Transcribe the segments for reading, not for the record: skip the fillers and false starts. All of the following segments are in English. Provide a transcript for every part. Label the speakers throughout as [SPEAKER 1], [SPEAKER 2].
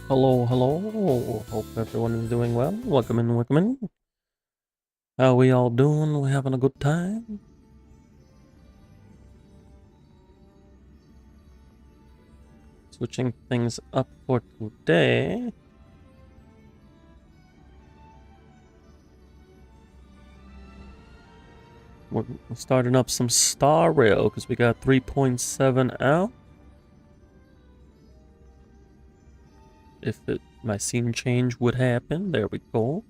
[SPEAKER 1] Hello, hello. Hope everyone is doing well. Welcome in, welcome in. How we all doing? We having a good time? Switching things up for today. We're starting up some Star Rail because we got 3.7 out. If my scene change would happen, there we go.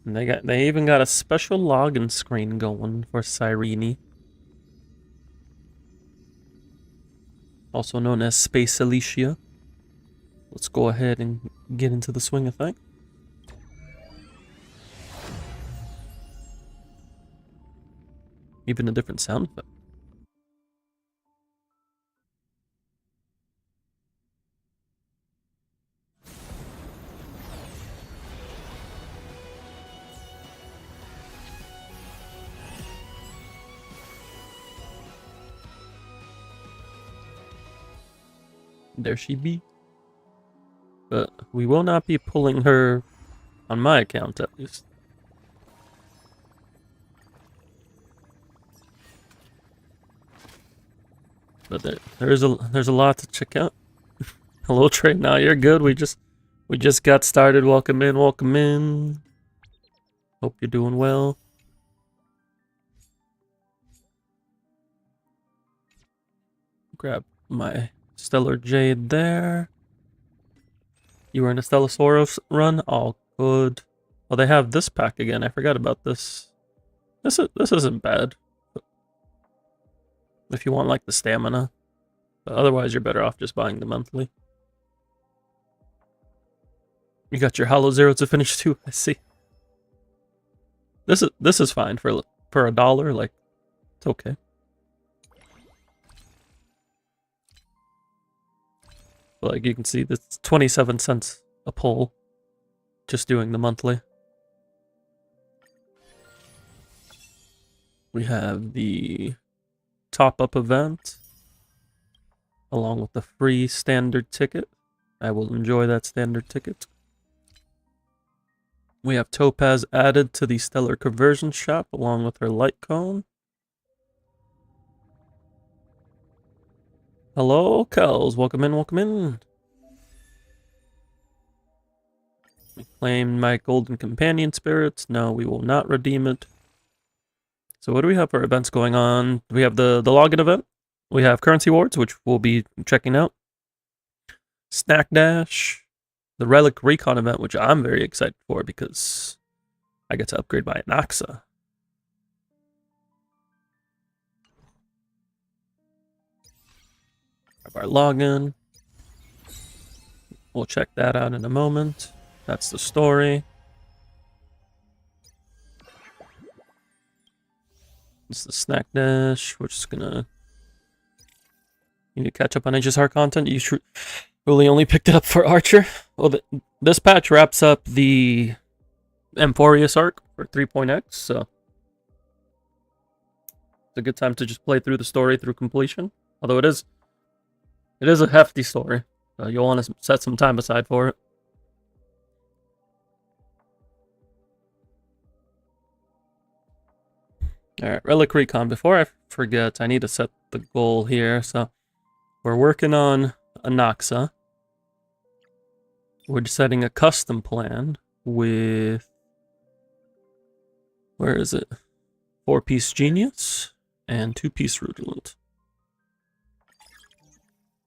[SPEAKER 1] And they even got a special login screen going for Cyrene, also known as Space Alicia. Let's go ahead and get into the swing of things. Even a different sound effect. There she be. But we will not be pulling her on my account, at least. But there's a lot to check out. Hello, Trey. Now you're good. We just got started. Welcome in, welcome in. Hope you're doing well. Grab my Stellar Jade there. You were in a Stellasaurus run? All good. Oh, they have this pack again. I forgot about this. This isn't bad. If you want like the stamina. But otherwise, you're better off just buying the monthly. You got your Hollow Zero to finish too. I see. This is fine for $1. Like, it's okay. But like you can see, that's 27 cents a pull. Just doing the monthly. We have the top-up event, along with the free standard ticket. I will enjoy that standard ticket. We have Topaz added to the Stellar Conversion Shop, along with her light cone. Hello, Kels. Welcome in, welcome in. I claimed my Golden Companion Spirits. No, we will not redeem it. So what do we have for events going on? We have the login event. We have Currency Awards, which we'll be checking out. Snack Dash. The Relic Recon event, which I'm very excited for because I get to upgrade my Anaxa. Have our login. We'll check that out in a moment. That's the story. This is the Snack Dash. We're just gonna need to catch up on HSR content. You really only picked it up for Archer. Well, this patch wraps up the Amphorius arc for 3.x, so it's a good time to just play through the story through completion. Although it is a hefty story, so you'll want to set some time aside for it. Alright, Relic Recon. Before I forget, I need to set the goal here. So we're working on Anaxa. We're setting a custom plan with, where is it? 4-piece Genius and 2-piece Rutilant.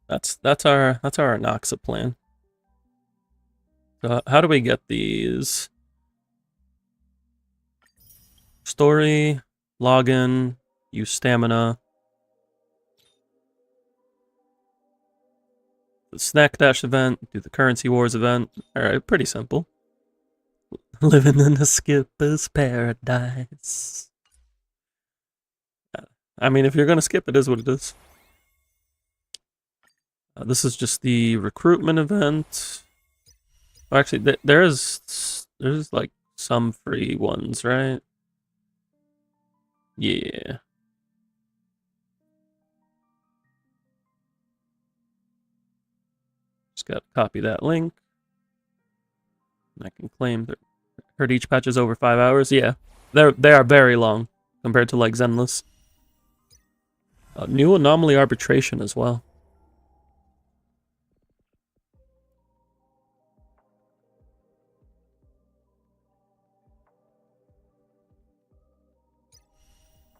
[SPEAKER 1] That's our Anaxa plan. So how do we get these? Story, login, use stamina. The Snack Dash event, do the Currency Wars event. Alright, pretty simple. Living in a skipper's paradise. I mean, if you're gonna skip, it is what it is. This is just the recruitment event. Oh, actually, there's like some free ones, right? Yeah. Just gotta copy that link. I can claim that heard each patch is over 5 hours. Yeah, they are very long compared to like Zenless. New anomaly arbitration as well.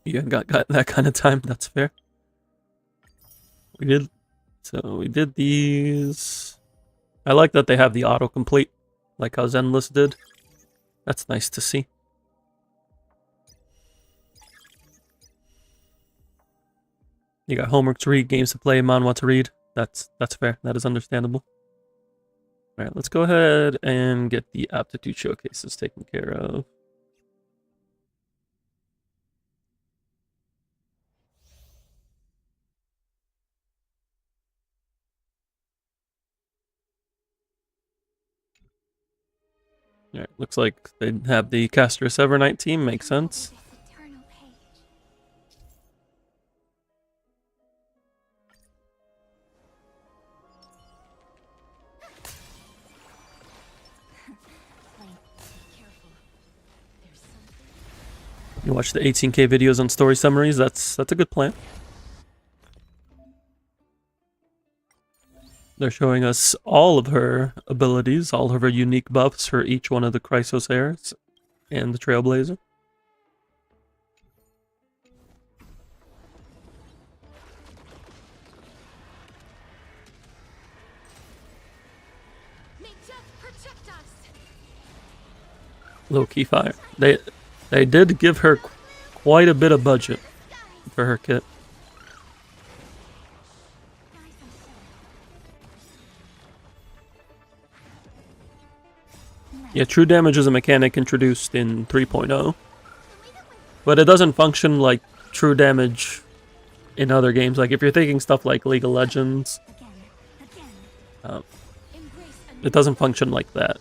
[SPEAKER 1] You got that kind of time. That's fair. We did these. I like that they have the autocomplete, like how Zenless did. That's nice to see. You got homework to read, games to play, manhwa to read. That's fair. That is understandable. All right, let's go ahead and get the aptitude showcases taken care of. All right, looks like they have the Castrus Evernight team. Makes sense. You watch the 18K videos on story summaries. That's a good plan. They're showing us all of her abilities, all of her unique buffs for each one of the Chrysos heirs and the Trailblazer. Low-key fire. They did give her quite a bit of budget for her kit. Yeah, true damage is a mechanic introduced in 3.0, but it doesn't function like true damage in other games. Like if you're thinking stuff like League of Legends, it doesn't function like that.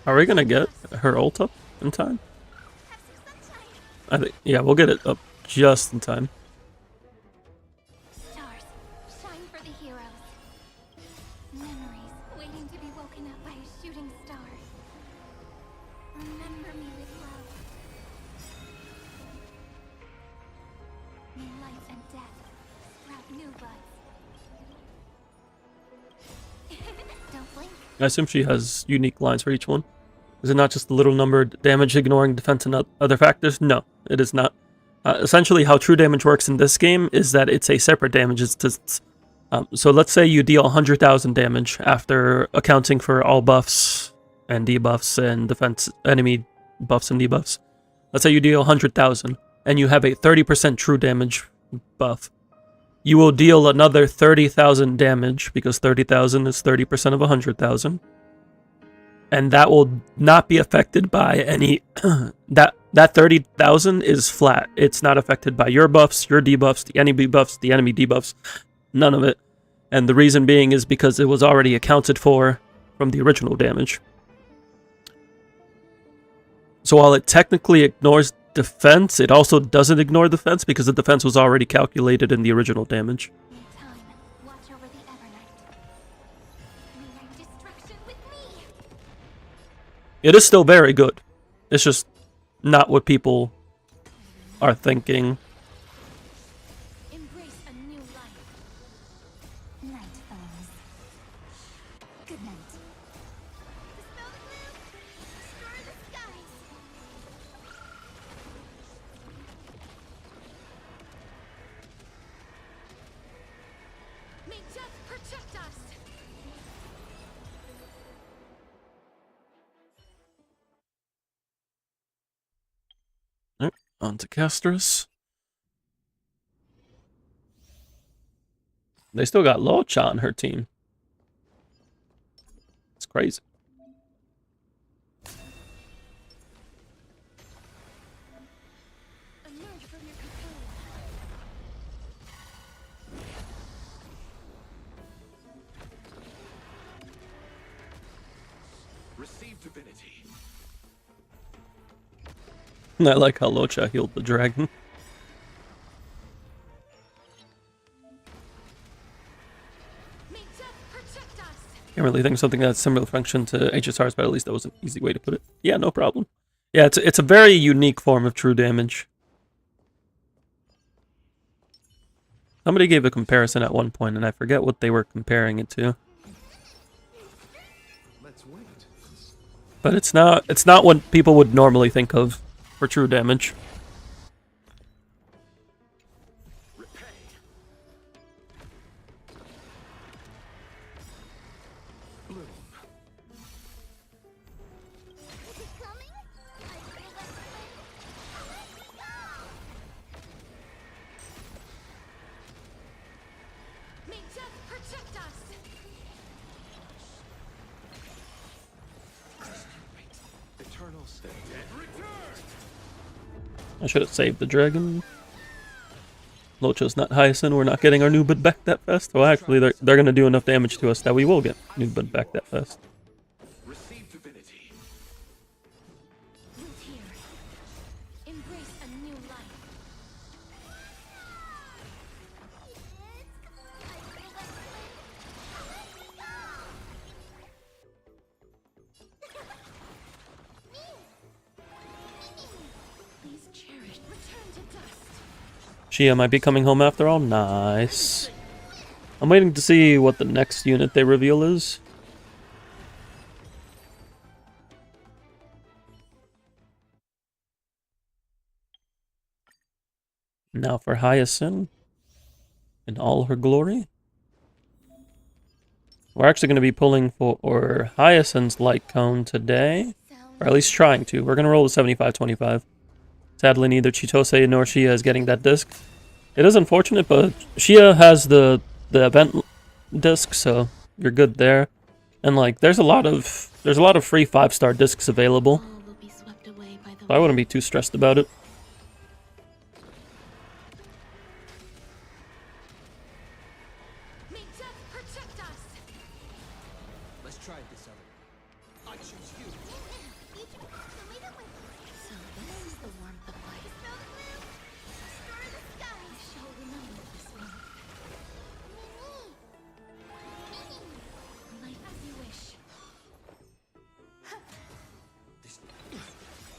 [SPEAKER 1] Are we gonna get her ult up in time? I think, yeah, we'll get it up just in time.
[SPEAKER 2] Stars, shine for the heroes. Memories waiting to be woken up by a shooting star. Remember me with love. May life and death sprout new buds. Don't blink.
[SPEAKER 1] I assume she has unique lines for each one. Is it not just the little number damage ignoring defense and other factors? No, it is not. Essentially, how true damage works in this game is that it's a separate damage. So let's say you deal 100,000 damage after accounting for all buffs and debuffs and defense enemy buffs and debuffs. Let's say you deal 100,000 and you have a 30% true damage buff. You will deal another 30,000 damage because 30,000 is 30% of 100,000. And that will not be affected by any... that 30,000 is flat. It's not affected by your buffs, your debuffs, the enemy buffs, the enemy debuffs. None of it. And the reason being is because it was already accounted for from the original damage. So while it technically ignores defense, it also doesn't ignore defense because the defense was already calculated in the original damage. It is still very good. It's just not what people are thinking.
[SPEAKER 2] Embrace a new life. Night falls. Good night. Dispel the gloom. Restore the skies. May death protect us.
[SPEAKER 1] On to Castrus. They still got Locha on her team. It's crazy.
[SPEAKER 2] Emerge from your cocoon.
[SPEAKER 3] Receive divinity.
[SPEAKER 1] I like how Locha healed the dragon. Can't really think of something that's similar function to HSRs, but at least that was an easy way to put it. Yeah, no problem. Yeah, it's a very unique form of true damage. Somebody gave a comparison at one point, and I forget what they were comparing it to.
[SPEAKER 3] Let's wait.
[SPEAKER 1] But it's not what people would normally think of for true damage.
[SPEAKER 3] Repay. Bloom.
[SPEAKER 2] Is it coming? I feel like let's go! May death protect us!
[SPEAKER 3] Eternals. The dead return.
[SPEAKER 1] I should have saved the dragon. Locha's not Hyacinth, we're not getting our new bud back that fast. Well, actually, they're gonna do enough damage to us that we will get new bud back that fast.
[SPEAKER 3] Receive divinity.
[SPEAKER 2] Root here. Embrace a new life. Please cherish. Return to dust.
[SPEAKER 1] Shia might be coming home after all. Nice. I'm waiting to see what the next unit they reveal is. Now for Hyacinth in all her glory. We're actually going to be pulling for Hyacinth's light cone today, or at least trying to. We're going to roll a 75-25. Sadly, neither Chitose nor Shia is getting that disc. It is unfortunate, but Shia has the event disc, so you're good there. And like, there's a lot of free 5-star discs available.
[SPEAKER 2] All will be swept away by the
[SPEAKER 1] So I wouldn't be too stressed about it.
[SPEAKER 2] May death protect us.
[SPEAKER 3] Let's try this out. I choose you.
[SPEAKER 2] So this is the warmth of life. Smell the blue. Destroy the sky. I shall remember this one. Life as you wish.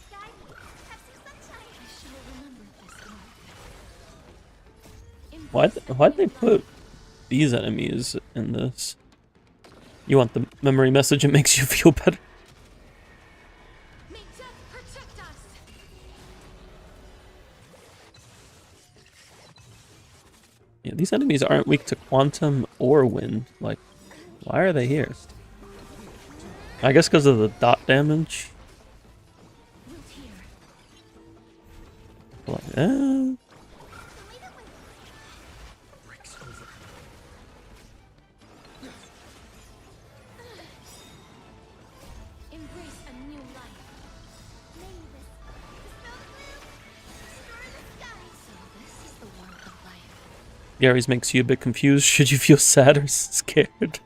[SPEAKER 2] Sky, have some sunshine. I shall remember this one.
[SPEAKER 1] Why'd they put these enemies in this? You want the memory message? It makes you feel better.
[SPEAKER 2] May death protect us.
[SPEAKER 1] Yeah, these enemies aren't weak to quantum or wind. Like, why are they here? I guess because of the dot damage.
[SPEAKER 2] Root here.
[SPEAKER 1] Like,
[SPEAKER 3] Breaks over.
[SPEAKER 2] Embrace a new life. Mavis, dispel the blue. Destroy the sky. So this is the warmth of life.
[SPEAKER 1] Gary's makes you a bit confused. Should you feel sad or scared?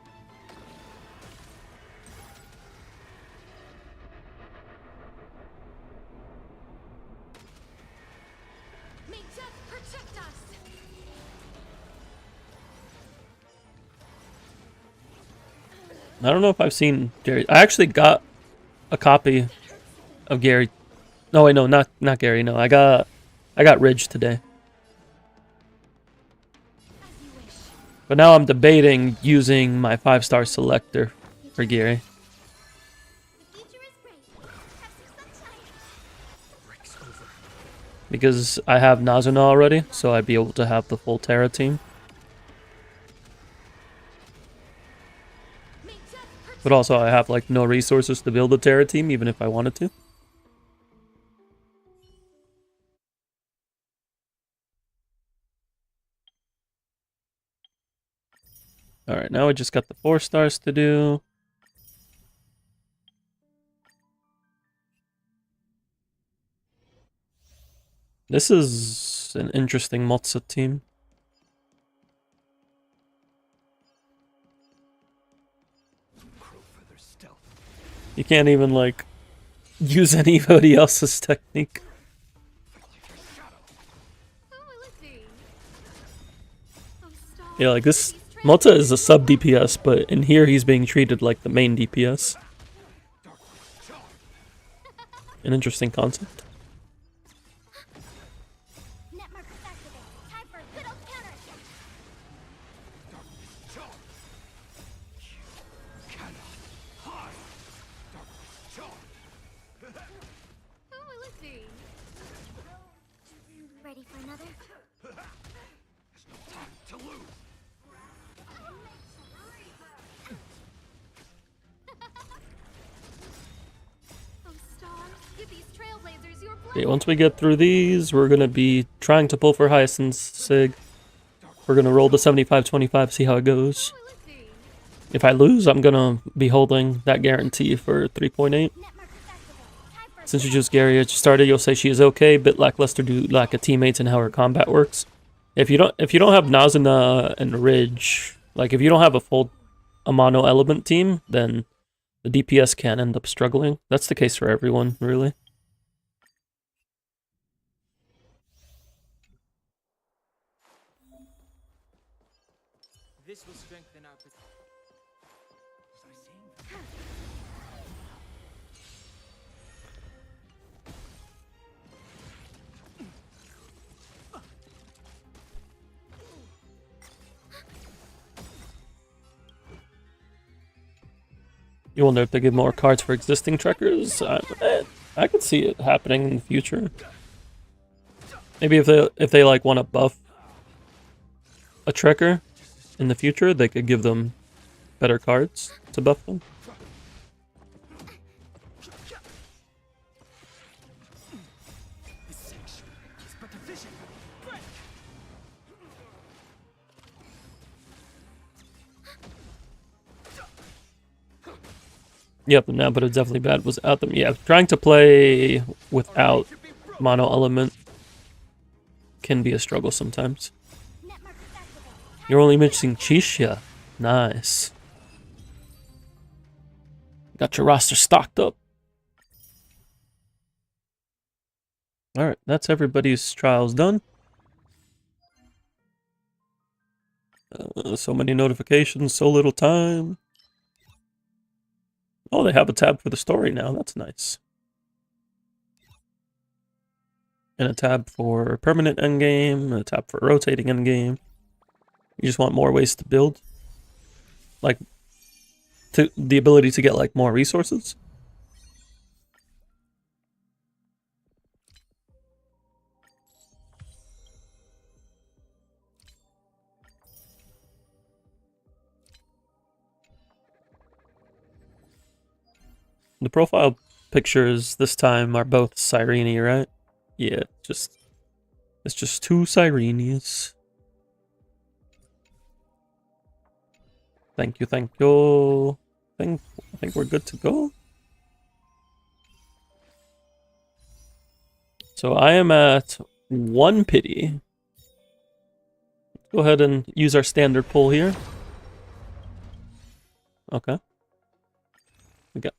[SPEAKER 2] May death protect us.
[SPEAKER 1] I don't know if I've seen Gary. I actually got a copy of Gary. No, wait, no, not Gary. No, I got Ridge today.
[SPEAKER 2] As you wish.
[SPEAKER 1] But now I'm debating using my 5-star selector for Gary.
[SPEAKER 2] The future is great. Have some sunshine.
[SPEAKER 3] Breaks over.
[SPEAKER 1] Because I have Nazuna already, so I'd be able to have the full Terra team.
[SPEAKER 2] May death protect
[SPEAKER 1] But also I have like no resources to build a Terra team, even if I wanted to. Alright, now we just got the 4 stars to do. This is an interesting Motsa team.
[SPEAKER 3] Crowfeather stealth.
[SPEAKER 1] You can't even like use anybody else's technique.
[SPEAKER 2] Who will it be? Oh, stars,
[SPEAKER 1] Yeah, like this Malta is a sub DPS, but in here he's being treated like the main DPS. An interesting concept.
[SPEAKER 2] Net markers activated. Time for a good old counterattack. Oh, let's see. Ready for another? Oh, stars, give these trailblazers your
[SPEAKER 1] Okay, once we get through these, we're gonna be trying to pull for Hyacinth's Sig. We're gonna roll the 75-25, see how it goes.
[SPEAKER 2] Oh, let's see.
[SPEAKER 1] If I lose, I'm gonna be holding that guarantee for 3.8.
[SPEAKER 2] Net markers activated. Time for a
[SPEAKER 1] Since you
[SPEAKER 2] good
[SPEAKER 1] just Gary at started, you'll say she is okay, bit lackluster due to lack of teammates and how her combat works. If you don't have Nazuna and Ridge, like if you don't have a mono element team, then the DPS can end up struggling. That's the case for everyone, really.
[SPEAKER 3] This will strengthen our position.
[SPEAKER 1] You wonder if they give more cards for existing trekkers. I could see it happening in the future. Maybe if they like want to buff a trekker in the future, they could give them better cards to buff them. Yep, now, but it's definitely bad without them. Yeah, trying to play without mono element can be a struggle sometimes.
[SPEAKER 2] net markers activated.
[SPEAKER 1] You're only missing Chisha. Nice. Got your roster stocked up. Alright, that's everybody's trials done. So many notifications, so little time. Oh, they have a tab for the story now. That's nice. And a tab for permanent endgame, and a tab for rotating endgame. You just want more ways to build. Like, the ability to get, like, more resources. The profile pictures this time are both Cyrene, right? Yeah, it's just two Cyrenes. Thank you, thank you. I think we're good to go. So I am at 1 pity. Go ahead and use our standard pull here. Okay. We got.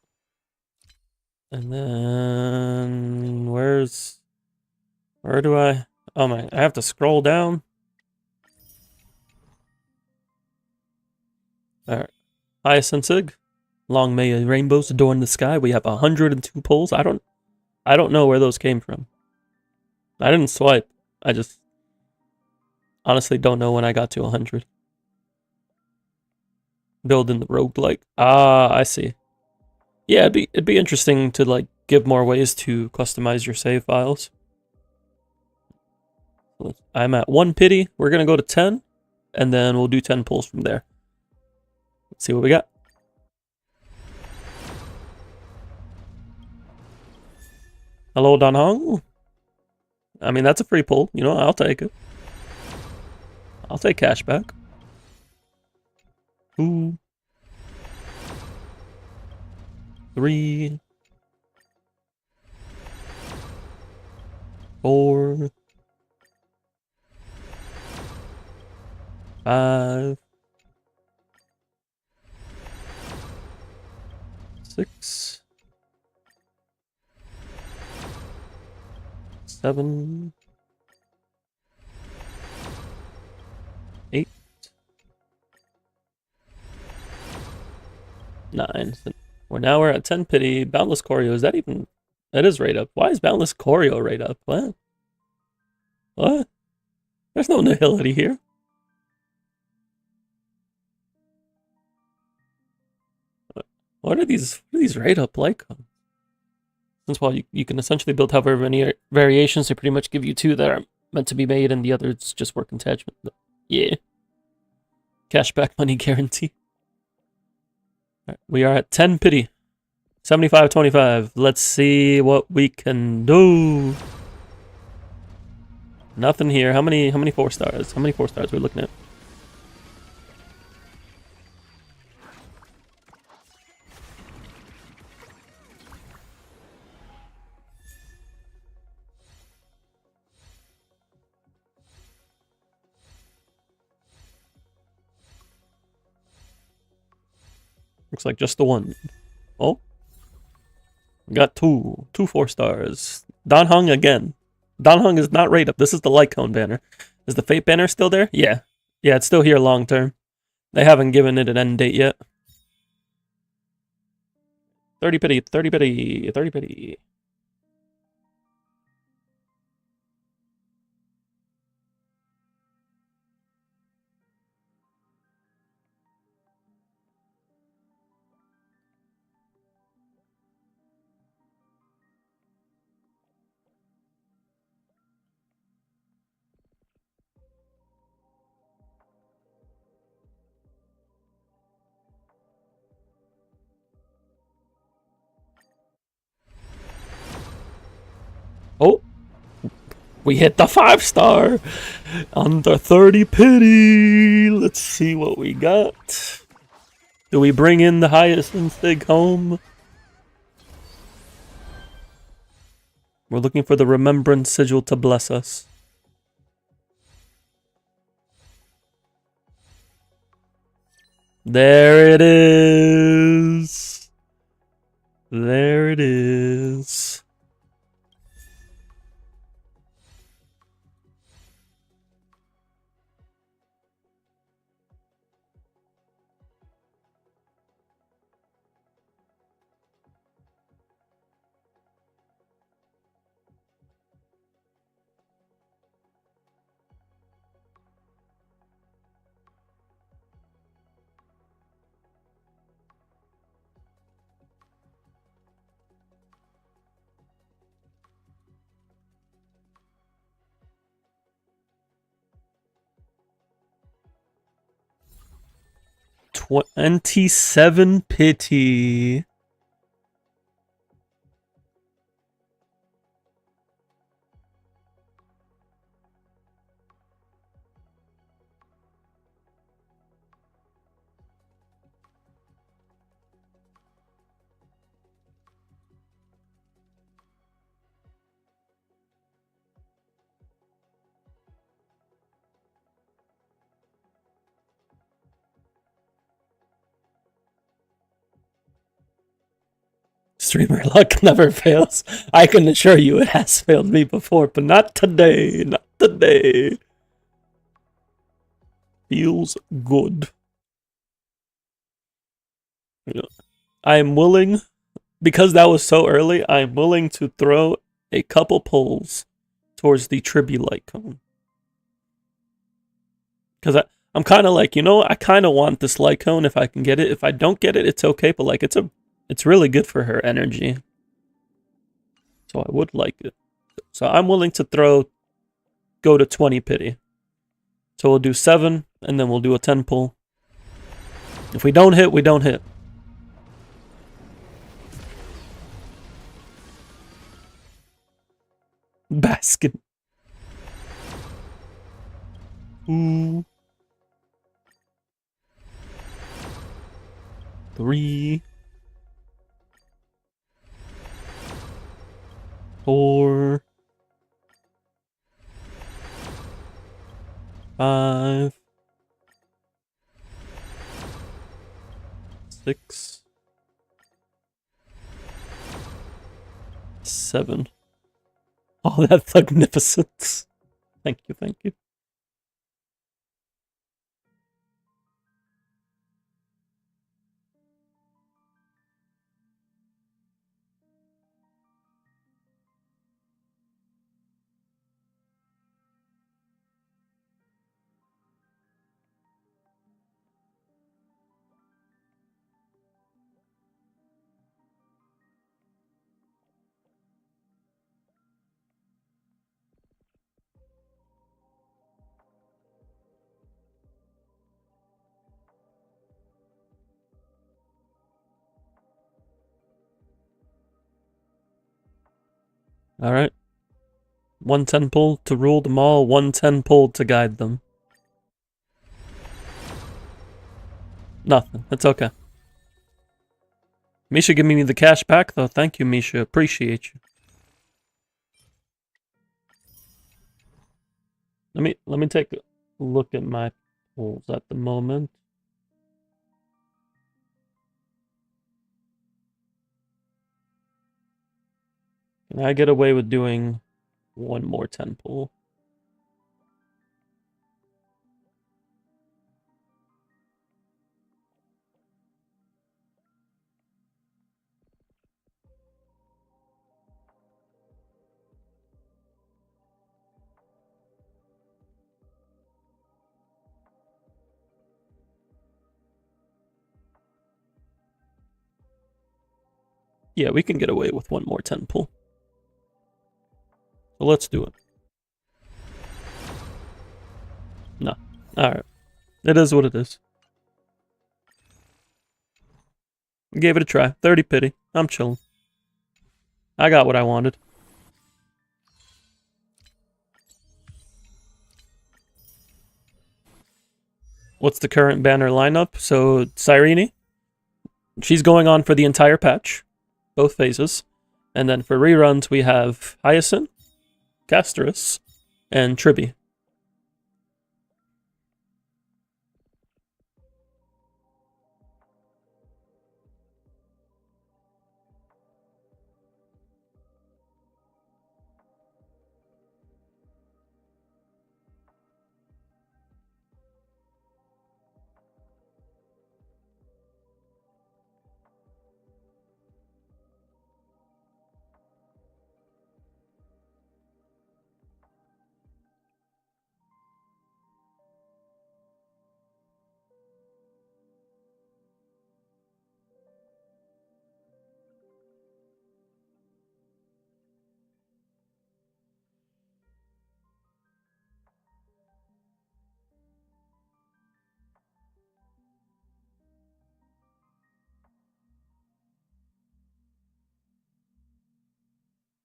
[SPEAKER 1] And then where do I? Oh my! I have to scroll down. All right. Hyacinth Sig. Long may rainbows adorn the sky. We have 102 pulls. I don't know where those came from. I didn't swipe. I just honestly don't know when I got to 100. Building the roguelike. Ah, I see. Yeah, it'd be interesting to like give more ways to customize your save files. I'm at 1 pity. We're gonna go to 10, and then we'll do 10 pulls from there. Let's see what we got. Hello, Don Hong. I mean, that's a free pull. You know, I'll take it. I'll take cash back. 2, 3, 4, 5, 6, 7, 8, 9. So we're at 10 pity. Boundless Choreo, is that even... That is rate up. Why is Boundless Choreo rate up? What? What? There's no nihility here. What are these rate up like? Since while you can essentially build however many variations, they pretty much give you 2 that are meant to be made and the others just work attachment. Yeah. Cashback money guarantee. Right, we are at 10 pity. 75-25. Let's see what we can do. Nothing here. How many 4 stars? How many 4 stars are we looking at? Looks like just the one. Oh. We got 2 4 stars. Don Hung again. Don Hung is not rate up. This is the Light Cone banner. Is the Fate banner still there? Yeah. Yeah, it's still here long term. They haven't given it an end date yet. 30 pity, 30 pity, 30 pity. Oh, we hit the 5 star. Under 30 pity. Let's see what we got. Do we bring in the highest instig home? We're looking for the remembrance sigil to bless us. There it is. There it is. $27 pity. Streamer luck never fails. I can assure you it has failed me before, but not today. Not today. Feels good. You know, I am willing, because that was so early, I am willing to throw a couple pulls towards the Tribulite cone. Because I'm kind of like, I kind of want this light cone if I can get it. If I don't get it, it's okay, but like it's really good for her energy. So I would like it. So I'm willing to go to 20 pity. So we'll do 7, and then we'll do a 10 pull. If we don't hit, we don't hit. Basket. Ooh. 3. 4. 5. 6. 7. Oh, that magnificence. Thank you, thank you. Alright. 110 pull to rule them all, 110 pull to guide them. Nothing. It's okay. Misha giving me the cash back though. Thank you, Misha. Appreciate you. Let me take a look at my pulls at the moment. Can I get away with doing one more 10 pull? Yeah, we can get away with one more 10 pull. So let's do it. No. Alright. It is what it is. Gave it a try. 30 pity. I'm chilling. I got what I wanted. What's the current banner lineup? So, Cyrene. She's going on for the entire patch. Both phases. And then for reruns, we have Hyacinth, Casterus, and Tribby.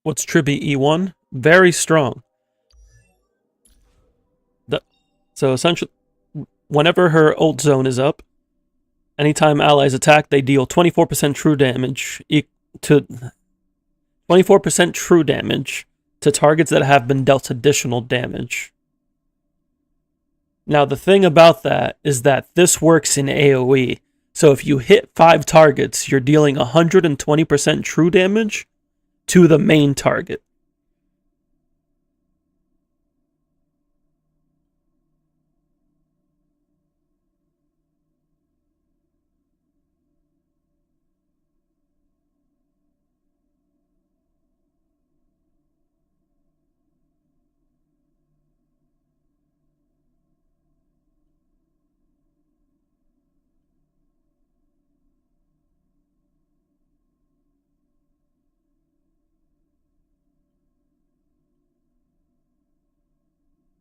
[SPEAKER 1] What's Tribby E1? Very strong. So essentially, whenever her ult zone is up, anytime allies attack, they deal 24% true damage to 24% true damage to targets that have been dealt additional damage. Now the thing about that is that this works in AoE. So if you hit 5 targets, you're dealing 120% true damage to the main target.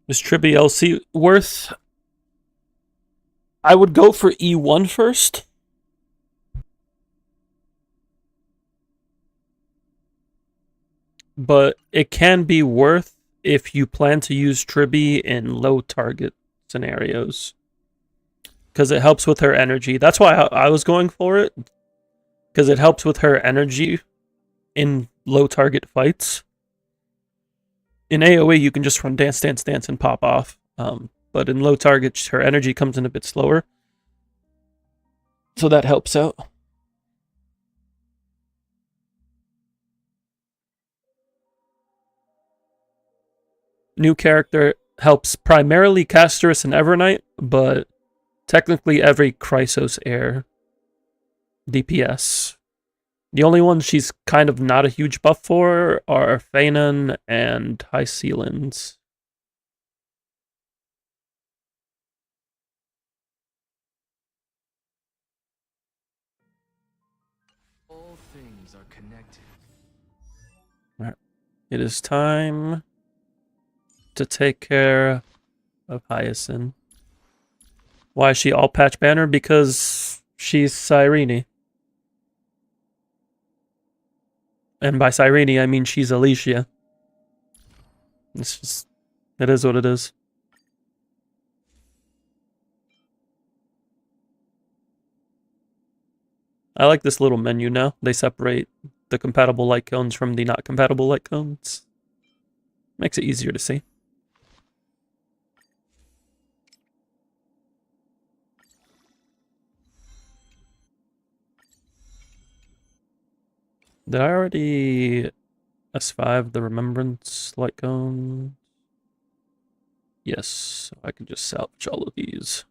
[SPEAKER 1] Is Tribby LC worth? I would go for E1 first. But it can be worth if you plan to use Tribby in low target scenarios. Because it helps with her energy. That's why I was going for it. Because it helps with her energy in low target fights. In AoE, you can just run dance, dance, dance and pop off. But in low targets, her energy comes in a bit slower. So that helps out. New character helps primarily Casterus and Evernight, but technically every Chrysos heir DPS. The only ones she's kind of not a huge buff for are Fanon and High Sealans.
[SPEAKER 3] All things are connected.
[SPEAKER 1] Alright. It is time to take care of Hyacinth. Why is she all patch banner? Because she's Cyrene. And by Cyrene, I mean she's Alicia. It's just, it is what it is. I like this little menu now. They separate the compatible light cones from the not compatible light cones. Makes it easier to see. Did I already S5 the Remembrance light cone? Yes, so I can just salvage all of these.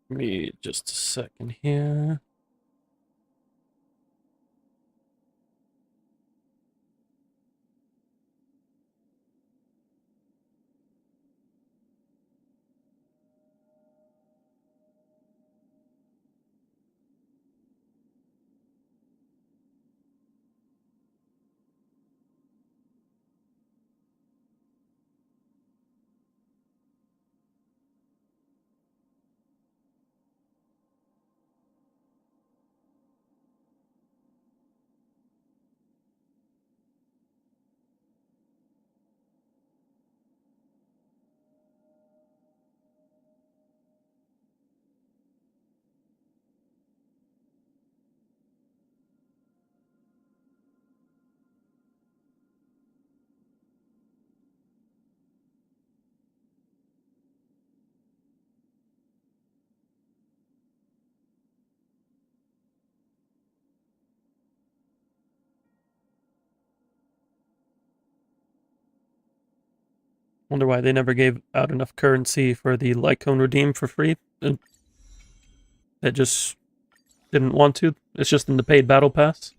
[SPEAKER 1] Give me just a second here. Wonder why they never gave out enough currency for the light cone redeem for free. They just didn't want to. It's just in the paid battle pass.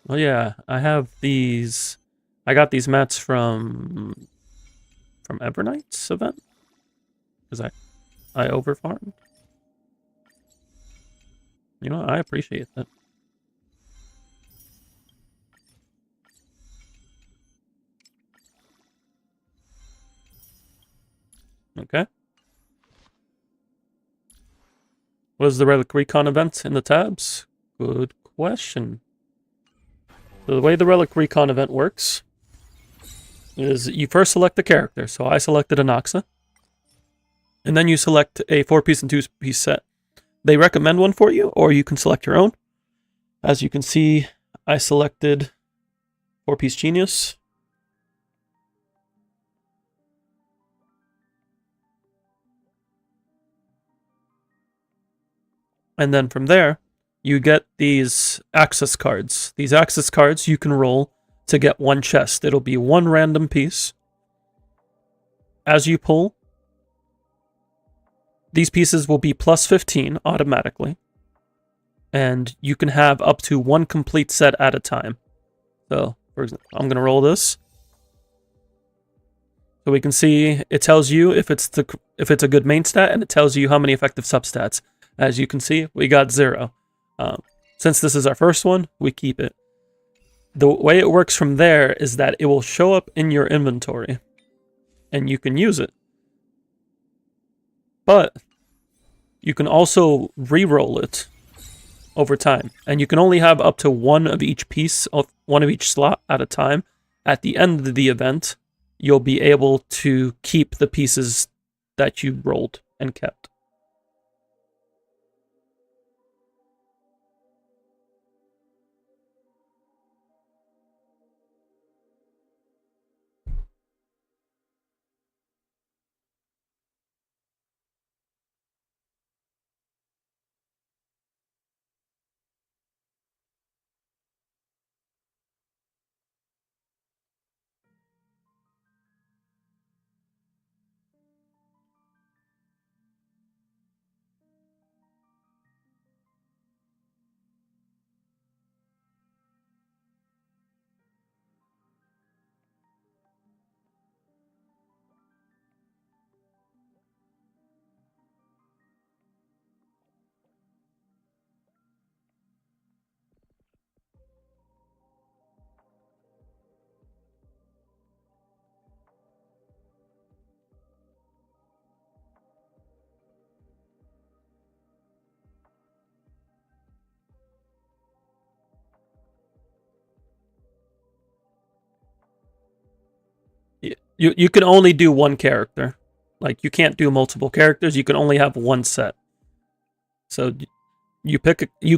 [SPEAKER 1] Oh yeah, I have these. I got these mats from Evernight's event because I overfarmed. You know, I appreciate that. Okay. What is the Relic Recon event in the tabs? Good question. So the way the Relic Recon event works is you first select the character. So I selected Anoxa. And then you select a 4-piece and 2-piece set. They recommend one for you, or you can select your own. As you can see, I selected 4-piece Genius. And then from there, you get these access cards. These access cards you can roll to get one chest. It'll be one random piece. As you pull, these pieces will be plus 15 automatically. And you can have up to one complete set at a time. So, for example, I'm going to roll this. So we can see it tells you if it's a good main stat, and it tells you how many effective substats. As you can see, we got 0. Since this is our first one, we keep it. The way it works from there is that it will show up in your inventory, and you can use it. But you can also re-roll it over time, and you can only have up to one of each piece of one of each slot at a time. At the end of the event, you'll be able to keep the pieces that you rolled and kept. You can only do one character. Like, you can't do multiple characters. You can only have one set. So you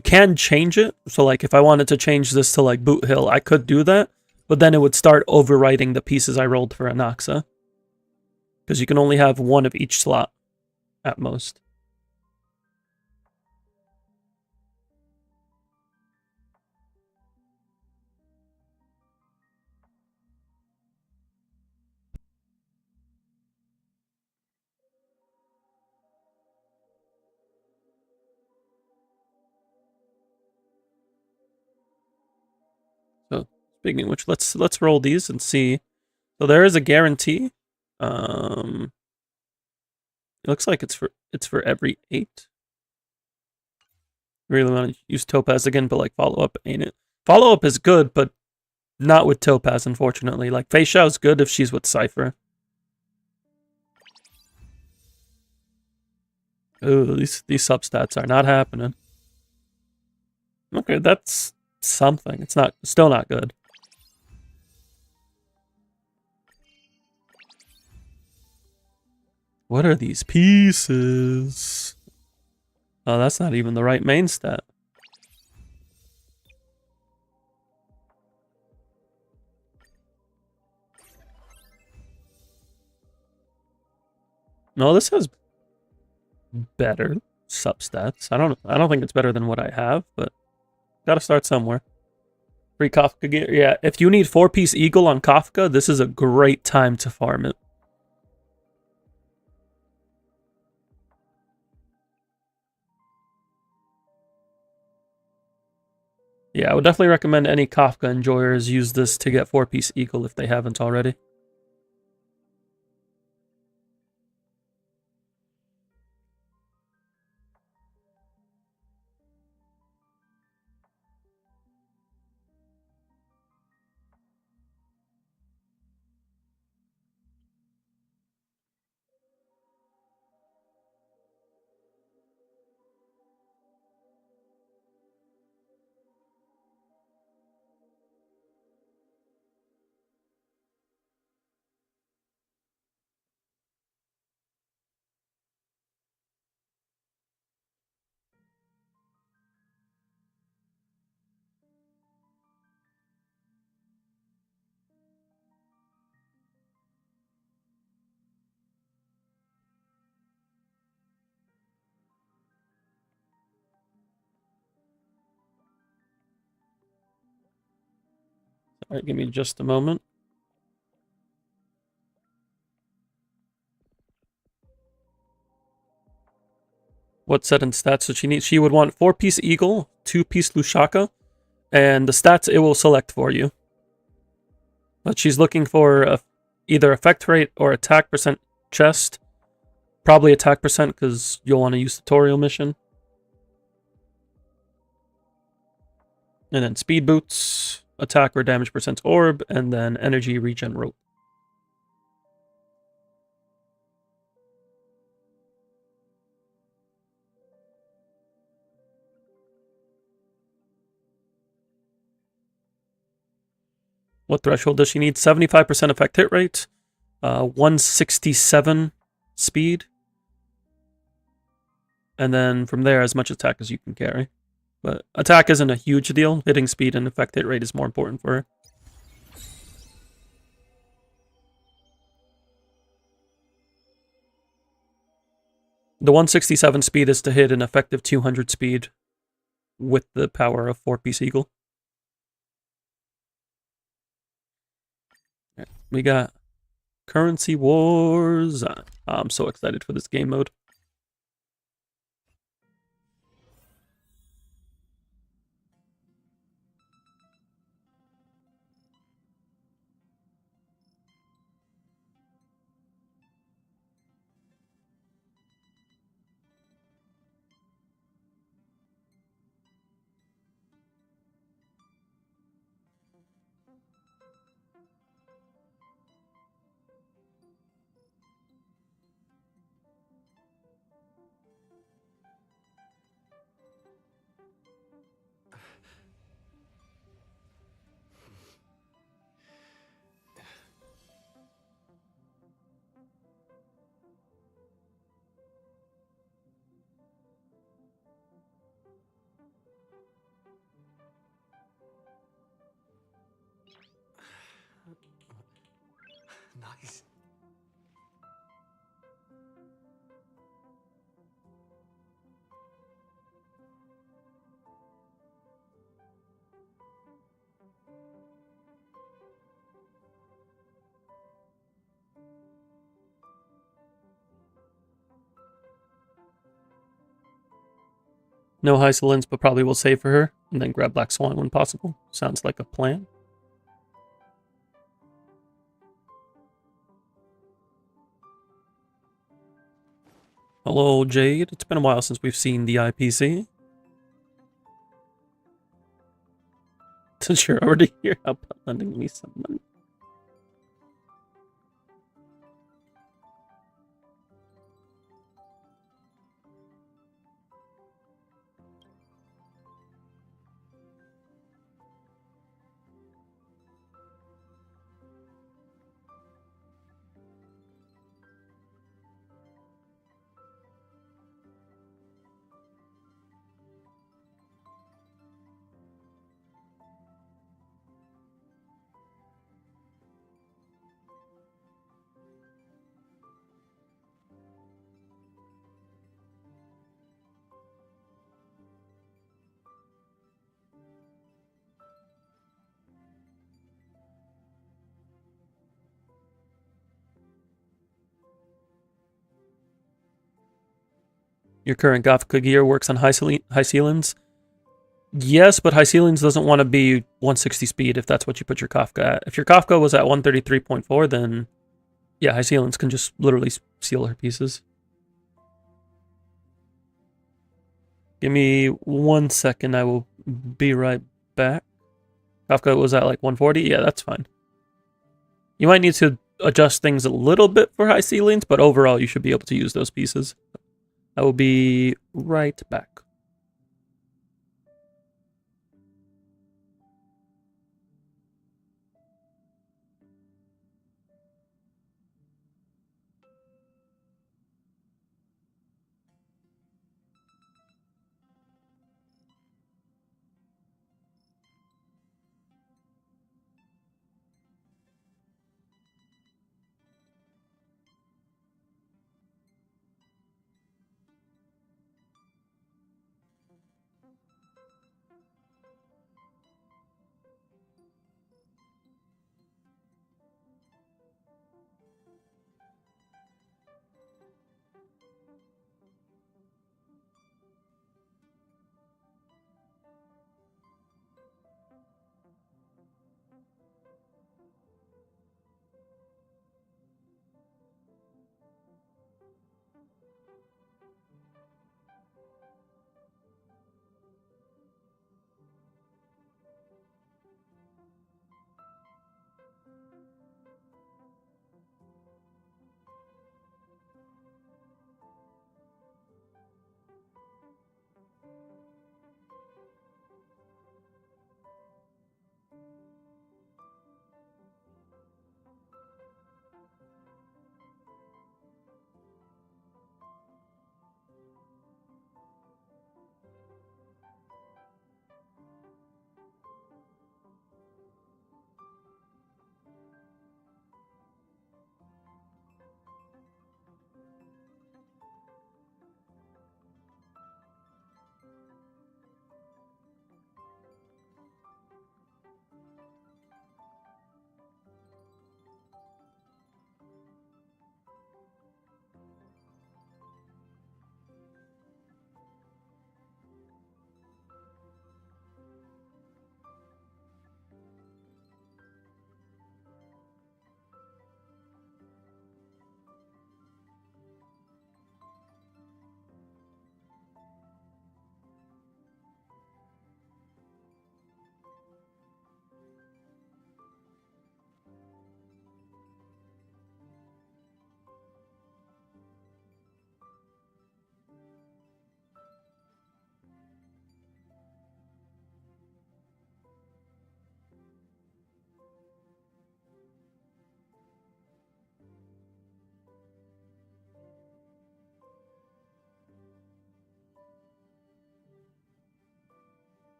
[SPEAKER 1] can change it. So like, if I wanted to change this to like Boot Hill, I could do that, but then it would start overwriting the pieces I rolled for Anaxa, because you can only have one of each slot at most. So speaking of which, let's roll these and see. So there is a guarantee. It looks like it's for every 8. Really want to use Topaz again, but like follow up ain't it? Follow up is good, but not with Topaz, unfortunately. Like, Fei Xiao's good if she's with Cypher. Ooh, these substats are not happening. Okay, that's something. It's still not good. What are these pieces? Oh, that's not even the right main stat. No, this has better substats. I don't think it's better than what I have, but gotta start somewhere. Free Kafka gear. Yeah, if you need 4-piece Eagle on Kafka, this is a great time to farm it. Yeah, I would definitely recommend any Kafka enjoyers use this to get 4-piece Eagle if they haven't already. Alright, give me just a moment. What set in stats does she need? She would want 4-piece Eagle, 2-piece Lushaka, and the stats it will select for you. But she's looking for either effect rate or attack percent chest. Probably attack percent because you'll want to use tutorial mission. And then speed boots, attack or damage percent orb, and then energy regen rope. What threshold does she need? 75% effect hit rate, 167 speed, and then from there, as much attack as you can carry. But attack isn't a huge deal. Hitting speed and effect hit rate is more important for her. The 167 speed is to hit an effective 200 speed with the power of 4-piece Eagle. We got Currency Wars. I'm so excited for this game mode.
[SPEAKER 3] Nice.
[SPEAKER 1] No Hysolins, but probably will save for her, and then grab Black Swan when possible. Sounds like a plan. Hello, Jade. It's been a while since we've seen the IPC. Since you're already here, how about lending me some money? Your current Gothica gear works on high ceilings. Yes, but high ceilings doesn't want to be 160 speed if that's what you put your Kafka at. If your Kafka was at 133.4, then yeah, high ceilings can just literally seal her pieces. Give me 1 second, I will be right back. Kafka was at like 140? Yeah, that's fine. You might need to adjust things a little bit for high ceilings, but overall you should be able to use those pieces. I will be right back.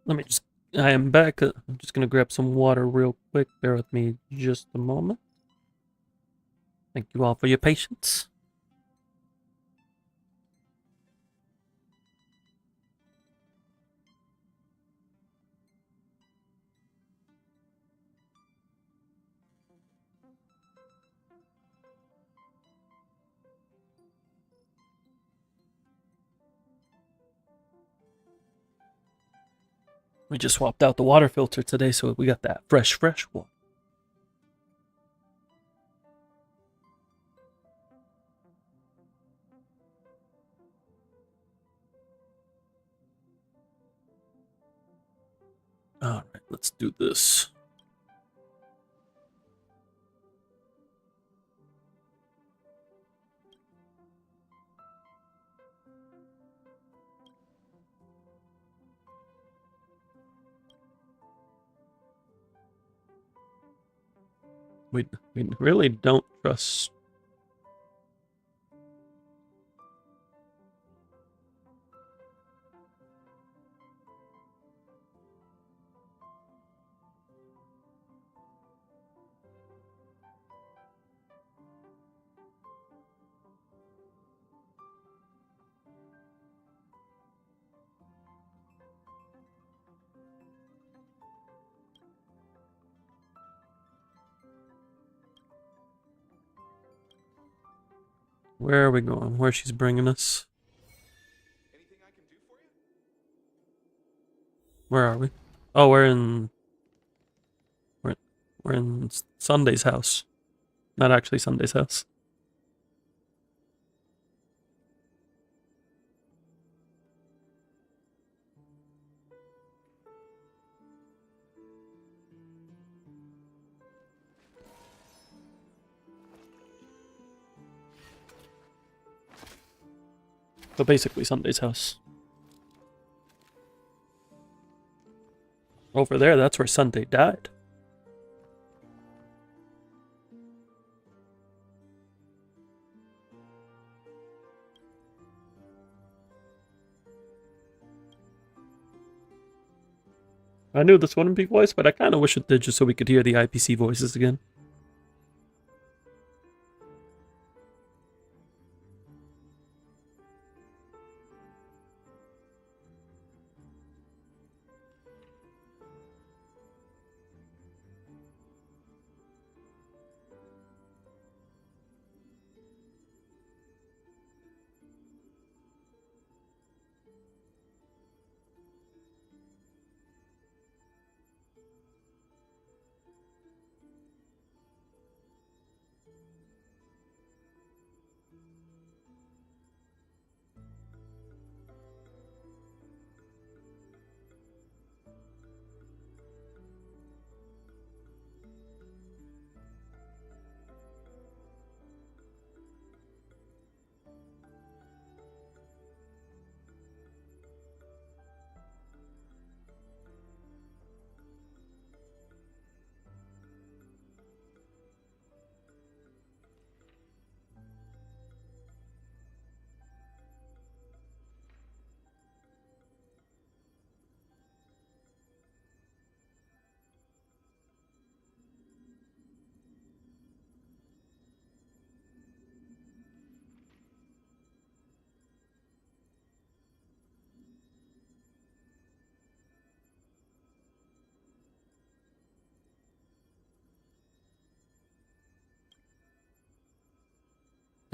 [SPEAKER 1] Let me just. I am back. I'm just gonna grab some water real quick. Bear with me just a moment. Thank you all for your patience. We just swapped out the water filter today, so we got that fresh water. All right, let's do this. We really don't trust. Where are we going? Where she's bringing us?
[SPEAKER 4] Anything I can do for you?
[SPEAKER 1] Where are we? Oh, we're in Sunday's house. Not actually Sunday's house. So basically Sunday's house. Over there, that's where Sunday died. I knew this wouldn't be voiced, but I kind of wish it did just so we could hear the IPC voices again.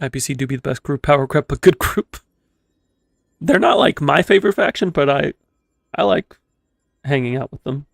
[SPEAKER 1] IPC do be the best group, power crep, but good group. They're not like my favorite faction, but I like hanging out with them.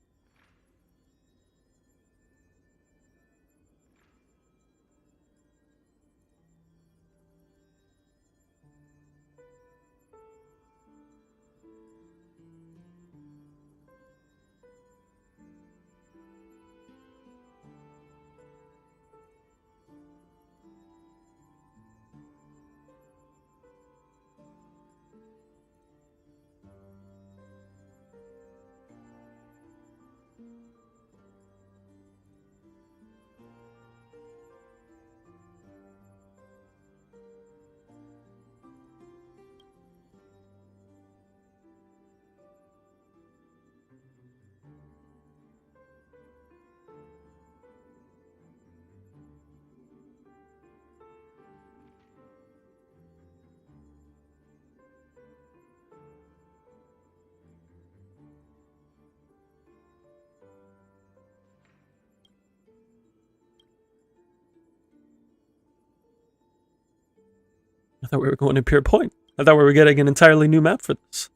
[SPEAKER 1] I thought we were going to Pure Point. I thought we were getting an entirely new map for this.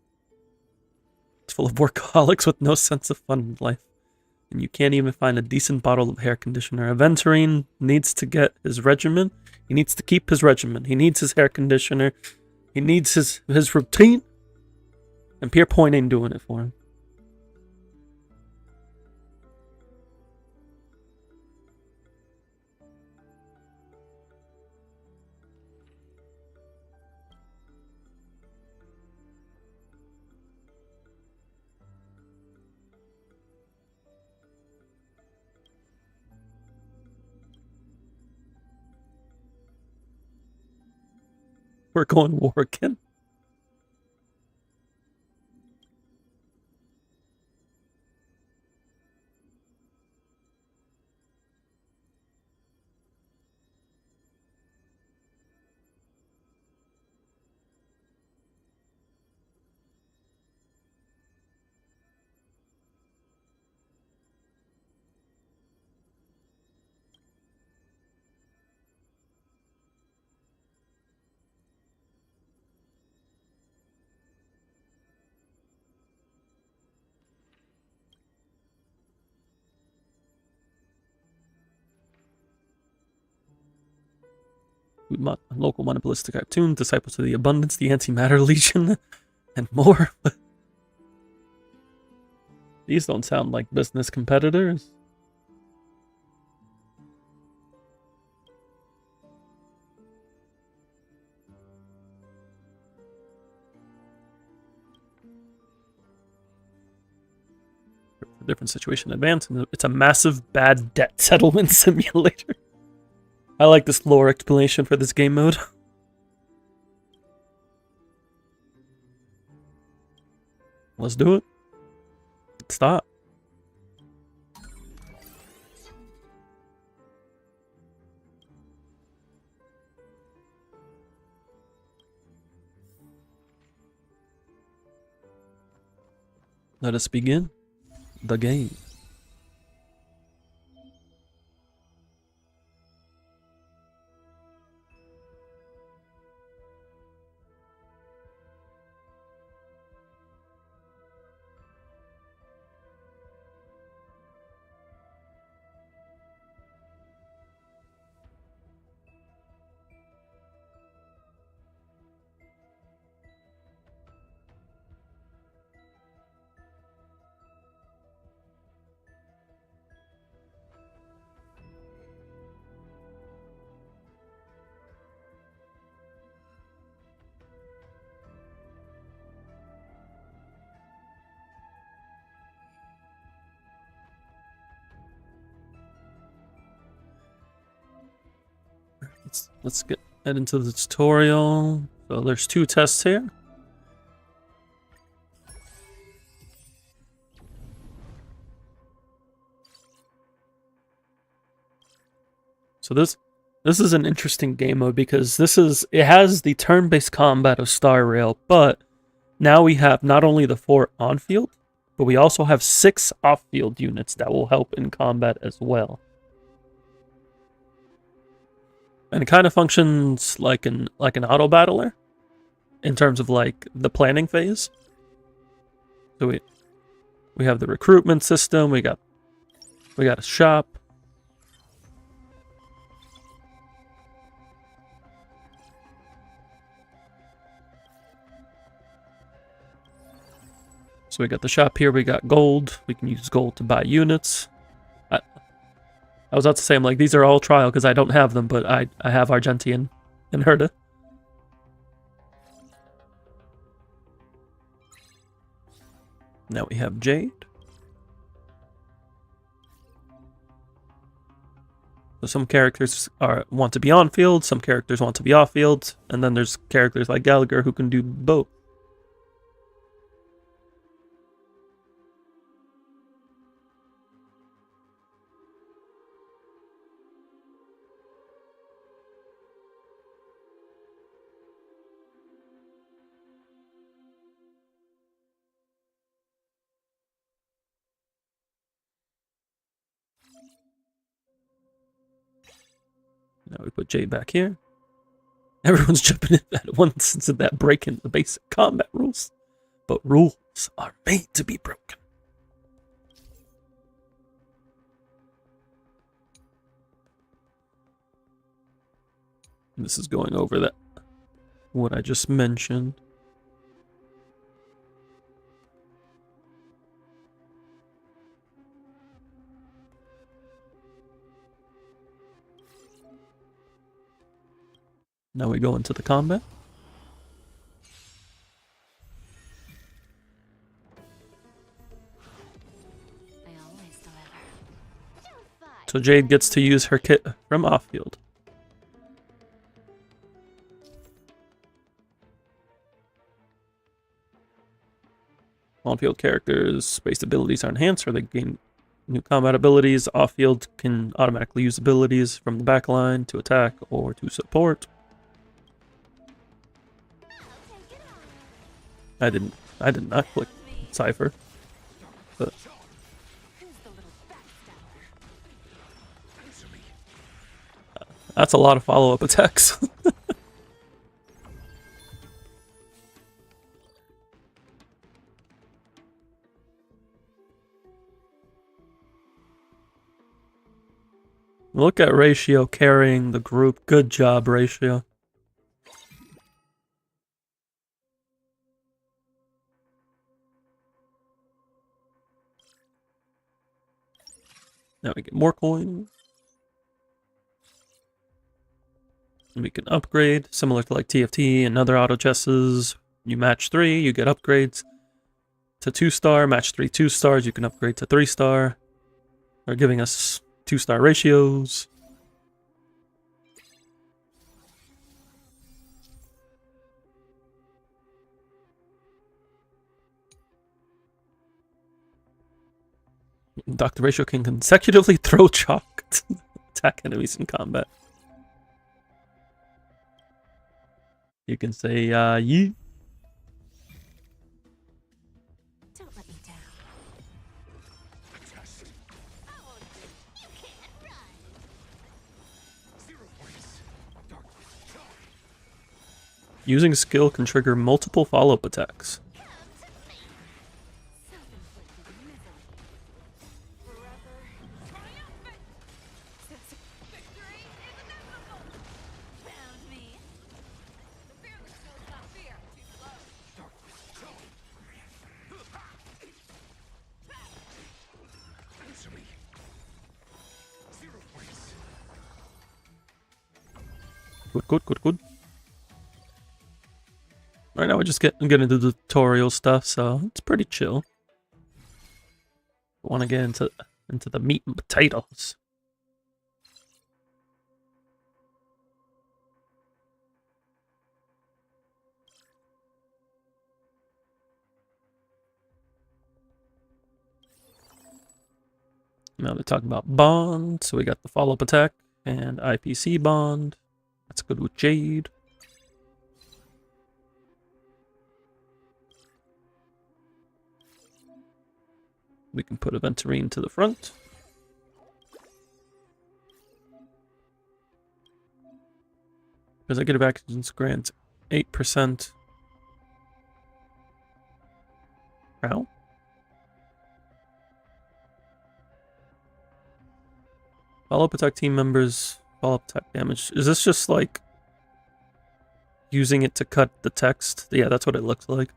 [SPEAKER 1] It's full of workaholics with no sense of fun in life. And you can't even find a decent bottle of hair conditioner. Aventurine needs to get his regimen. He needs to keep his regimen. He needs his hair conditioner. He needs his routine. And Pure Point ain't doing it for him. We're going war again. Local monopolistic cartoon, Disciples of the Abundance, the Antimatter Legion, and more. These don't sound like business competitors. Different situation advance, and it's a massive bad debt settlement simulator. I like this lore explanation for this game mode. Let's do it. Stop. Let us begin the game. Let's get into the tutorial. So there's 2 tests here. So this is an interesting game mode because it has the turn-based combat of Star Rail, but now we have not only the 4 on-field, but we also have 6 off-field units that will help in combat as well. And it kind of functions like an auto battler in terms of like the planning phase. So we have the recruitment system, we got a shop. So we got the shop here, we got gold. We can use gold to buy units. I was about to say, I'm like, these are all trial because I don't have them, but I have Argentian and Herda. Now we have Jade. So some characters want to be on field, some characters want to be off field, and then there's characters like Gallagher who can do both. Now we put Jade back here. Everyone's jumping in at once into that break in the basic combat rules. But rules are made to be broken. And this is going over that what I just mentioned. Now we go into the combat.
[SPEAKER 2] I always deliver. Don't fight.
[SPEAKER 1] So Jade gets to use her kit from off-field. On-field characters' base abilities are enhanced, or they gain new combat abilities. Off-field can automatically use abilities from the backline to attack or to support. I did not click Cypher. But
[SPEAKER 2] Who's the little backstabber?
[SPEAKER 1] that's a lot of follow-up attacks. Look at Ratio carrying the group. Good job, Ratio. Now we get more coins. And we can upgrade, similar to like TFT and other auto chesses. You match 3, you get upgrades to 2-star. Match 3 2-stars, you can upgrade to 3-star. They're giving us 2-star ratios. Dr. Ratio can consecutively throw chalk to attack enemies in combat. You can say, yeet.
[SPEAKER 2] Don't let me down. I won't do. You can't run.
[SPEAKER 4] 0 points. Darkness.
[SPEAKER 1] Using skill can trigger multiple follow-up attacks.
[SPEAKER 2] Come to me. Self-inflicted misery. Forever triumphant. Victory is inevitable. Found me. The fearless knows not fear. Too slow.
[SPEAKER 4] Answer me. 0 points.
[SPEAKER 1] Good. Right now we're just getting into the tutorial stuff, so it's pretty chill. Want to get into the meat and potatoes. Now they're talking about bond, so we got the follow-up attack and IPC bond. That's good with Jade. We can put Aventurine to the front. Executive actions grant 8% crown. Follow-up attack team members, follow-up attack damage. Is this just like using it to cut the text? Yeah, that's what it looks like.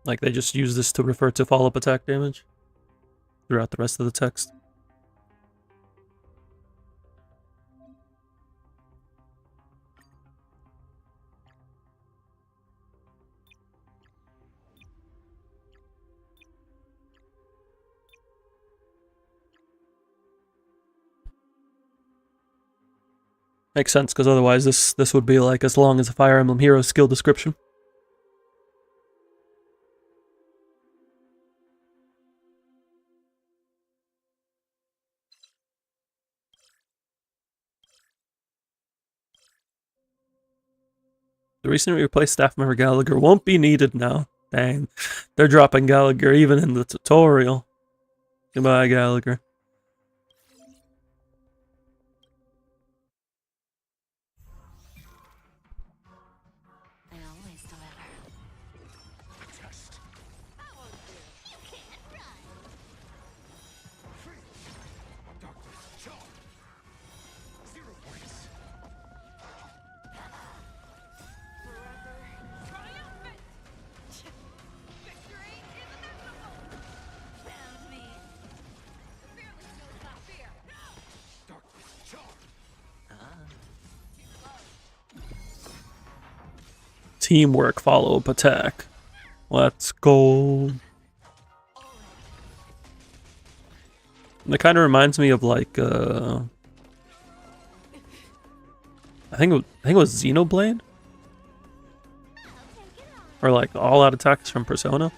[SPEAKER 1] Like they just use this to refer to follow-up attack damage throughout the rest of the text. Makes sense, because otherwise this would be like as long as a Fire Emblem Heroes skill description. The recently replaced staff member Gallagher won't be needed now. Dang. They're dropping Gallagher even in the tutorial. Goodbye, Gallagher. Teamwork, follow-up attack. Let's go. It kind of reminds me of like I think it was Xenoblade, or like all-out attacks from Persona.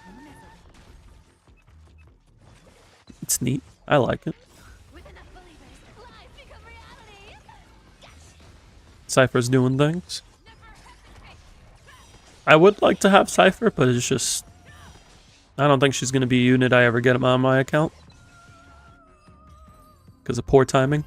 [SPEAKER 1] It's neat. I like it. Cypher's doing things. I would like to have Cypher, but it's just I don't think she's gonna be a unit I ever get on my account because of poor timing.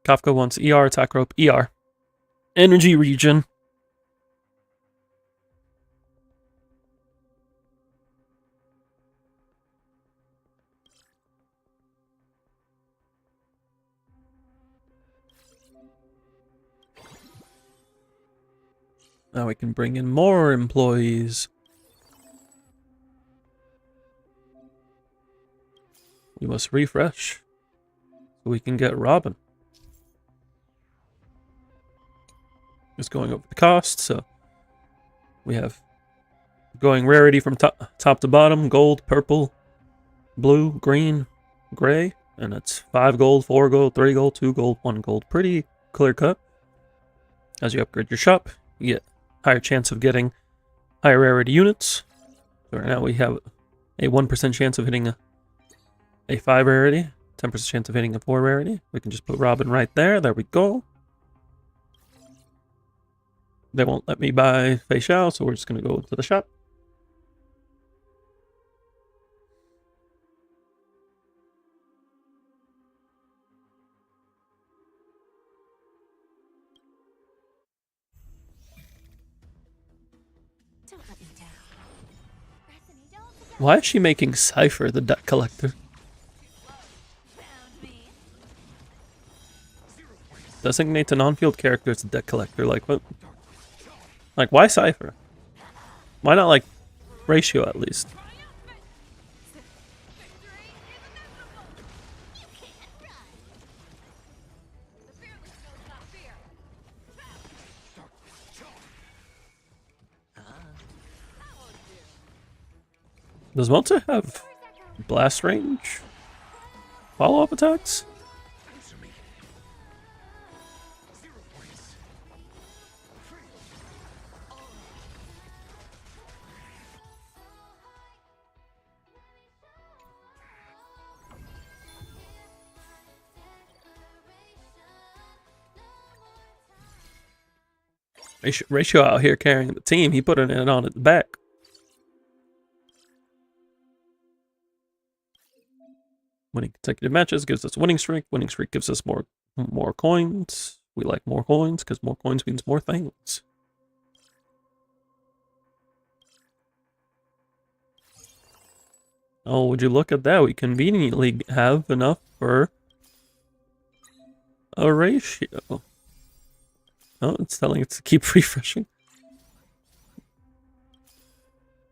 [SPEAKER 1] Kafka wants ER, attack rope, ER. Energy region. Now we can bring in more employees. We must refresh so we can get Robin. Just going over the cost, so we have going rarity from top to bottom: gold, purple, blue, green, gray, and it's 5 gold, 4 gold, 3 gold, 2 gold, 1 gold. Pretty clear cut. As you upgrade your shop, you get higher chance of getting higher rarity units. So right now we have a 1% chance of hitting a 5 rarity, 10% chance of hitting a 4 rarity. We can just put Robin right there. There we go. They won't let me buy Fei Xiao, so we're just going to go to the shop.
[SPEAKER 2] Don't let me down.
[SPEAKER 1] Why is she making Cypher the debt collector? Designate a non-field character as a debt collector. Like what? Like why Cypher? Why not like Ratio at least? Does Mozart have blast range? Follow-up attacks?
[SPEAKER 4] Answer me. 0 points.
[SPEAKER 1] Ratio out here carrying the team. He put it on at the back. Winning consecutive matches gives us winning streak. Winning streak gives us more coins. We like more coins because more coins means more things. Oh, would you look at that? We conveniently have enough for a ratio. Oh, it's telling it to keep refreshing.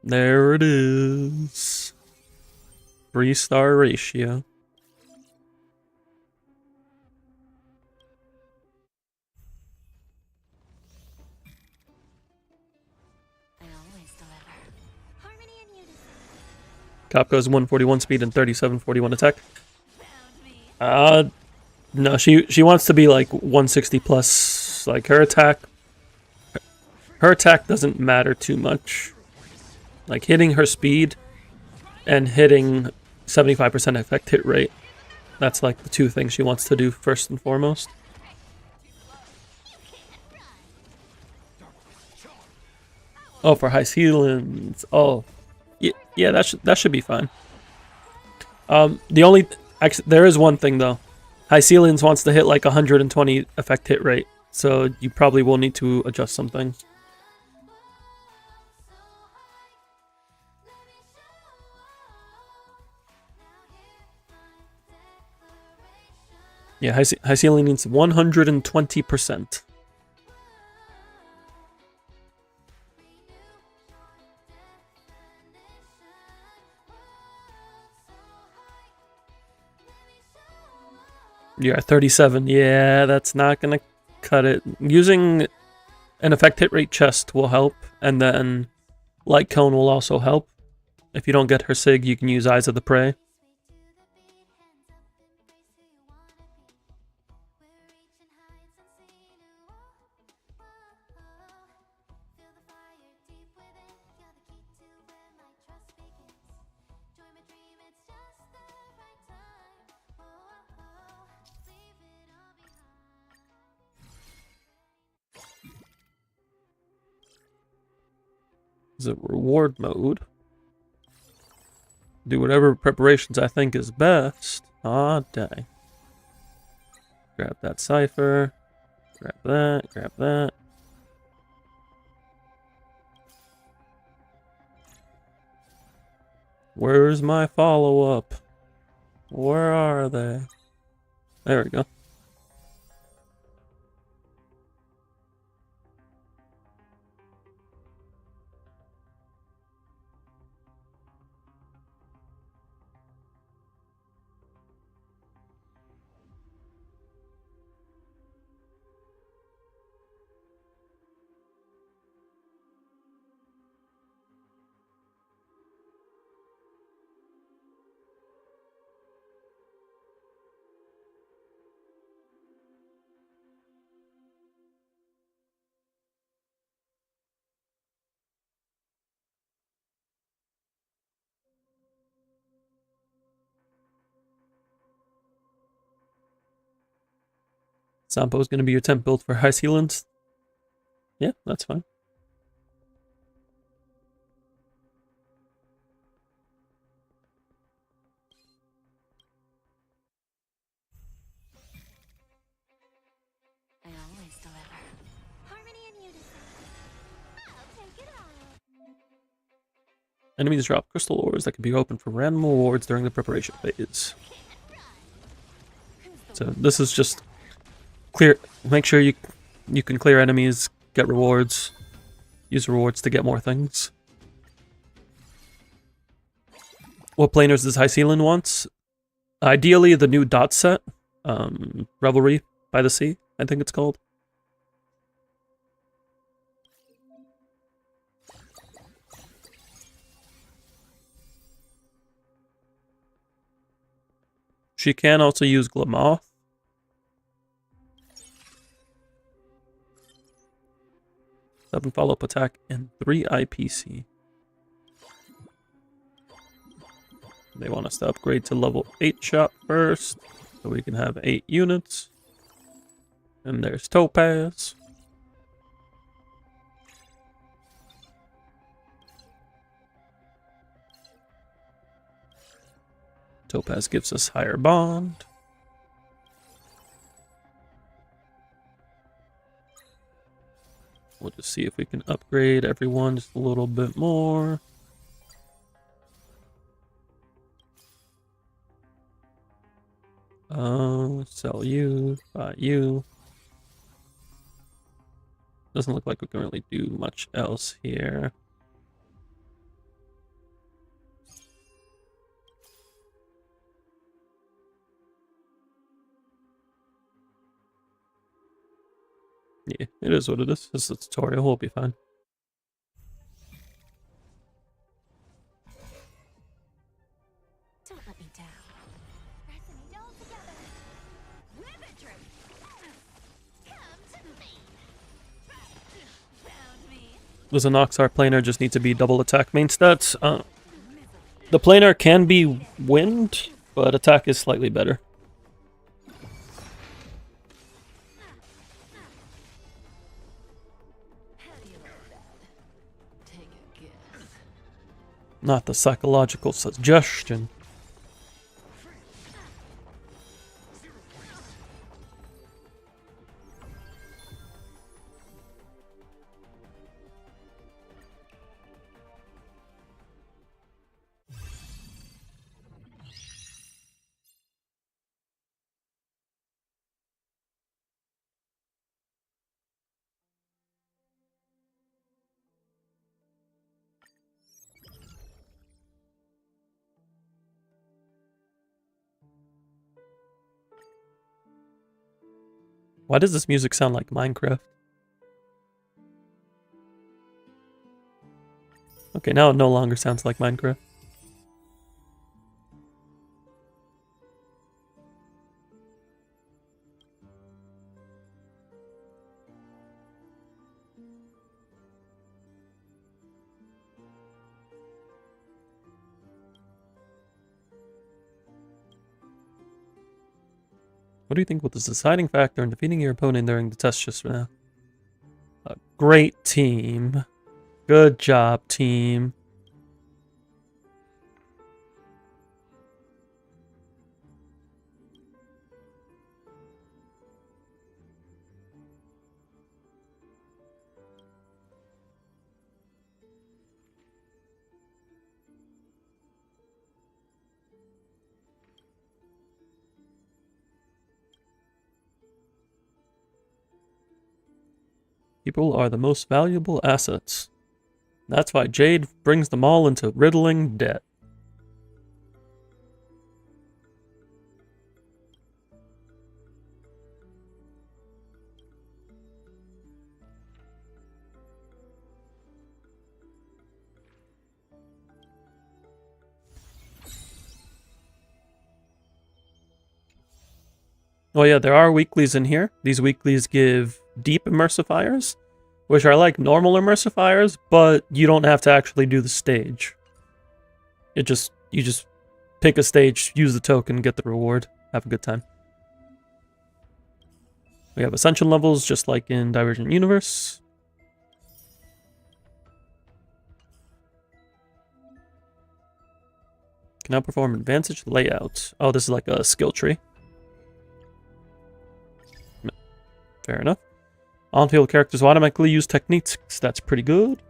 [SPEAKER 1] There it is. 3-star ratio.
[SPEAKER 2] I always deliver. Harmony and unity.
[SPEAKER 1] Capco's 141 speed and 3741 attack.
[SPEAKER 2] Found me.
[SPEAKER 1] No, she wants to be like 160 plus. Like her attack doesn't matter too much. Like hitting her speed and hitting 75% effect hit rate. That's like the two things she wants to do first and foremost. Oh, for high ceilings. Oh, yeah, that should be fine. There is one thing though. High ceilings wants to hit like 120 effect hit rate, so you probably will need to adjust something. Yeah, high ceiling needs 120%. You're at 37. Yeah, that's not gonna cut it. Using an effect hit rate chest will help, and then light cone will also help. If you don't get her sig, you can use Eyes of the Prey. Is it reward mode? Do whatever preparations I think is best. Ah, dang. Grab that cipher. Grab that. Grab that. Where's my follow-up? Where are they? There we go. Sampo is going to be your temp build for high sealants. Yeah, that's fine.
[SPEAKER 2] I always deliver. Harmony and unison. I'll take it all.
[SPEAKER 1] Enemies drop crystal ores that can be opened for random rewards during the preparation phase. So this is just clear. Make sure you can clear enemies, get rewards, use rewards to get more things. What planers does High Sealand wants? Ideally, the new dot set, Revelry by the Sea, I think it's called. She can also use Glamoth. Seven follow-up attack and 3 IPC. They want us to upgrade to level 8 shot first, so we can have 8 units. And there's Topaz. Topaz gives us higher bond. We'll just see if we can upgrade everyone just a little bit more. Sell you, buy you. Doesn't look like we can really do much else here. Yeah, it is what it is. This is a tutorial, we'll be fine.
[SPEAKER 2] Don't let me down. Resonate all together. Ribbitry. Come to me. Found me.
[SPEAKER 1] Does an Oxar planar just need to be double attack main stats? The planar can be wind, but attack is slightly better.
[SPEAKER 2] How do you like that? Take a guess.
[SPEAKER 1] Not the psychological suggestion. Why does this music sound like Minecraft? Okay, now it no longer sounds like Minecraft. What do you think was the deciding factor in defeating your opponent during the test just now? A great team. Good job, team. People are the most valuable assets. That's why Jade brings them all into riddling debt. Oh yeah, there are weeklies in here. These weeklies give deep immersifiers, which are like normal immersifiers, but you don't have to actually do the stage. You just pick a stage, use the token, get the reward, have a good time. We have ascension levels just like in Divergent Universe. Can now perform advantage layout. Oh, this is like a skill tree. Fair enough. On-field characters will automatically use techniques. That's pretty good.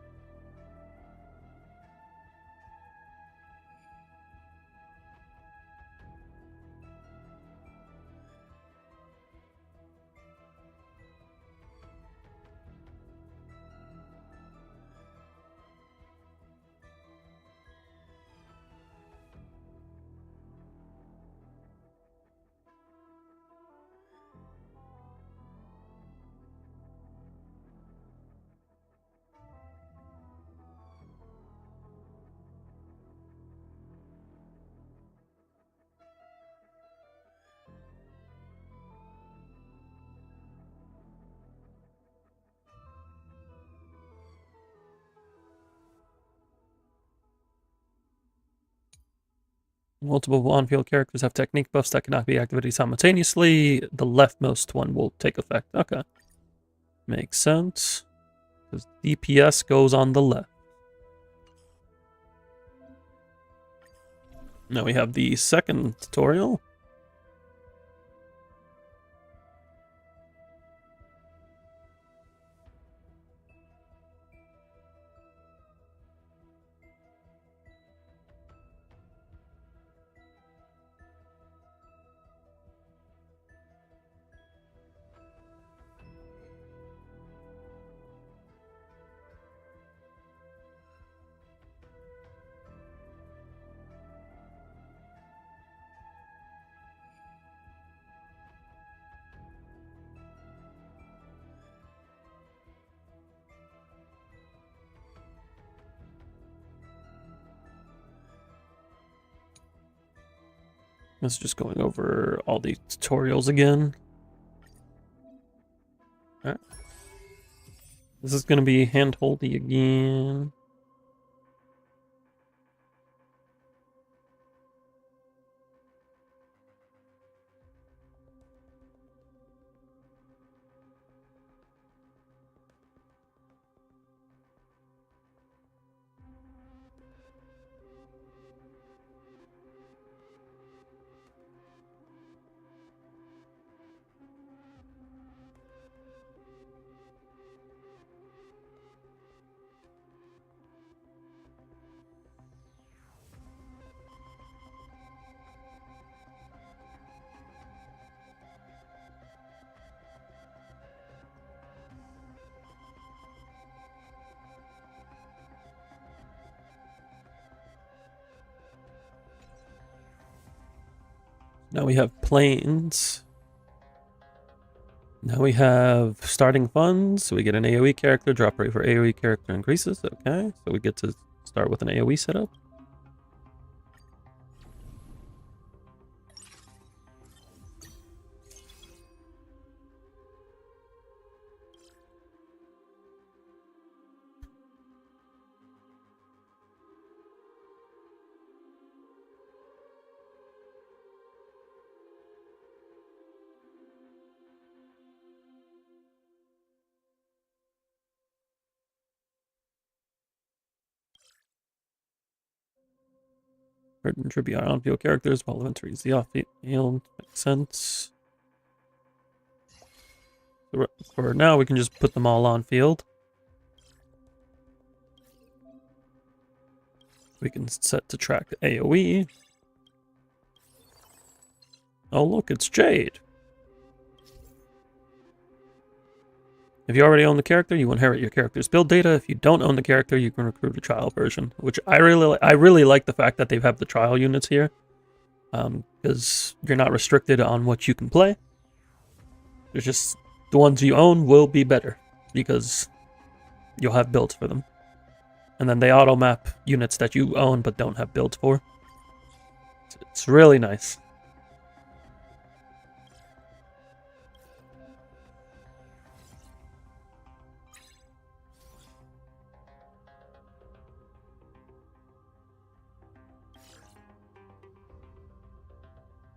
[SPEAKER 1] Multiple on-field characters have technique buffs that cannot be activated simultaneously. The leftmost one will take effect. Okay. Makes sense. Because DPS goes on the left. Now we have the second tutorial. This is just going over all the tutorials again. Alright. This is going to be hand-holdy again. Now we have planes. Now we have starting funds. So we get an AoE character. Drop rate for AoE character increases. Okay, so we get to start with an AoE setup. Contribute on-field characters while entries the off-field. Makes sense. So for now, we can just put them all on field. We can set to track AoE. Oh, look, it's Jade. If you already own the character, you inherit your character's build data. If you don't own the character, you can recruit a trial version, which I really like the fact that they have the trial units here, because you're not restricted on what you can play. There's just the ones you own will be better because you'll have builds for them, and then they auto map units that you own but don't have builds for. It's really nice.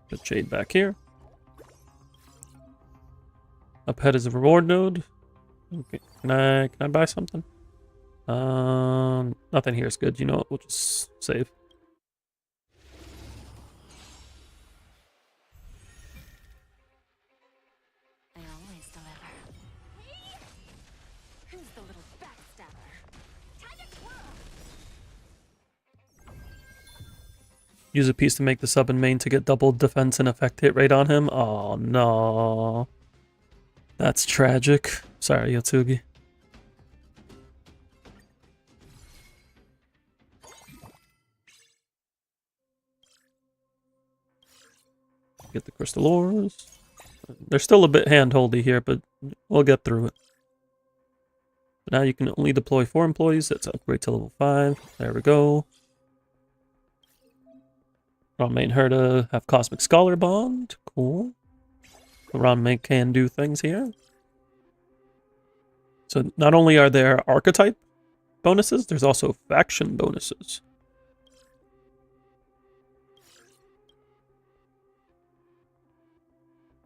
[SPEAKER 1] Put Jade back here. Up ahead is a reward node. Okay, can I buy something? Nothing here is good. You know what? We'll just save.
[SPEAKER 2] I always deliver. Who's the little backstabber? Time to twirl!
[SPEAKER 1] Use a piece to make the sub and main to get double defense and effect hit rate on him. Oh no. That's tragic. Sorry, Yotsugi. Get the crystal ores. They're still a bit hand-holdy here, but we'll get through it. Now you can only deploy 4 employees. That's upgrade to level 5. There we go. Ron main Herda have Cosmic Scholar Bond. Cool. Ron main can do things here. So not only are there archetype bonuses, there's also faction bonuses.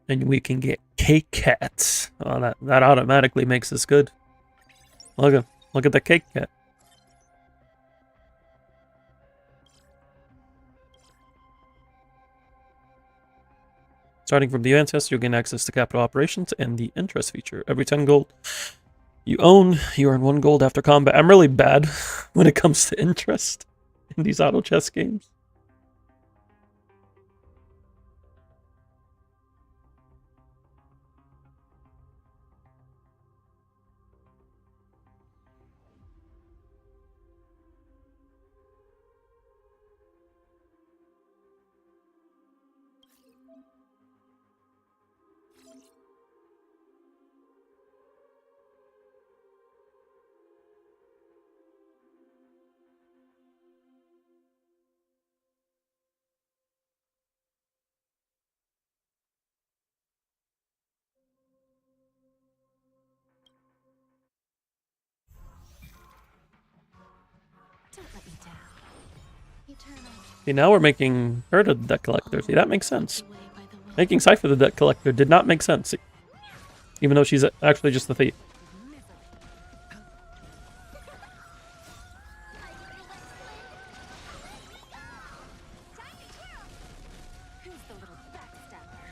[SPEAKER 1] And we can get cake cats. Oh, that automatically makes this good. Look at the cake cat. Starting from the ancestor, you'll gain access to capital operations and the interest feature. Every 10 gold you own, you earn 1 gold after combat. I'm really bad when it comes to interest in these auto chess games.
[SPEAKER 2] Don't let me down. Eternal.
[SPEAKER 1] See, now we're making her the debt collector. See, that makes sense.
[SPEAKER 2] Away by the will.
[SPEAKER 1] Making Cypher the debt collector did not make sense. Even though she's actually just the thief.
[SPEAKER 2] Who's the little backstabber?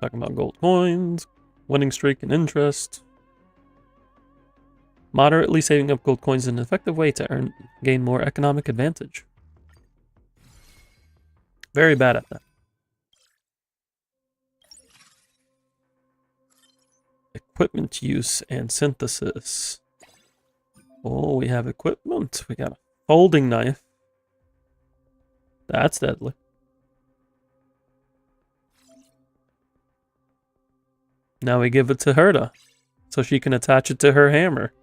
[SPEAKER 1] Talking about gold coins, winning streak and interest. Moderately saving up gold coins is an effective way to gain more economic advantage. Very bad at that. equipment use and synthesis. Oh, we have equipment. We got a folding knife. That's deadly. Now we give it to Herta, so she can attach it to her hammer.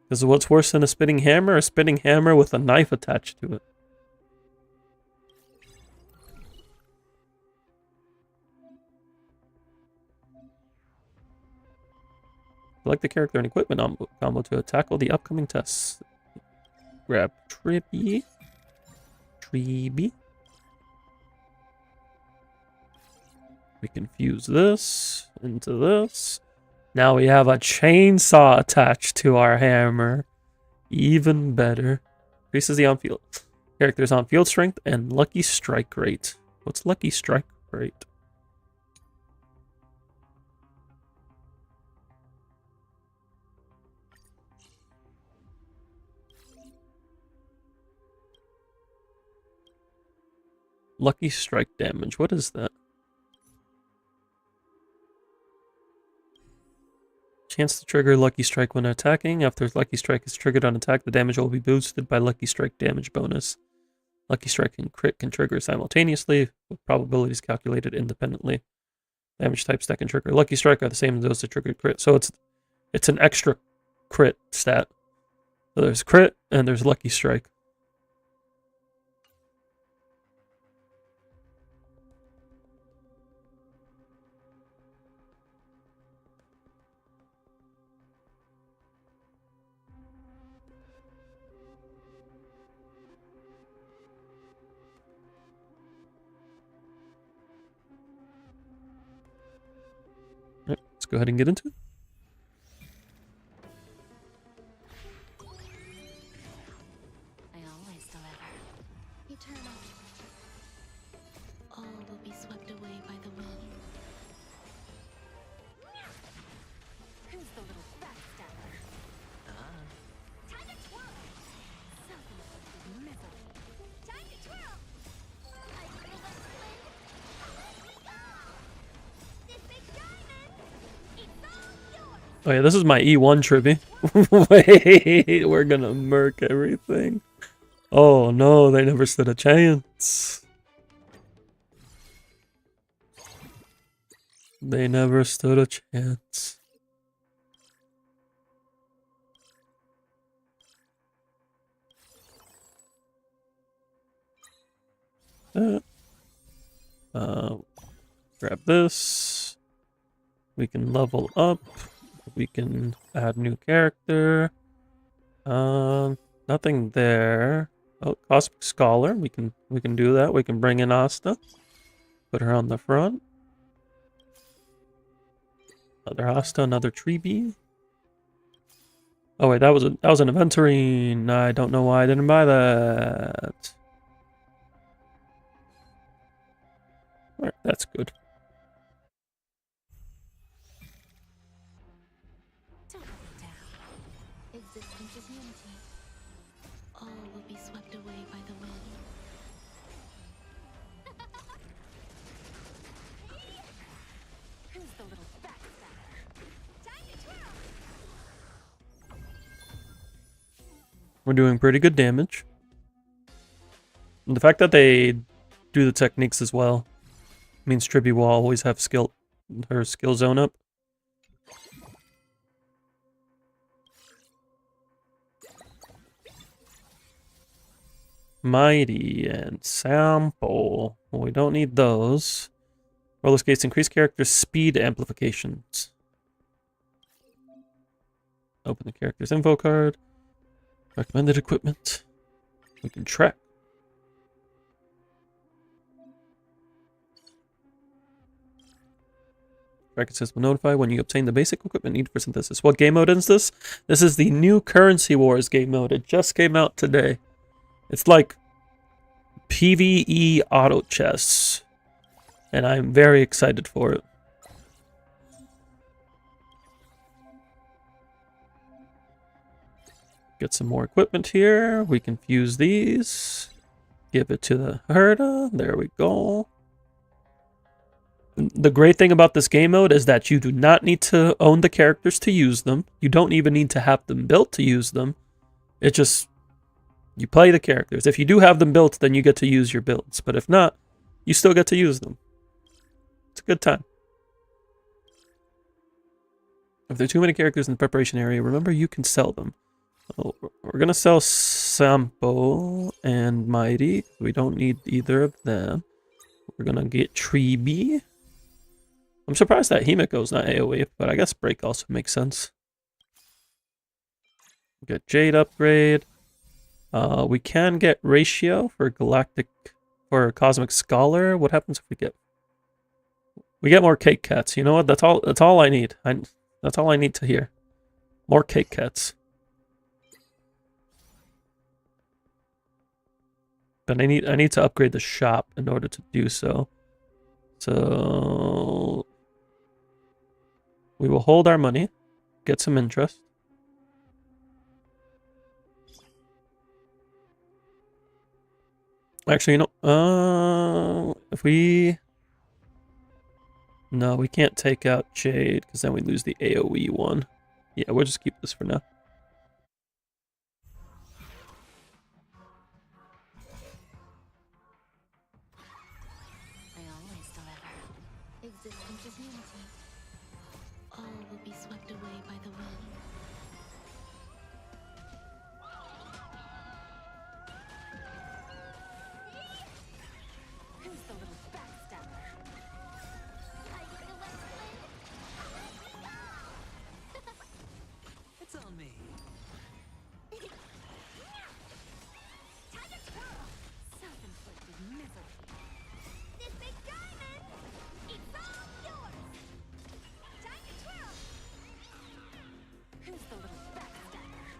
[SPEAKER 1] Because what's worse than a spinning hammer? A spinning hammer with a knife attached to it. Select the character and equipment combo to tackle the upcoming tests. Grab Trippy. We can fuse this into this. Now we have a chainsaw attached to our hammer. Even better. Increases the on-field character's on-field strength and lucky strike rate. What's lucky strike rate? Lucky strike damage. What is that? Chance to trigger Lucky Strike when attacking. After Lucky Strike is triggered on attack, the damage will be boosted by Lucky Strike damage bonus. Lucky Strike and crit can trigger simultaneously, with probabilities calculated independently. Damage types that can trigger Lucky Strike are the same as those that trigger crit. So it's an extra crit stat. So there's crit and there's Lucky Strike. Right, let's go ahead and get into it.
[SPEAKER 2] I always deliver. Eternal. All will be swept away by the wind. Who's the little backstabber? Time to twirl! Self-inflicted misery. Time to twirl! I feel the wind. Let me go! This big diamond! It's all yours!
[SPEAKER 1] Oh yeah, this is my E1 Trippy. Wait, we're gonna murk everything. Oh no, they never stood a chance. They never stood a chance. Grab this. We can level up. We can add new character. Nothing there. Oh, Cosmic Scholar. We can do that. We can bring in Asta. Put her on the front. Another Asta, another Treebee. Oh wait, that was an Aventurine. I don't know why I didn't buy that. Alright, that's good.
[SPEAKER 2] Don't let me down. Existence is unity. All will be swept away by the wind. Who's the little backstabber? Time to twirl!
[SPEAKER 1] We're doing pretty good damage. And the fact that they do the techniques as well means Trippy will always have her skill zone up. Mighty and Sample. Well, we don't need those. Roller skates increase character speed amplifications. Open the character's info card. Recommended equipment. We can track. Track assist will notify when you obtain the basic equipment needed for synthesis. What game mode is this? This is the new Currency Wars game mode. It just came out today. It's like PvE auto chess. And I'm very excited for it. Get some more equipment here. We can fuse these. Give it to the Herta. There we go. the great thing about this game mode is that you do not need to own the characters to use them. You don't even need to have them built to use them. It just, you play the characters. If you do have them built, then you get to use your builds. But if not, you still get to use them. It's a good time. If there are too many characters in the preparation area, remember you can sell them. Oh, we're going to sell Sampo and Mighty. We don't need either of them. We're going to get Treeby. I'm surprised that Himiko's not AoE, but I guess Break also makes sense. Get Jade upgrade. We can get Ratio for Cosmic Scholar. What happens if we get more Cake Cats? You know what? That's all I need. That's all I need to hear. More Cake Cats. But I need to upgrade the shop in order to do so. So we will hold our money, get some interest. Actually, you know, no, we can't take out Jade because then we lose the AoE one. Yeah, we'll just keep this for now.
[SPEAKER 2] I always deliver. Existence is unity. All will be swept away by the wind. Who's the little backstabber? I get the left
[SPEAKER 3] It's on me.
[SPEAKER 2] Time to twirl! Self-inflicted misery. This big diamond! It's all yours! Time to twirl! Who's the little backstabber?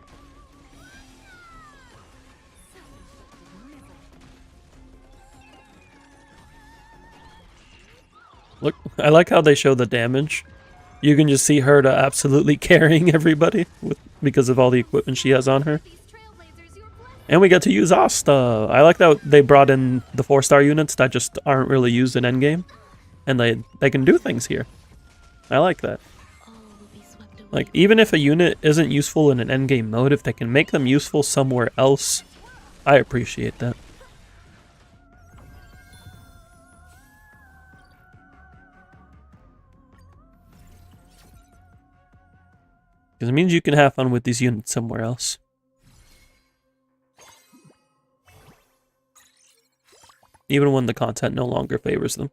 [SPEAKER 2] Self-inflicted misery.
[SPEAKER 1] Look, I like how they show the damage. You can just see Herta absolutely carrying everybody because of all the equipment she has on her.
[SPEAKER 2] These trailblazers, you're blessed.
[SPEAKER 1] And we get to use Asta. I like that they brought in the 4-star units that just aren't really used in endgame. And they can do things here. I like that.
[SPEAKER 2] All will be swept away.
[SPEAKER 1] Like, even if a unit isn't useful in an endgame mode, if they can make them useful somewhere else, I appreciate that. Because it means you can have fun with these units somewhere else. Even when the content no longer favors them.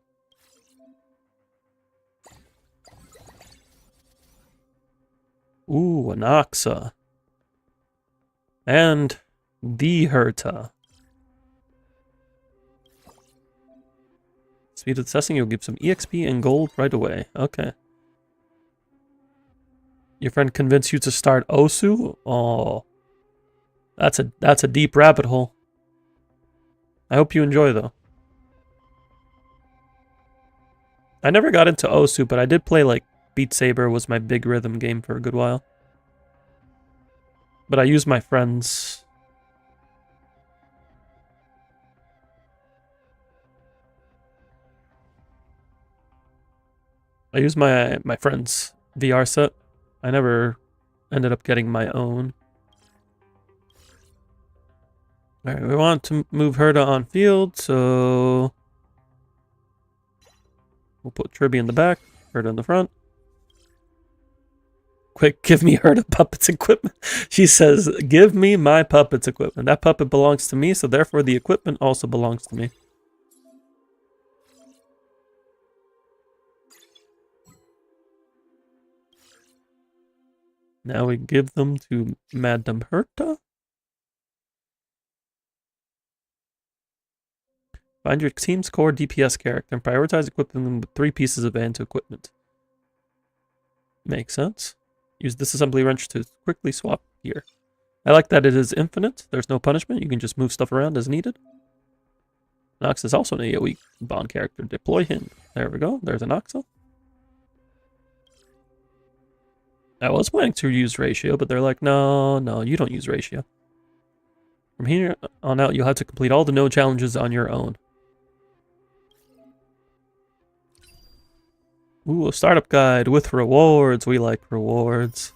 [SPEAKER 1] Ooh, an Oxa. And the Herta. Speed of assessing, you'll give some EXP and gold right away. Okay. Your friend convinced you to start Osu? Oh. That's a deep rabbit hole. I hope you enjoy though. I never got into Osu, but I did play like Beat Saber was my big rhythm game for a good while. But I used my friends. I used my friend's VR set. I never ended up getting my own. Alright, we want to move Herta on field, so we'll put Tribby in the back, Herta in the front. Quick, give me Herta puppets equipment. She says, give me my puppets equipment. That puppet belongs to me, so therefore the equipment also belongs to me. Now we give them to Madame Herta. Find your team's core DPS character and prioritize equipping them with 3 pieces of Anto equipment. Makes sense. Use disassembly wrench to quickly swap gear. I like that it is infinite. There's no punishment. You can just move stuff around as needed. Nox is also an AoE bond character. Deploy him. There we go. There's an Noxel. I was planning to use Ratio, but they're like, no, you don't use Ratio. From here on out, you'll have to complete all the node challenges on your own. Ooh, a startup guide with rewards. We like rewards.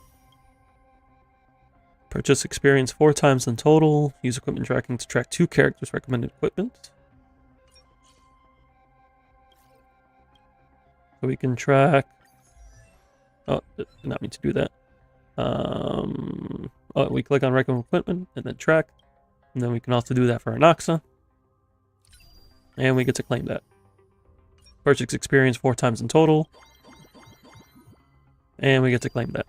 [SPEAKER 1] Purchase experience 4 times in total. Use equipment tracking to track 2 characters' recommended equipment. So we can track... Oh, did not mean to do that. Oh, we click on recommended equipment and then track. And then we can also do that for Anaxa. And we get to claim that. Purchase experience 4 times in total. And we get to claim that.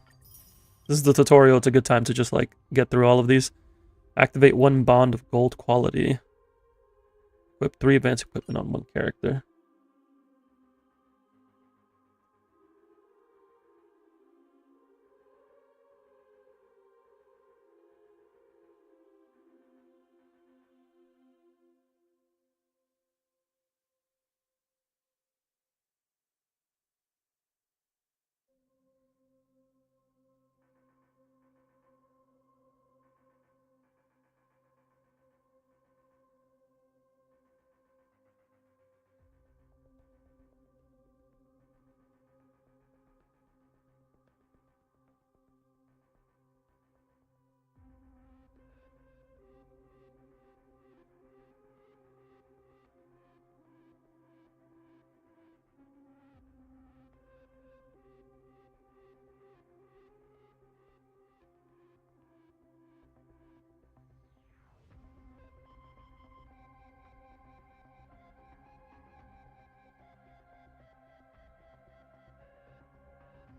[SPEAKER 1] This is the tutorial. It's a good time to just like get through all of these. Activate 1 bond of gold quality. Equip 3 advanced equipment on 1 character.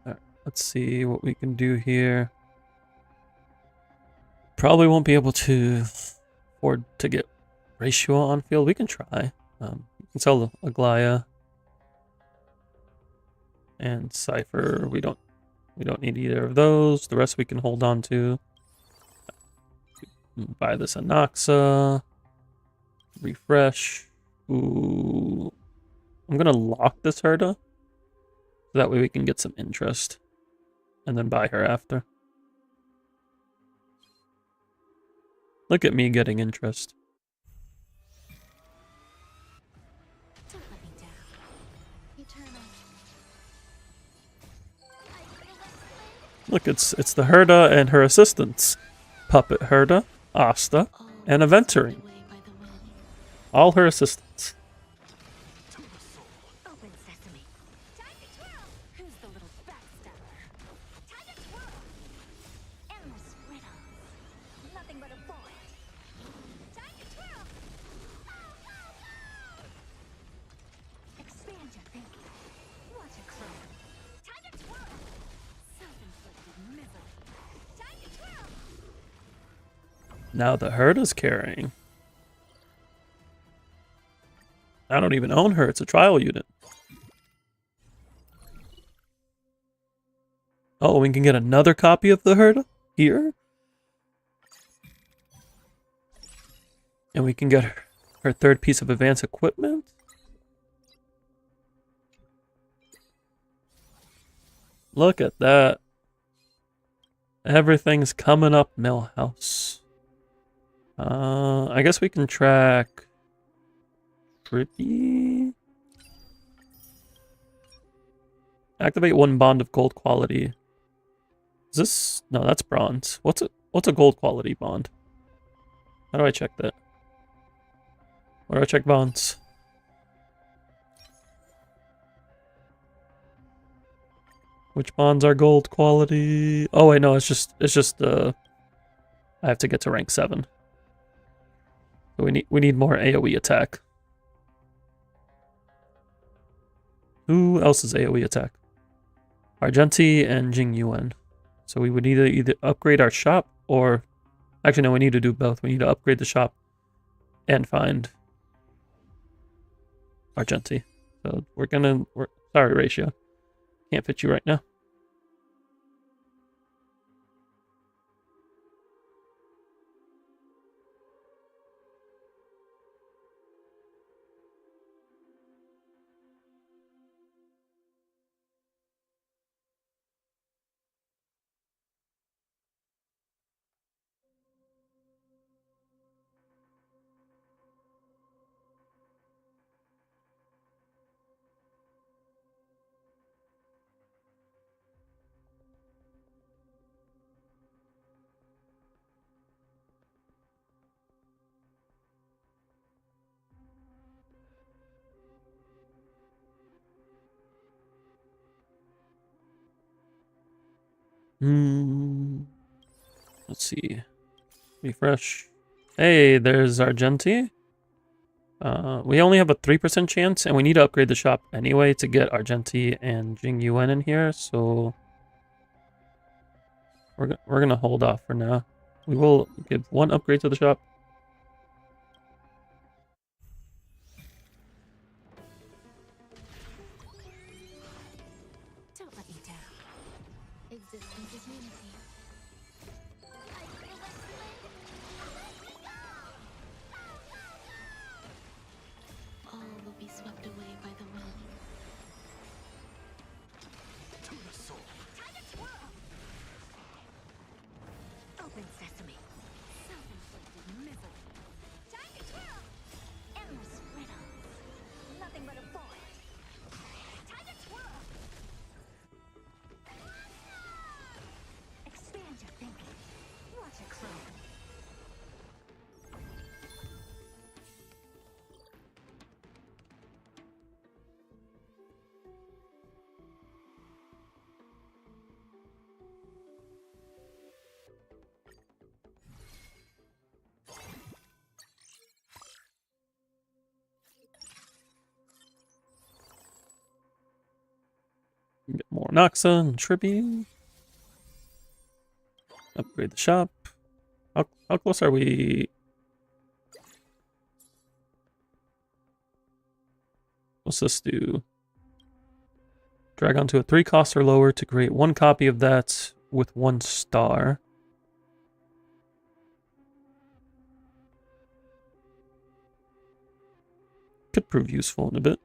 [SPEAKER 1] Alright, let's see what we can do here. Probably won't be able to afford to get ratio on field. We can try. We can sell Aglaya and Cypher. We don't need either of those. The rest we can hold on to. Buy this Anaxa. Refresh. Ooh. I'm gonna lock this Herda. So that way we can get some interest. And then buy her after. Look at me getting interest.
[SPEAKER 2] Don't let me down. Eternal.
[SPEAKER 1] Look, it's the Herda and her assistants. Puppet Herda, Asta, and Aventurine. All her assistants.
[SPEAKER 2] Open sesame. Time to twirl. Who's the little backstabber? Time to twirl. Endless riddles. Nothing but a void. Time to twirl. Expand your thinking. Watch it grow. Time to twirl. Self-inflicted misery. Time to twirl.
[SPEAKER 1] Now the Herda's carrying. I don't even own her. It's a trial unit. Oh, we can get another copy of the Herda here. And we can get her 3rd piece of advanced equipment. Look at that. Everything's coming up, Millhouse. I guess we can track... Trippy? Activate 1 bond of gold quality. Is this... No, that's bronze. What's a gold quality bond? How do I check that? Where do I check bonds? Which bonds are gold quality? Oh wait, no, it's just I have to get to rank 7. So we need more AoE attack. Who else is AoE attack? Argenti and Jing Yuan. So we would need to either upgrade our shop or... Actually, no, we need to do both. We need to upgrade the shop and find Argenti. So sorry, Ratio. Can't fit you right now. Let's see. Refresh. Hey, there's Argenti. We only have a 3% chance, and we need to upgrade the shop anyway to get Argenti and Jing Yuan in here, so we're gonna hold off for now. We will give one upgrade to the shop.
[SPEAKER 2] Don't let me down. Existence is unity. I feel like all will be swept away by the wind.
[SPEAKER 4] To the soul.
[SPEAKER 2] Time to twirl! Open sesame. Self-inflicted misery. Time to twirl! Endless riddles. Nothing but a void. Time to twirl! Expand your thinking. Watch it grow.
[SPEAKER 1] Get more Noxa and Tribune. Upgrade the shop. How close are we? What's this do? Drag onto a 3 cost or lower to create 1 copy of that with 1 star. Could prove useful in a bit.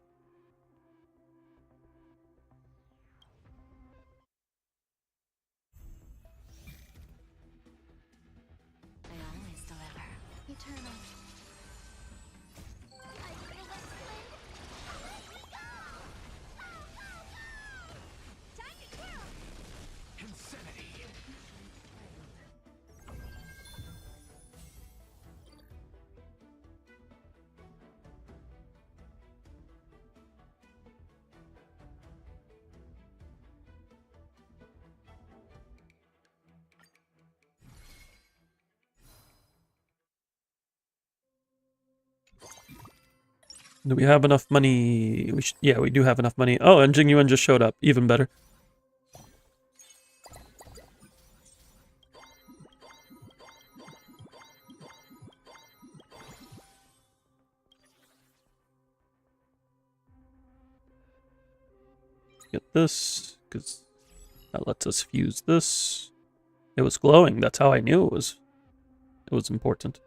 [SPEAKER 2] I always deliver. Eternal. I feel like time to twirl!
[SPEAKER 4] Insanity.
[SPEAKER 1] Do we have enough money? Yeah, we do have enough money. Oh, and Jing Yuan just showed up. Even better. Get this, because that lets us fuse this. It was glowing. That's how I knew it was important.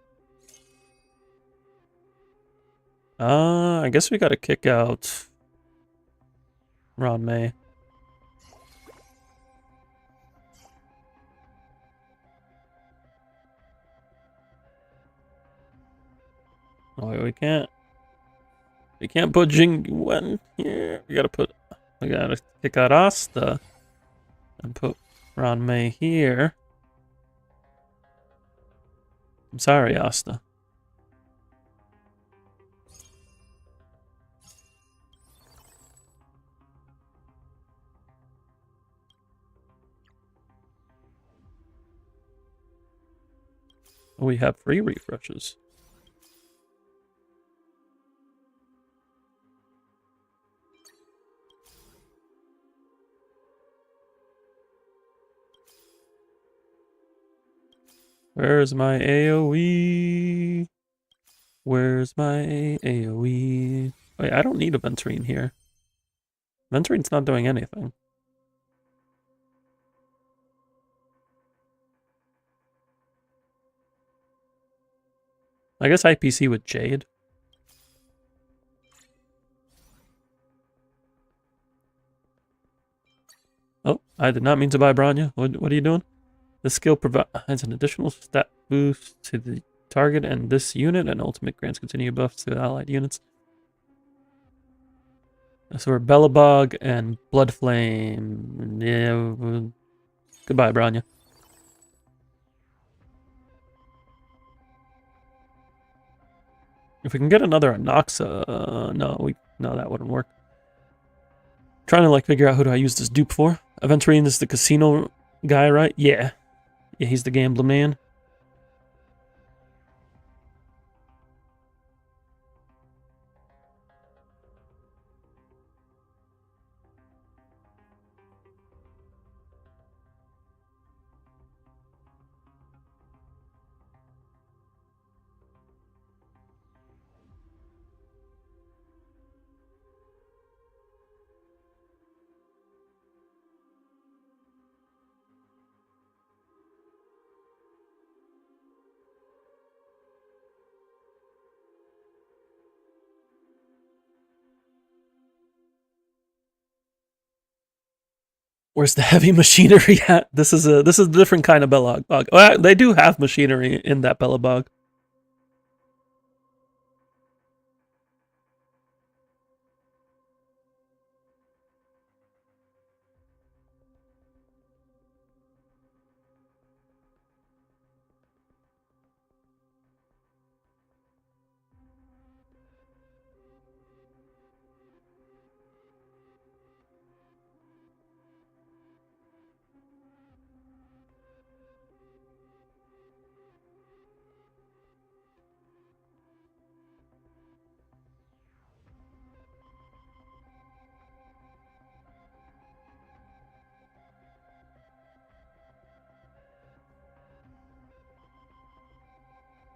[SPEAKER 1] I guess we gotta kick out Ron May. Oh, we can't. We can't put Jing Yuan here. We gotta kick out Asta and put Ron May here. I'm sorry, Asta. We have free refreshes. Where's my AoE? Where's my AoE? Wait, I don't need a Venturine here. Venturine's not doing anything. I guess IPC with Jade. Oh, I did not mean to buy Bronya. What are you doing? This skill provides an additional stat boost to the target and this unit, and ultimate grants continued buffs to allied units. So we're Bellabog and Bloodflame. Yeah, goodbye, Bronya. If we can get another Anoxa, no, that wouldn't work. Trying to like figure out who do I use this dupe for. Aventurine is the casino guy, right? Yeah. Yeah, he's the gambler man. Where's the heavy machinery at? This is a different kind of Bellog bog. Well, they do have machinery in that Bellabog.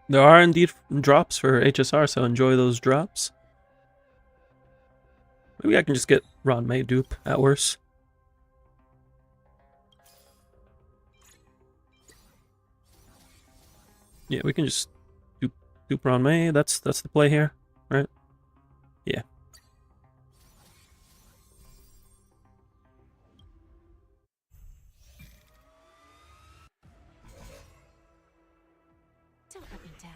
[SPEAKER 1] There are indeed drops for HSR, so enjoy those drops. Maybe I can just get Ron May dupe at worst. Yeah, we can just dupe Ron May. That's the play here, right? Yeah.
[SPEAKER 2] Don't let me down.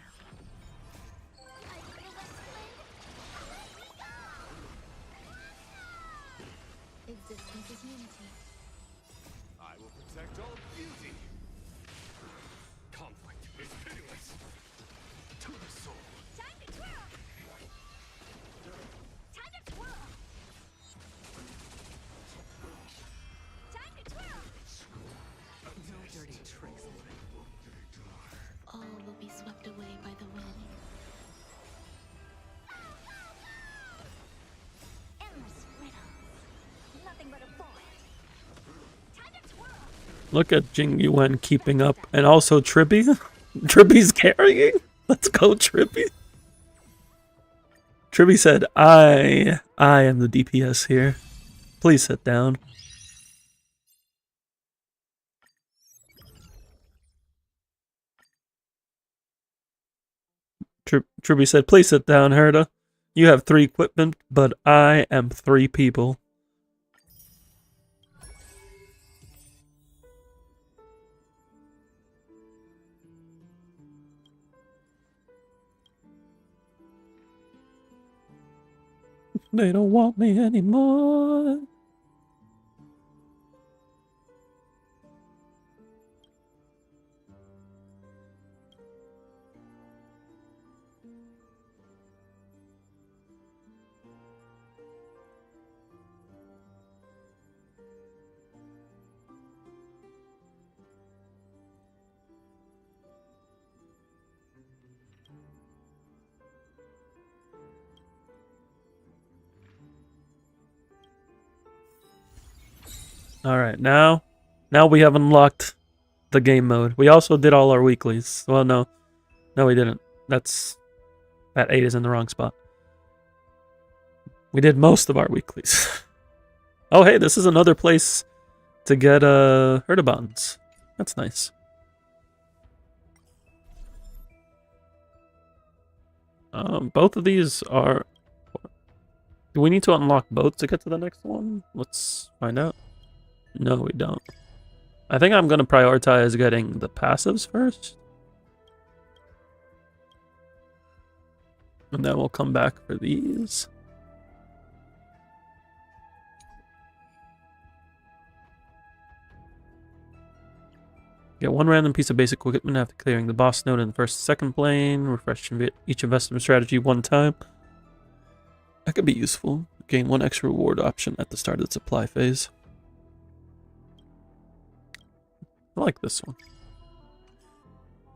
[SPEAKER 2] I feel that flame. Existence is unity.
[SPEAKER 4] I will protect all beauty. Conflict is pitiless. To the soul.
[SPEAKER 2] Time to twirl. Time to twirl. Time to twirl.
[SPEAKER 3] No dirty tricks.
[SPEAKER 2] All will be swept away by the wind. Endless riddles. Nothing but a void. Time to twirl.
[SPEAKER 1] Look at Jing Yuan keeping up, and also Trippy. Trippy's carrying. Let's go, Trippy. Trippy said, "I am the DPS here. Please sit down." Trippy said, "Please sit down, Herda. You have 3 equipment, but I am 3 people." They don't want me anymore. Alright, now we have unlocked the game mode. We also did all our weeklies. Well, no we didn't. That 8 is in the wrong spot. We did most of our weeklies. Oh, hey, this is another place to get Herda bonds. That's nice. Both of these are... Do we need to unlock both to get to the next one? Let's find out. No, we don't. I think I'm going to prioritize getting the passives first. And then we'll come back for these. Get 1 random piece of basic equipment after clearing the boss node in the first and second plane. Refresh each investment strategy 1 time. That could be useful. Gain 1 extra reward option at the start of the supply phase. I like this one.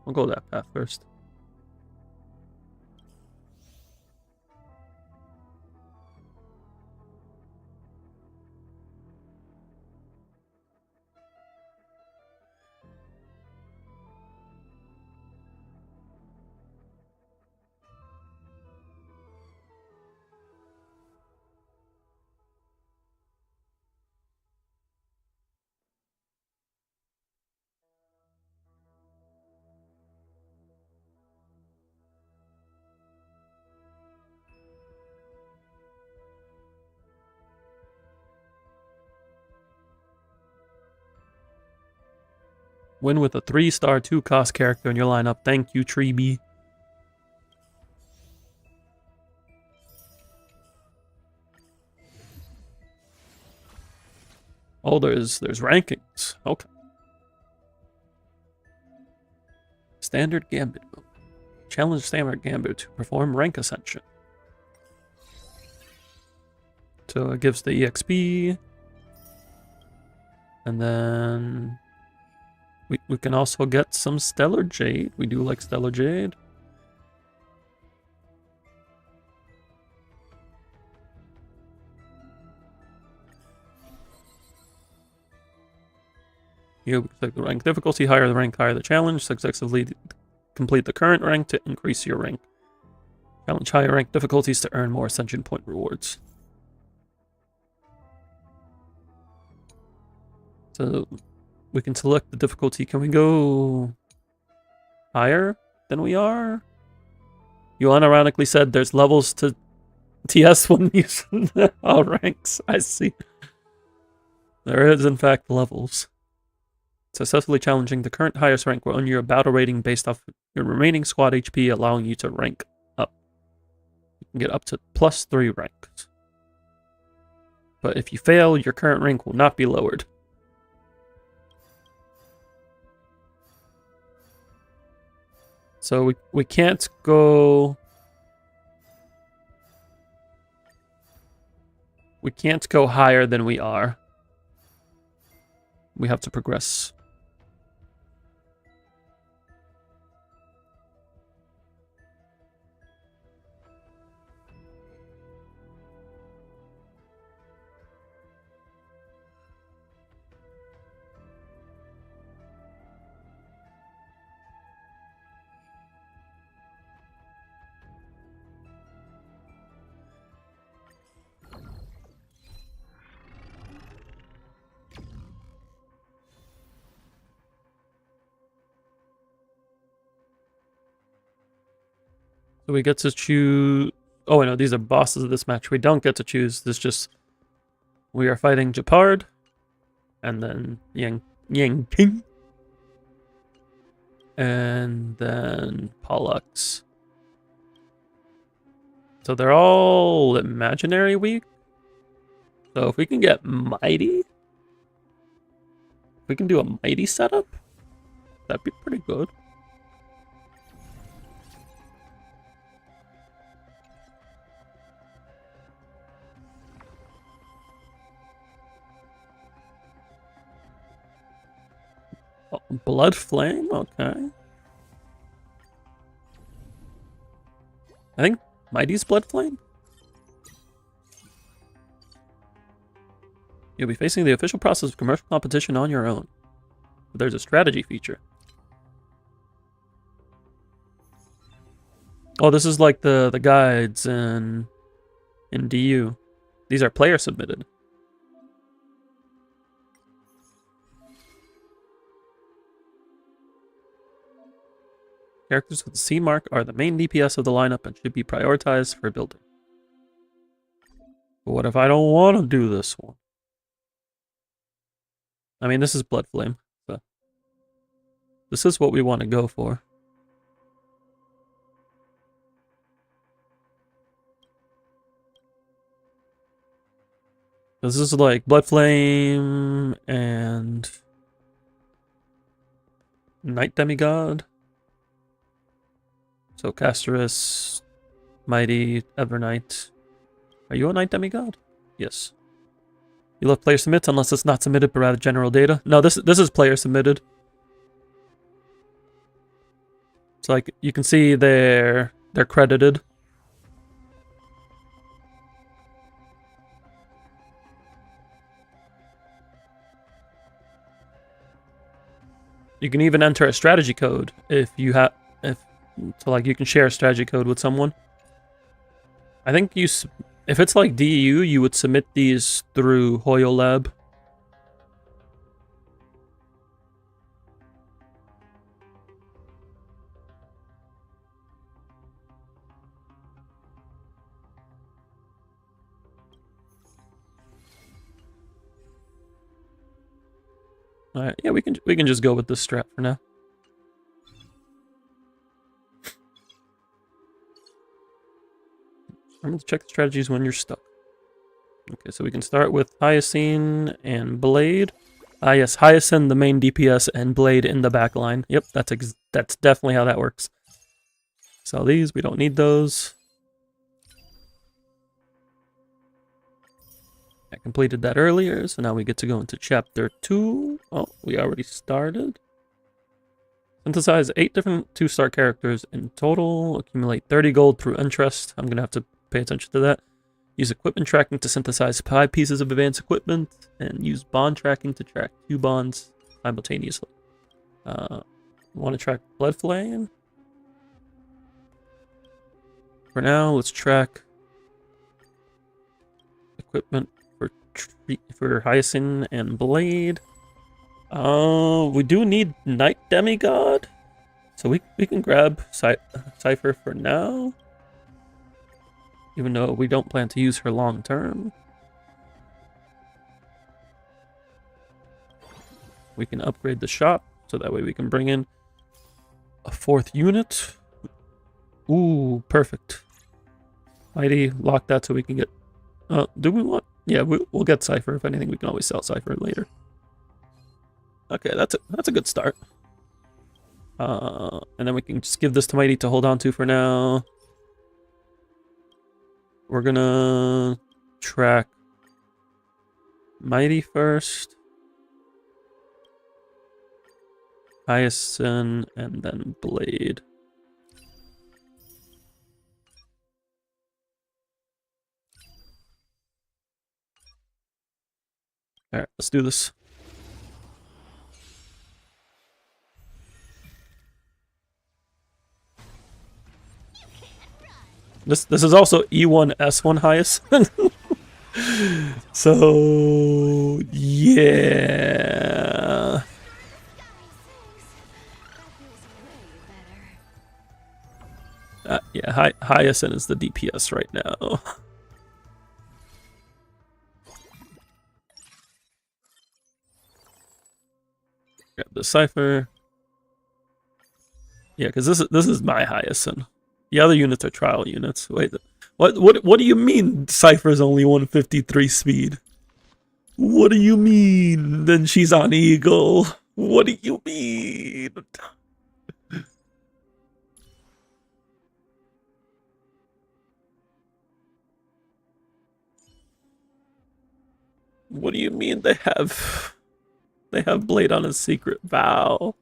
[SPEAKER 1] We'll go that path first. Win with a 3-star 2-cost character in your lineup. Thank you, Treeby. Oh, there's rankings. Okay. Standard Gambit mode. Challenge Standard Gambit to perform rank ascension. So it gives the EXP. And then we can also get some Stellar Jade. We do like Stellar Jade. You click the rank difficulty, higher the rank, higher the challenge. Successfully complete the current rank to increase your rank. Challenge higher rank difficulties to earn more ascension point rewards. So we can select the difficulty. Can we go higher than we are? You unironically said there's levels to TS when using all ranks. I see. There is, in fact, levels. Successfully challenging the current highest rank will earn you a battle rating based off your remaining squad HP, allowing you to rank up. You can get up to +3 ranks. But if you fail, your current rank will not be lowered. So we can't go... We can't go higher than we are. We have to progress. So we get to choose... Oh, wait, no, these are bosses of this match. We don't get to choose. This just... We are fighting Japard. And then Yang King. And then Pollux. So they're all imaginary weak. So if we can get Mighty... If we can do a Mighty setup, that'd be pretty good. Blood Flame? Okay. I think Mighty's Blood Flame? You'll be facing the official process of commercial competition on your own. But there's a strategy feature. Oh, this is like the guides in DU. These are player submitted. Characters with the C mark are the main DPS of the lineup and should be prioritized for building. But what if I don't want to do this one? I mean, this is Blood Flame, so this is what we want to go for. This is like Blood Flame and Night Demigod. So Casterus, Mighty, Evernight. Are you a Night Demigod? Yes. You love player submits unless it's not submitted but rather general data. No, this is player submitted. So like you can see they're credited. You can even enter a strategy code if you have so like you can share a strategy code with someone. I think if it's like DEU, you would submit these through Hoyo Lab. Alright, yeah, we can just go with this strat for now. Remember to check the strategies when you're stuck. Okay, so we can start with Hyacinth and Blade. Yes, Hyacinth, the main DPS, and Blade in the back line. Yep, that's definitely how that works. So these, we don't need those. I completed that earlier, so now we get to go into chapter 2. Oh, we already started. Synthesize 8 different 2-star characters in total. Accumulate 30 gold through interest. I'm going to have to pay attention to that. Use equipment tracking to synthesize 5 pieces of advanced equipment. And use bond tracking to track 2 bonds simultaneously. Want to track Blood Flame? For now, let's track equipment for Hyacinth and Blade. We do need Night Demigod, so we can grab Cypher for now, even though we don't plan to use her long term. We can upgrade the shop, so that way we can bring in a 4th unit. Ooh, perfect. Mighty, lock that so we can get... do we want... Yeah, we'll get Cypher. If anything, we can always sell Cypher later. Okay, that's a good start. And then we can just give this to Mighty to hold on to for now. We're gonna track Mighty first. Hyacinth, and then Blade. Alright, let's do this. This is also E1 S1 Hyacinth. So yeah. Yeah, Hyacinth is the DPS right now. Grab the Cypher. Yeah, because this is my Hyacinth. The other units are trial units. Wait, what do you mean Cypher's only 153 speed? What do you mean? Then she's on Eagle. What do you mean? What do you mean they have Blade on a secret vow?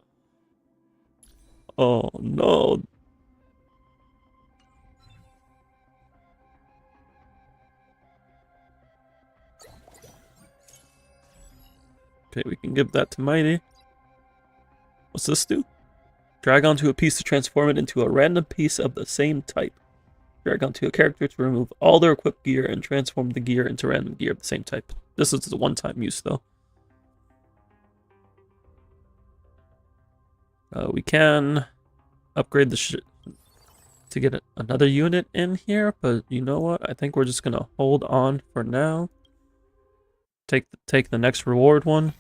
[SPEAKER 1] Oh no. Okay, we can give that to Mighty. What's this do? Drag onto a piece to transform it into a random piece of the same type. Drag onto a character to remove all their equipped gear and transform the gear into random gear of the same type. This is a one-time use, though. We can upgrade the to get another unit in here, but you know what? I think we're just gonna hold on for now. Take the next reward one.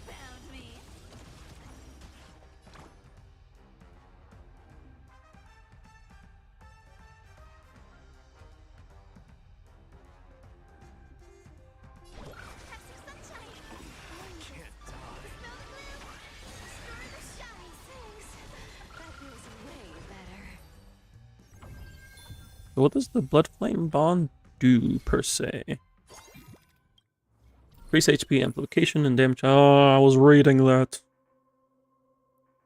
[SPEAKER 2] Found me. Have some sunshine.
[SPEAKER 4] Can't die.
[SPEAKER 2] Smell the glue. Stir the shiny things. That feels way better.
[SPEAKER 1] So what does the Blood Flame Bond do per se? Increase HP amplification and damage. Oh, I was reading that.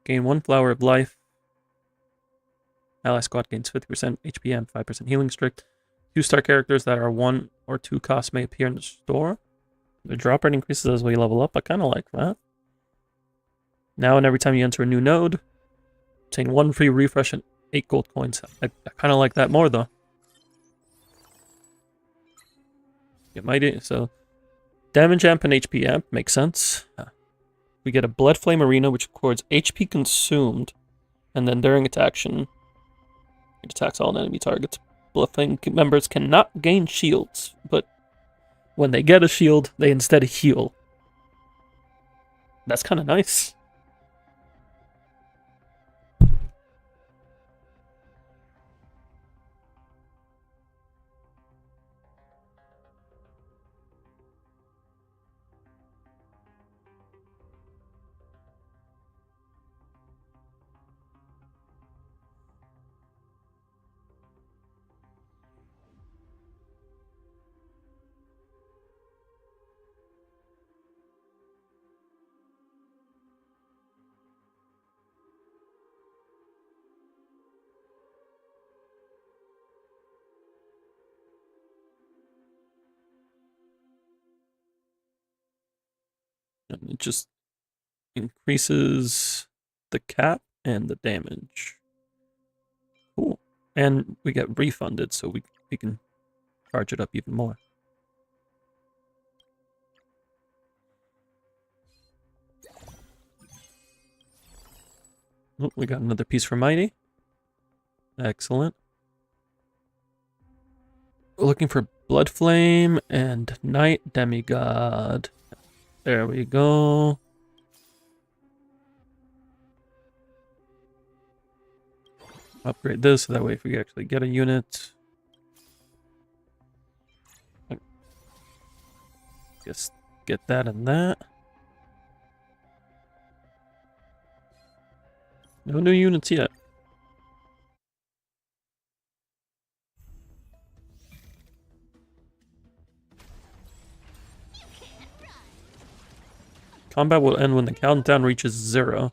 [SPEAKER 1] Gain 1 Flower of Life. Ally squad gains 50% HP and 5% healing streak. 2-star characters that are 1 or 2 costs may appear in the store. The drop rate increases as we level up. I kind of like that. Now and every time you enter a new node, obtain 1 free refresh and 8 gold coins. I kind of like that more, though. It might, so damage amp and HP amp makes sense. We get a Blood Flame Arena, which records HP consumed, and then during its action, it attacks all enemy targets. Blood Flame members cannot gain shields, but when they get a shield, they instead heal. That's kind of nice. And it just increases the cap and the damage. Cool. And we get refunded, so we can charge it up even more. Oh, we got another piece for Mighty. Excellent. We're looking for Blood Flame and Night Demigod. There we go. Upgrade this so that way if we actually get a unit. Just get that and that. No new units yet. Combat will end when the countdown reaches 0.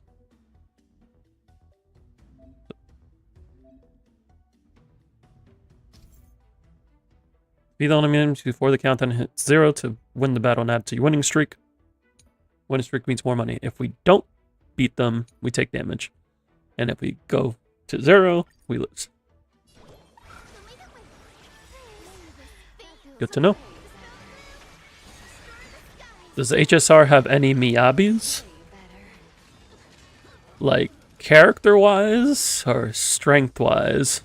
[SPEAKER 1] Be the enemy enemies before the countdown hits 0 to win the battle and add to your winning streak. Winning streak means more money. If we don't beat them, we take damage. And if we go to 0, we lose. Good to know. Does HSR have any Miyabis? Like, character-wise or strength-wise?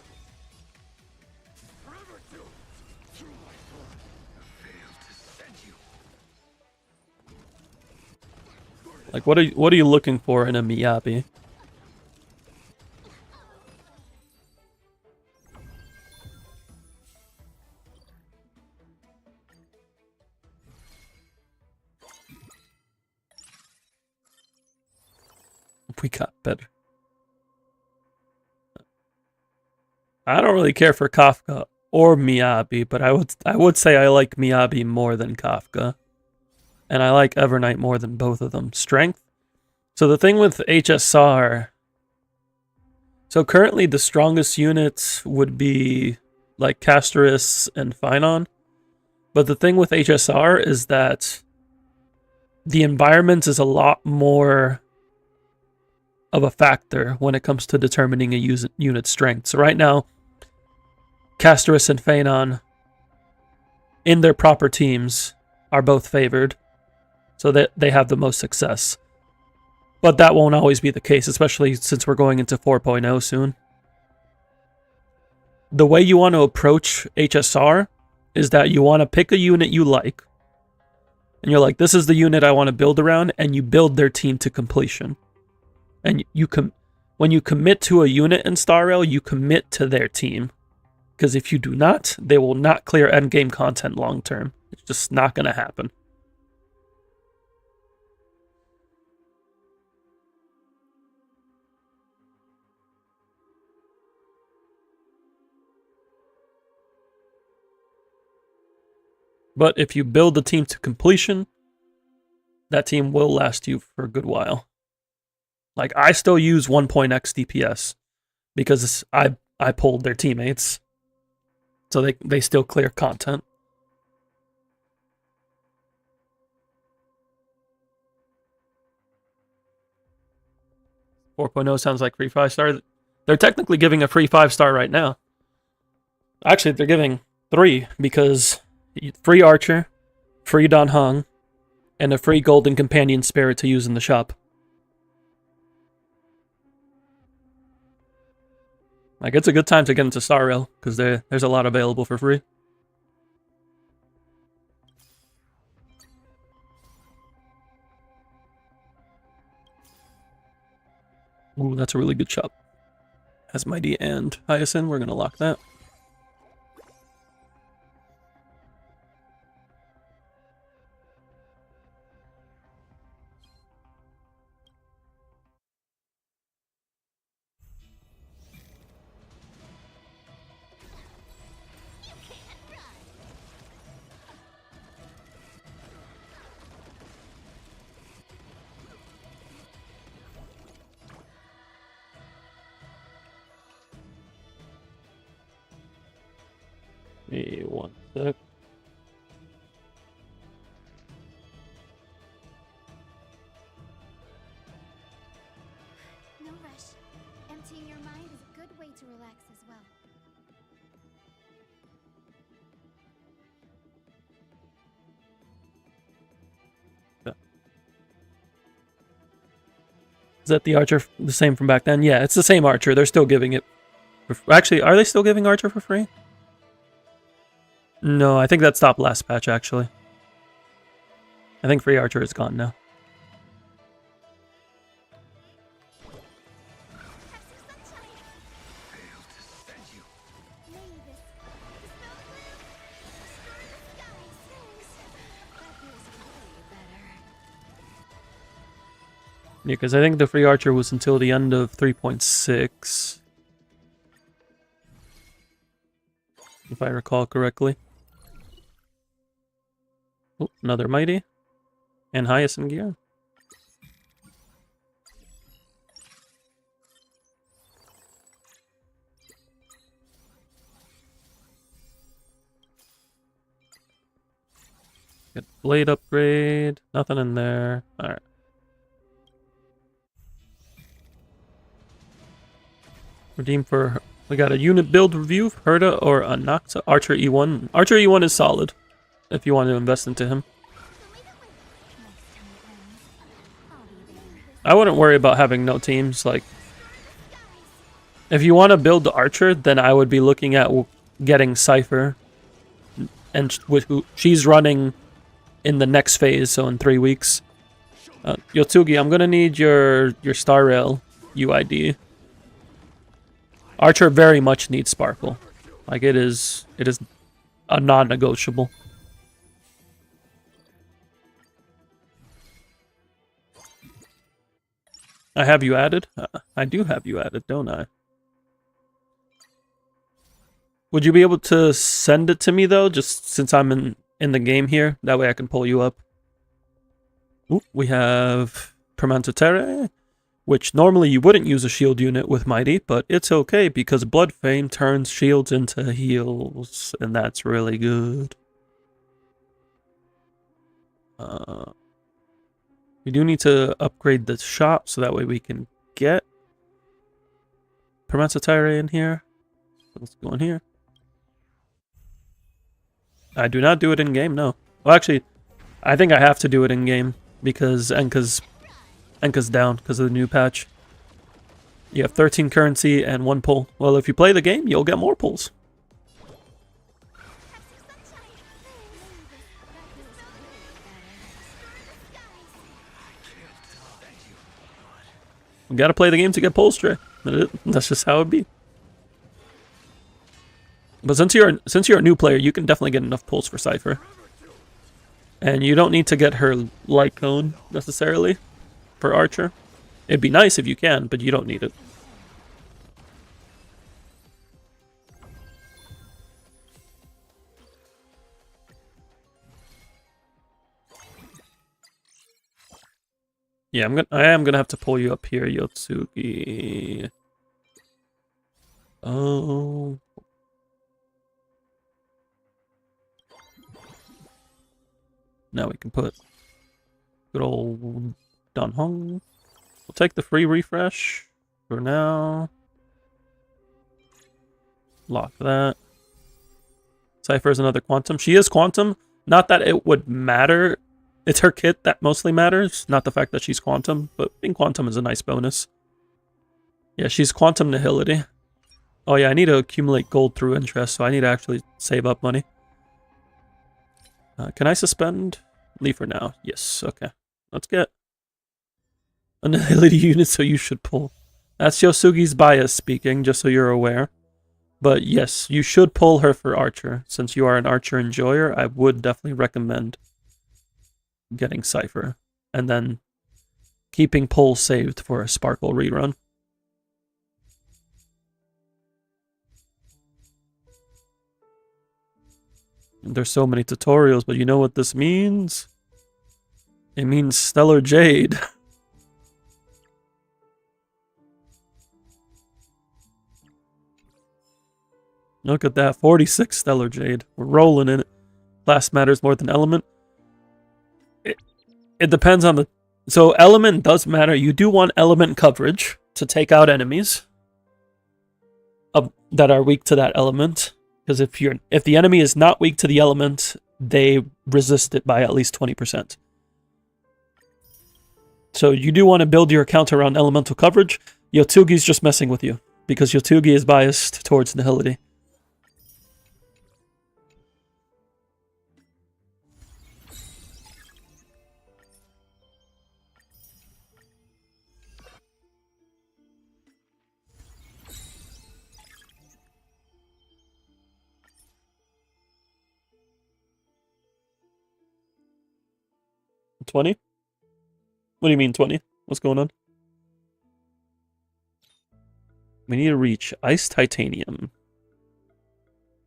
[SPEAKER 1] Like, what are you looking for in a Miyabi? We got better. I don't really care for Kafka or Miyabi, but I would say I like Miyabi more than Kafka. And I like Evernight more than both of them. Strength. So the thing with HSR... So currently the strongest units would be like Castoris and Phynon. But the thing with HSR is that the environment is a lot more of a factor when it comes to determining a unit's strength. So right now, Castoris and Phynon, in their proper teams, are both favored. So that they have the most success. But that won't always be the case, especially since we're going into 4.0 soon. The way you want to approach HSR is that you want to pick a unit you like. And you're like, this is the unit I want to build around, and you build their team to completion. And when you commit to a unit in Star Rail, you commit to their team. Because if you do not, they will not clear endgame content long term. It's just not going to happen. But if you build a team to completion, that team will last you for a good while. Like, I still use 1.x DPS because I pulled their teammates. So they still clear content. 4.0 sounds like free 5-star. They're technically giving a free 5-star right now. Actually, they're giving 3 because free Archer, free Don Hung, and a free Golden Companion Spirit to use in the shop. Like, it's a good time to get into Star Rail because there's a lot available for free. Ooh, that's a really good shop. Has Mighty and Hyacinth. We're going to lock that. Hey, 1 sec.
[SPEAKER 2] No rush. Emptying your mind is a good way to relax as well.
[SPEAKER 1] Is that the Archer the same from back then? Yeah, it's the same Archer. They're still giving it. Actually, are they still giving Archer for free? No, I think that stopped last patch, actually. I think free Archer is gone now. Yeah, because I think the free Archer was until the end of 3.6. If I recall correctly. Oh, another Mighty. And Hyacinth gear. Get blade upgrade. Nothing in there. Alright. Redeem for... We got a unit build review. Herda or Anaxa. Archer E1. Archer E1 is solid. If you want to invest into him. I wouldn't worry about having no teams. Like, if you want to build the Archer, then I would be looking at getting Cypher. And she's running in the next phase, so in 3 weeks. Yotsugi, I'm gonna need your Star Rail UID. Archer very much needs Sparkle. Like, it is a non-negotiable. I have you added? I do have you added, don't I? Would you be able to send it to me, though, just since I'm in the game here? That way I can pull you up. Ooh, we have Permantatere, which normally you wouldn't use a shield unit with Mighty, but it's okay because Bloodfane turns shields into heals, and that's really good. We do need to upgrade the shop so that way we can get Permantatere in here. Let's go in here. I do not do it in game, no. Well, actually, I think I have to do it in game because Enka's down because of the new patch. You have 13 currency and 1 pull. Well, if you play the game, you'll get more pulls. You gotta play the game to get pulls, Trey. That's just how it be. But since you're a new player, you can definitely get enough pulls for Cypher. And you don't need to get her light cone necessarily for Archer. It'd be nice if you can, but you don't need it. Yeah, I am gonna have to pull you up here, Yotsugi. Oh. Now we can put good old Don Hong. We'll take the free refresh for now. Lock that. Cypher is another quantum. She is quantum. Not that it would matter. It's her kit that mostly matters, not the fact that she's quantum, but being quantum is a nice bonus. Yeah, she's quantum nihility. Oh yeah, I need to accumulate gold through interest, so I need to actually save up money. Can I suspend? Leave for now. Yes, okay. Let's get a nihility unit, so you should pull. That's Yosugi's bias speaking, just so you're aware. But yes, you should pull her for Archer. Since you are an Archer enjoyer, I would definitely recommend getting Cypher. And then keeping pull saved for a Sparkle rerun. There's so many tutorials, but you know what this means? It means Stellar Jade. Look at that, 46 Stellar Jade. We're rolling in it. Class matters more than element. It depends on the... So element does matter. You do want element coverage to take out enemies that are weak to that element. Because if the enemy is not weak to the element, they resist it by at least 20%. So you do want to build your account around elemental coverage. Yotsugi's just messing with you, because Yotsugi is biased towards nihility. $20? What do you mean 20? What's going on? We need to reach Ice Titanium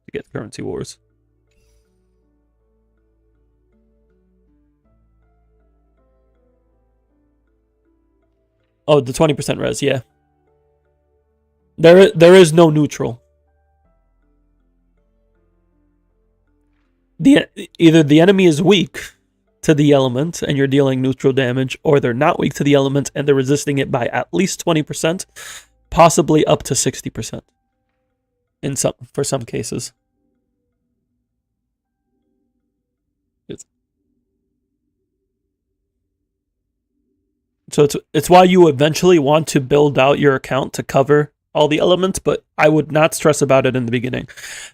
[SPEAKER 1] to get Currency Wars. Oh, the 20% res, yeah. There is no neutral. Either the enemy is weak to the element and you're dealing neutral damage, or they're not weak to the element and they're resisting it by at least 20%, possibly up to 60% for some cases. So it's why you eventually want to build out your account to cover all the elements, but I would not stress about it in the beginning.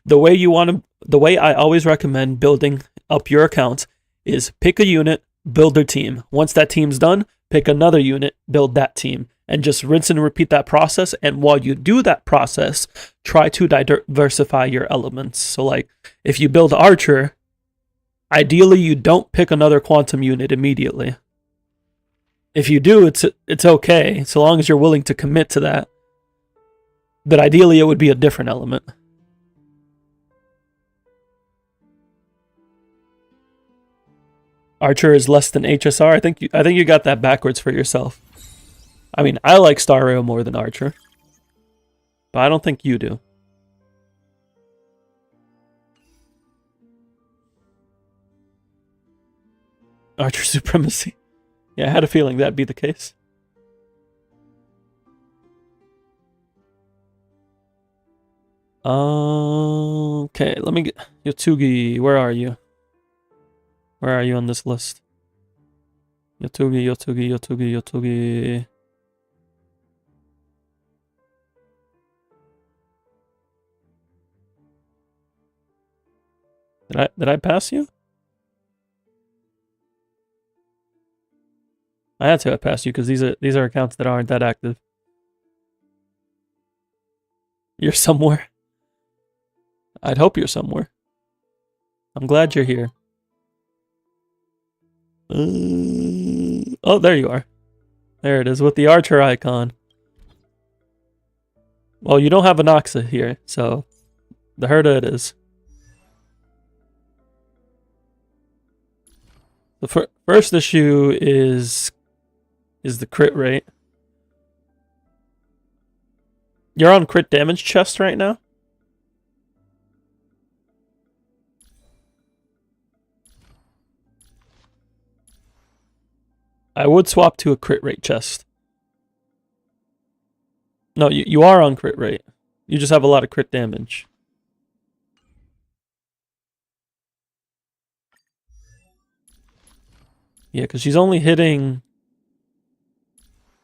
[SPEAKER 1] The way I always recommend building up your account is pick a unit, build their team. Once that team's done, pick another unit, build that team, and just rinse and repeat that process. And while you do that process, try to diversify your elements. So like if you build Archer, ideally you don't pick another quantum unit immediately. If you do, it's okay, so long as you're willing to commit to that. But ideally, it would be a different element. Archer is less than HSR. I think you got that backwards for yourself. I mean, I like Star Rail more than Archer, but I don't think you do. Archer supremacy. Yeah, I had a feeling that'd be the case. Okay, let me get... Yotsugi, where are you? Where are you on this list? Yotsugi. Did I pass you? I had to have passed you because these are accounts that aren't that active. You're somewhere. I'd hope you're somewhere. I'm glad you're here. Oh, there you are. There it is with the Archer icon. Well, you don't have an Oxa here, so the Herda it is. The first issue is is the crit rate. You're on crit damage chest right now? I would swap to a crit rate chest. No, you are on crit rate. You just have a lot of crit damage. Yeah, because she's only hitting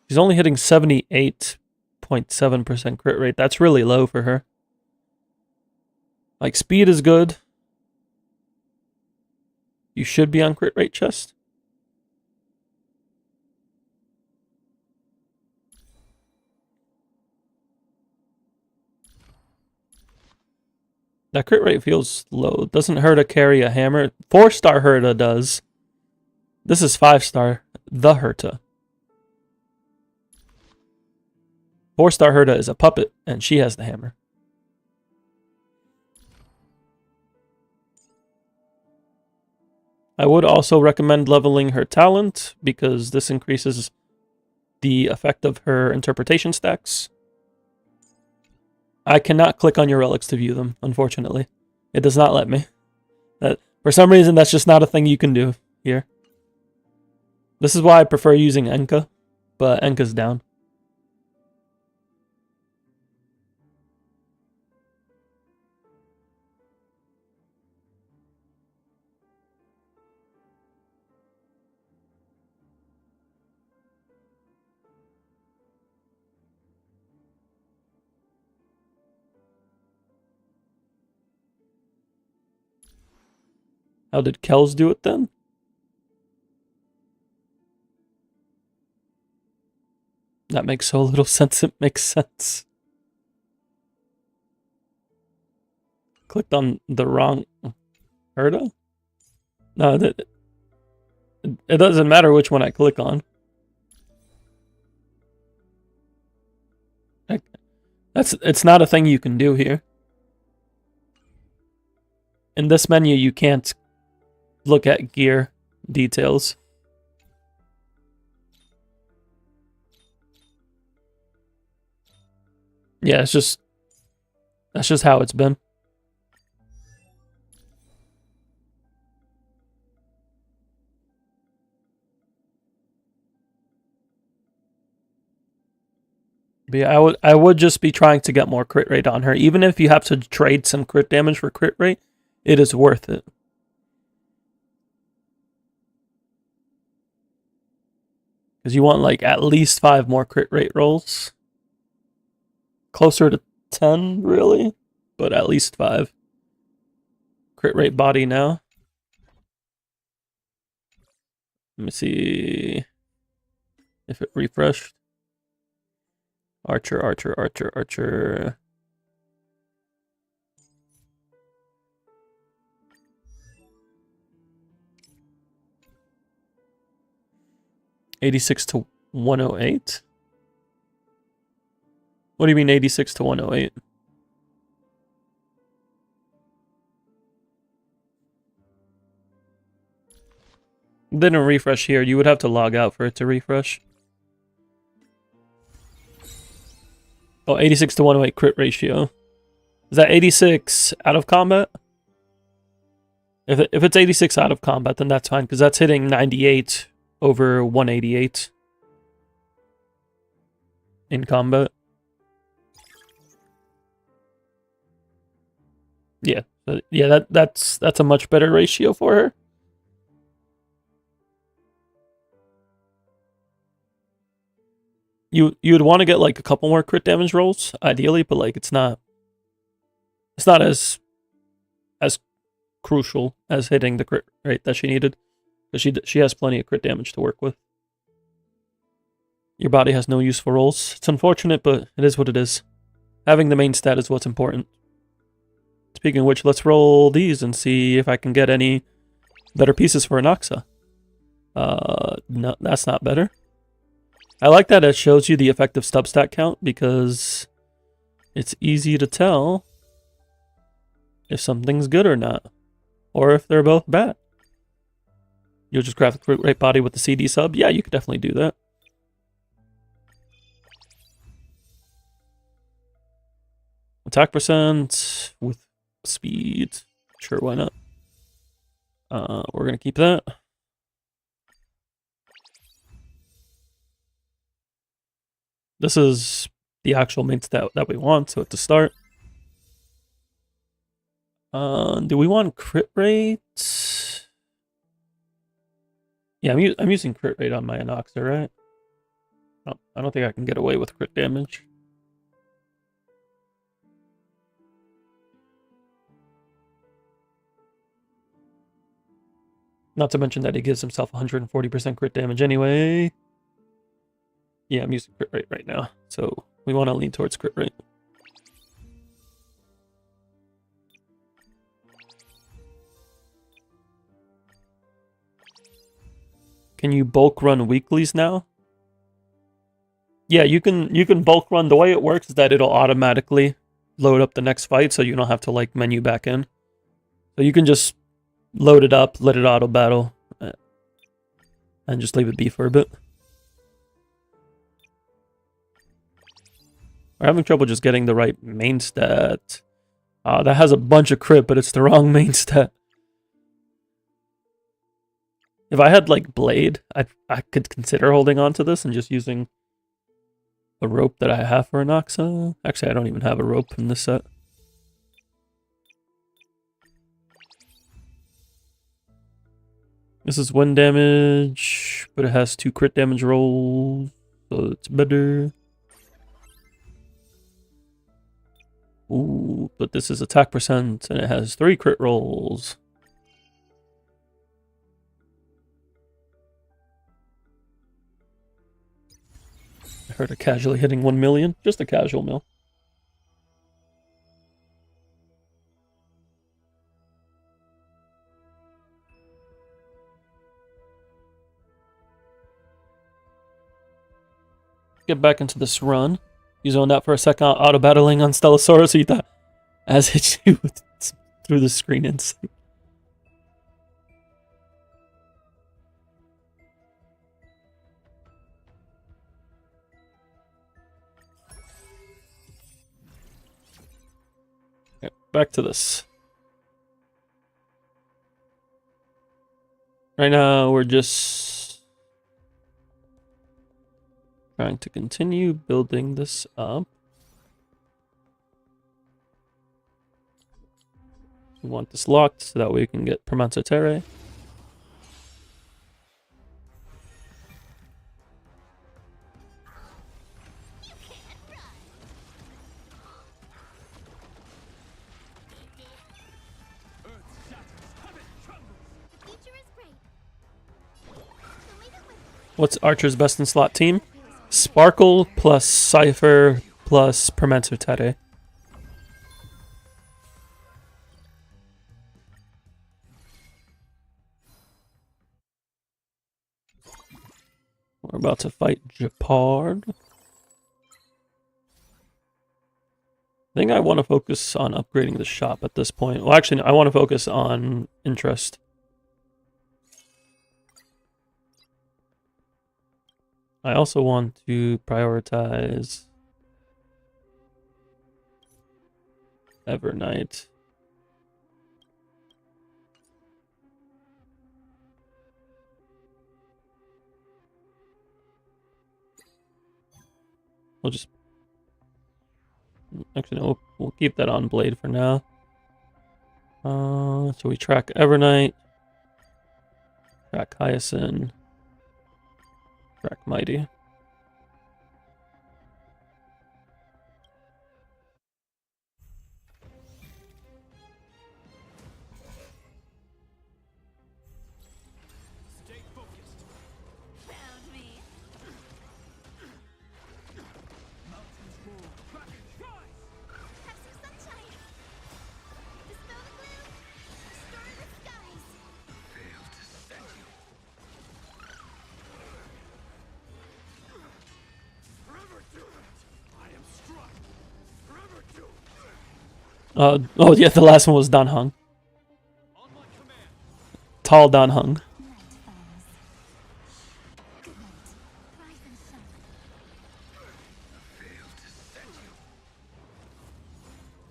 [SPEAKER 1] 78.7% crit rate. That's really low for her. Like, speed is good. You should be on crit rate chest. That crit rate feels low. Doesn't Herta carry a hammer? 4-star Herta does. This is 5-star. The Herta. 4-star Herta is a puppet, and she has the hammer. I would also recommend leveling her talent, because this increases the effect of her interpretation stacks. I cannot click on your relics to view them, unfortunately. It does not let me. For some reason, that's just not a thing you can do here. This is why I prefer using Enka, but Enka's down. How did Kells do it then? That makes so little sense, it makes sense. Clicked on the wrong Herta? No, it doesn't matter which one I click on. It's not a thing you can do here. In this menu, you can't look at gear details. Yeah, that's just how it's been. But yeah, I would just be trying to get more crit rate on her. Even if you have to trade some crit damage for crit rate, it is worth it. Because you want like at least 5 more crit rate rolls. Closer to 10, really, but at least 5. Crit rate body now. Let me see if it refreshed. Archer, Archer, Archer, Archer. $86 to 108? What do you mean 86 to 108? Didn't refresh here. You would have to log out for it to refresh. Oh, 86 to 108 crit ratio. Is that 86 out of combat? If it's 86 out of combat, then that's fine, because that's hitting 98 over 188 in combat. Yeah, that's a much better ratio for her. You would want to get like a couple more crit damage rolls, ideally, but like it's not as crucial as hitting the crit rate that she needed, because she has plenty of crit damage to work with. Your body has no useful rolls. It's unfortunate, but it is what it is. Having the main stat is what's important. Speaking of which, let's roll these and see if I can get any better pieces for Anaxa. No, that's not better. I like that it shows you the effective stub stat count, because it's easy to tell if something's good or not, or if they're both bad. You'll just graph the crit rate body with the CD sub? Yeah, you could definitely do that. Attack percent with speed. Sure, why not? We're gonna keep that. This is the actual main stat that we want, so to start. Do we want crit rate? Yeah, I'm using crit rate on my Anoxa, right? Oh, I don't think I can get away with crit damage. Not to mention that he gives himself 140% crit damage anyway. Yeah, I'm using crit rate right now, so we want to lean towards crit rate. Can you bulk run weeklies now? Yeah, you can bulk run. The way it works is that it'll automatically load up the next fight, so you don't have to like menu back in. So you can just load it up, let it auto battle, and just leave it be for a bit. We're having trouble just getting the right main stat. That has a bunch of crit, but it's the wrong main stat. If I had like Blade, I could consider holding on to this and just using a rope that I have for Anoxa. Actually, I don't even have a rope in this set. This is 1 damage, but it has 2 crit damage rolls, so it's better. Ooh, but this is attack percent, and it has 3 crit rolls. I heard a casually hitting 1 million. Just a casual mill. Get back into this run. You zoned out for a second, auto battling on Stellasaurus, so you thought as hit you through the screen inside. Okay, back to this. Right now, we're just trying to continue building this up. We want this locked so that we can get Permanente Terre. What's Archer's best in slot team? Sparkle plus Cypher plus Permanente Terre. We're about to fight Japard. I think I want to focus on upgrading the shop at this point. Well, actually, I want to focus on interest. I also want to prioritize Evernight. We'll just... Actually, no, we'll keep that on Blade for now. So we track Evernight, track Hyacinth, track Mighty.
[SPEAKER 4] Stay focused.
[SPEAKER 2] Found me.
[SPEAKER 4] Mountains move. Back. Rise.
[SPEAKER 2] Have some sunshine. Dispel the gloom. Restore the skies.
[SPEAKER 4] Fail to set you. Forever doomed. I am struck. Forever doomed.
[SPEAKER 1] Oh yeah, the last one was Dan Hung.
[SPEAKER 4] On my command.
[SPEAKER 1] Tall Dan Hung.
[SPEAKER 2] Night falls. Good night. Rise and shine.
[SPEAKER 4] Fail to set you.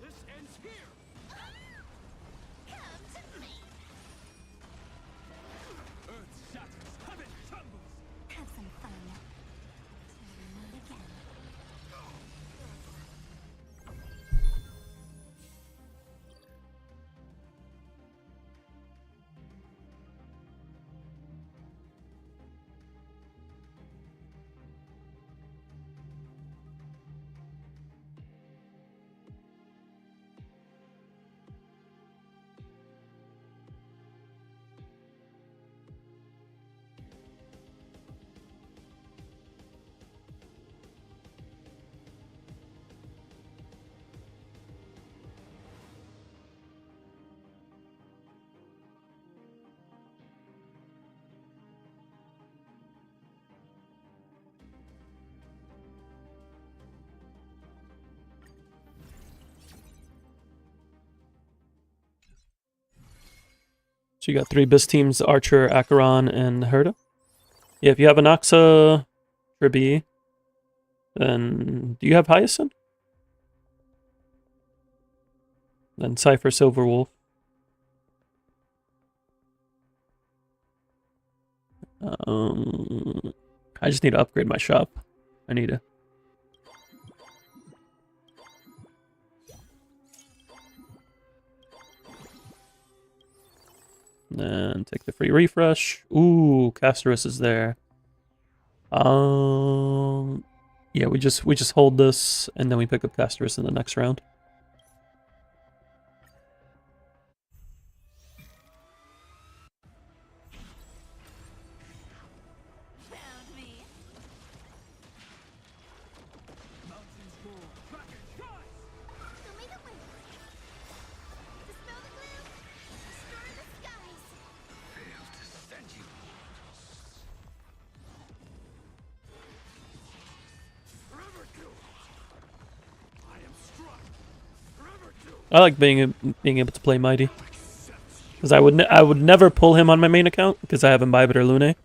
[SPEAKER 1] So you got 3 BIS teams, Archer, Acheron, and Herda. Yeah, if you have an Axa, Tribby, then do you have Hyacinth? Then Cypher, Silverwolf. I just need to upgrade my shop. I need to. Then take the free refresh. Ooh, Casterus is there. Yeah, we just hold this and then we pick up Casterus in the next round.
[SPEAKER 2] Found me.
[SPEAKER 4] Mountains roar. Kraken rise!
[SPEAKER 2] Omega wins. Dispel the gloom. Destroy the skies.
[SPEAKER 4] Failed to send you. Forever doomed. I am struck. Forever doomed.
[SPEAKER 1] I like being able to play Mighty. Because I would never pull him on my main account because I have Imbibe or Lune,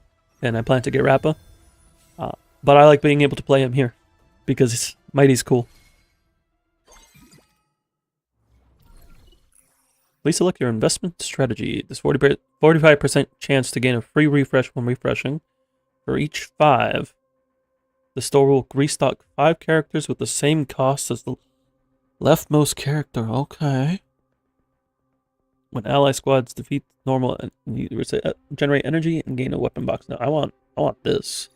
[SPEAKER 1] and I plan to get Rappa. But I like being able to play him here because Mighty's cool. Please select your investment strategy. There's 45% chance to gain a free refresh when refreshing. For each 5, the store will restock 5 characters with the same cost as the leftmost character. Okay. When ally squads defeat normal, you generate energy and gain a weapon box. Now I want this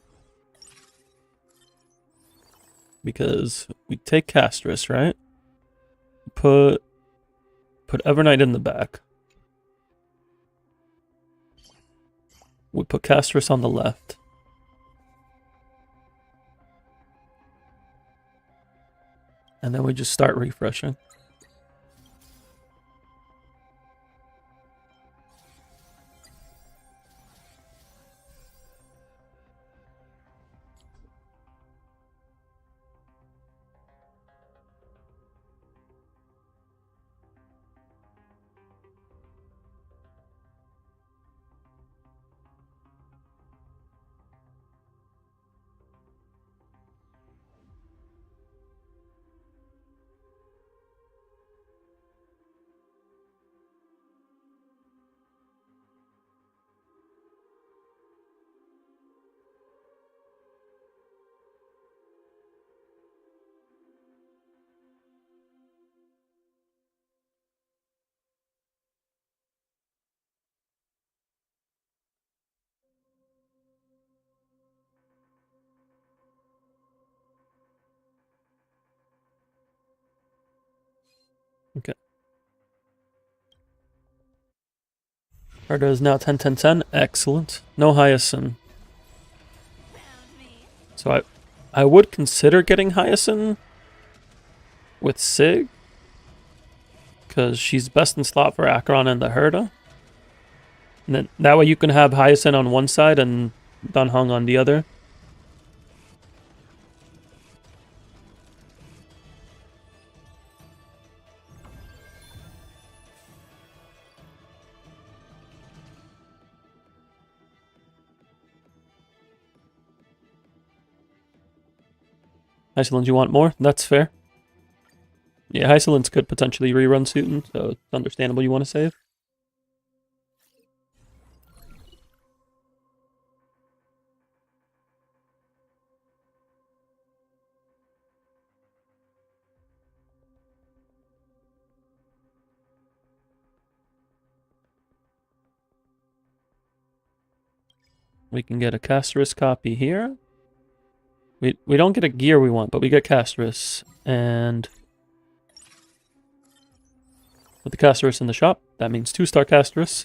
[SPEAKER 1] because we take Castress, right? Put Evernight in the back. We put Castress on the left. And then we just start refreshing. Okay. Arda is now 10-10-10. Excellent. No Hyacinth.
[SPEAKER 2] Found me.
[SPEAKER 1] So I would consider getting Hyacinth with Sig. Because she's best in slot for Acheron and the Herda. And then that way you can have Hyacinth on one side and Dunhung on the other. Hysolins, you want more? That's fair. Yeah, Hysolins could potentially rerun Suiton, so it's understandable you want to save. We can get a Casterus copy here. We don't get a gear we want, but we get Casterus. And with the Casterus in the shop, that means 2-star Casterus.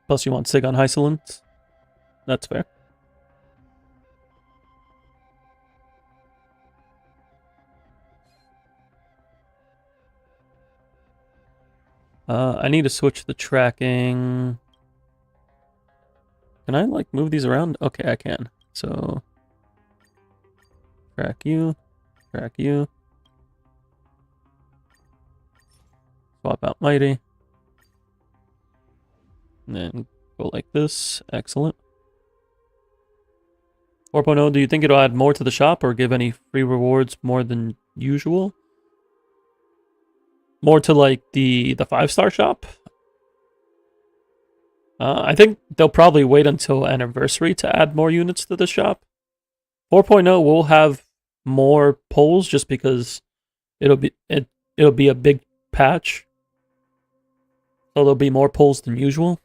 [SPEAKER 1] Plus you want Sig on Hysolins. That's fair. I need to switch the tracking. Can I, like, move these around? Okay, I can. So Crack you. Crack you. Swap out Mighty. And then go like this. Excellent. 4.0, do you think it'll add more to the shop or give any free rewards more than usual? More to like the 5-star shop? I think they'll probably wait until anniversary to add more units to the shop. 4.0 will have more polls just because it'll be a big patch. So there'll be more polls than usual.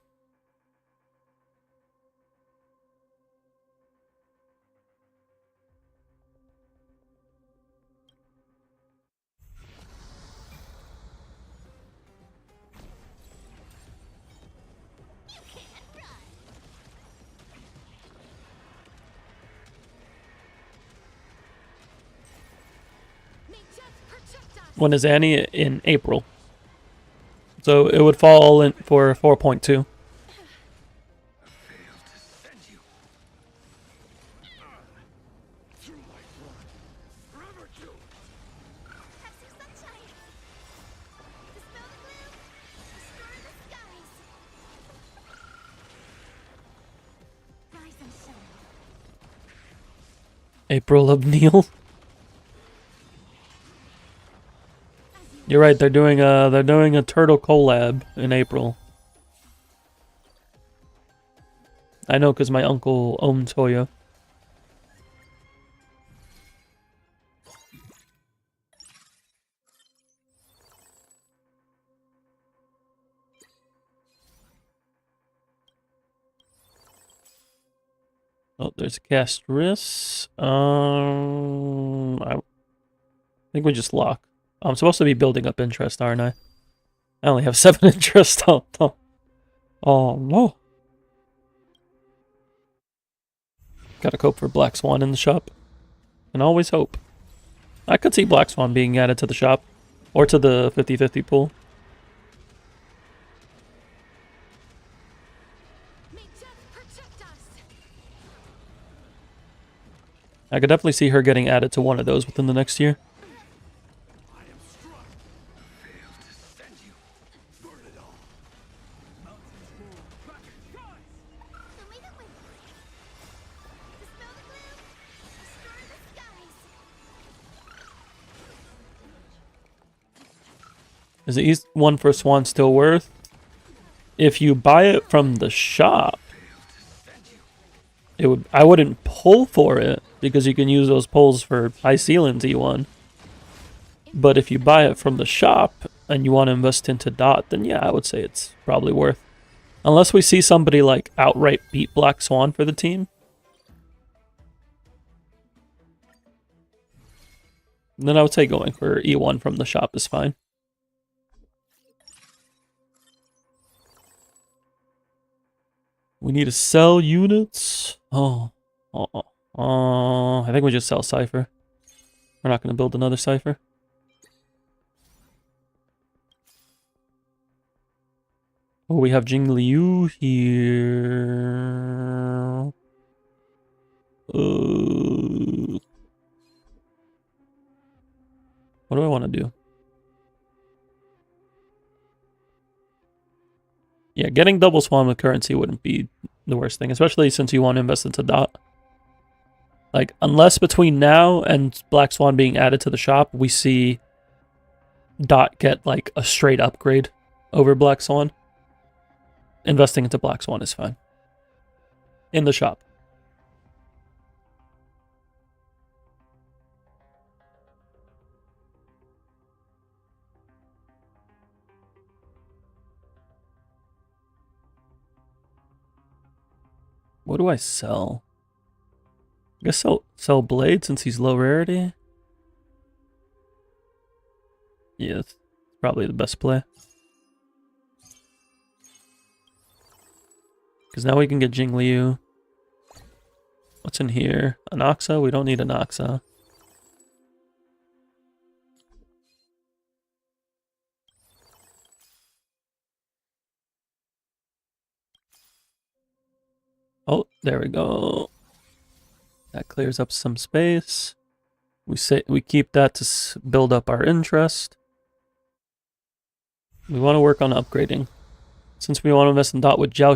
[SPEAKER 2] May death protect us.
[SPEAKER 1] When is Annie? In April. So it would fall in for 4.2.
[SPEAKER 4] Failed to send you. Through my blood. Forever killed.
[SPEAKER 2] Have some sunshine. Dispel the gloom. Restore the skies. Rise and shine.
[SPEAKER 1] April of Neil.
[SPEAKER 2] As you
[SPEAKER 1] You're right. They're doing a turtle collab in April. I know because my uncle owns Toyo. Oh, there's a Castris. I think we just lock. I'm supposed to be building up interest, aren't I? I only have 7 interest. Oh no. Gotta cope for Black Swan in the shop. Can always hope. I could see Black Swan being added to the shop. Or to the 50-50 pool.
[SPEAKER 2] may death protect us.
[SPEAKER 1] I could definitely see her getting added to one of those within the next year.
[SPEAKER 4] I am struck. Failed to send you. Burn it all. Mountains roar. Back and skies.
[SPEAKER 2] Show me the way. Dispel the gloom. Restore the skies.
[SPEAKER 1] Is the East one for Swan still worth? If you buy it from the shop, I wouldn't pull for it because you can use those pulls for high ceilings E1. But if you buy it from the shop and you want to invest into Dot, then yeah, I would say it's probably worth. Unless we see somebody like outright beat Black Swan for the team. Then I would say going for E1 from the shop is fine. We need to sell units. I think we just sell Cypher. We're not going to build another Cypher. Oh, we have Jing Liu here. What do I want to do? Yeah, getting double Swan with currency wouldn't be the worst thing, especially since you want to invest into Dot. Like, unless between now and Black Swan being added to the shop, we see Dot get, like, a straight upgrade over Black Swan. Investing into Black Swan is fine. In the shop. What do I sell? I guess sell Blade since he's low rarity. Yeah, that's probably the best play. Because now we can get Jing Liu. What's in here? Anaxa? We don't need Anaxa. Oh, there we go. That clears up some space. We keep that to build up our interest. We want to work on upgrading. Since we want to invest in Dot, would Zhao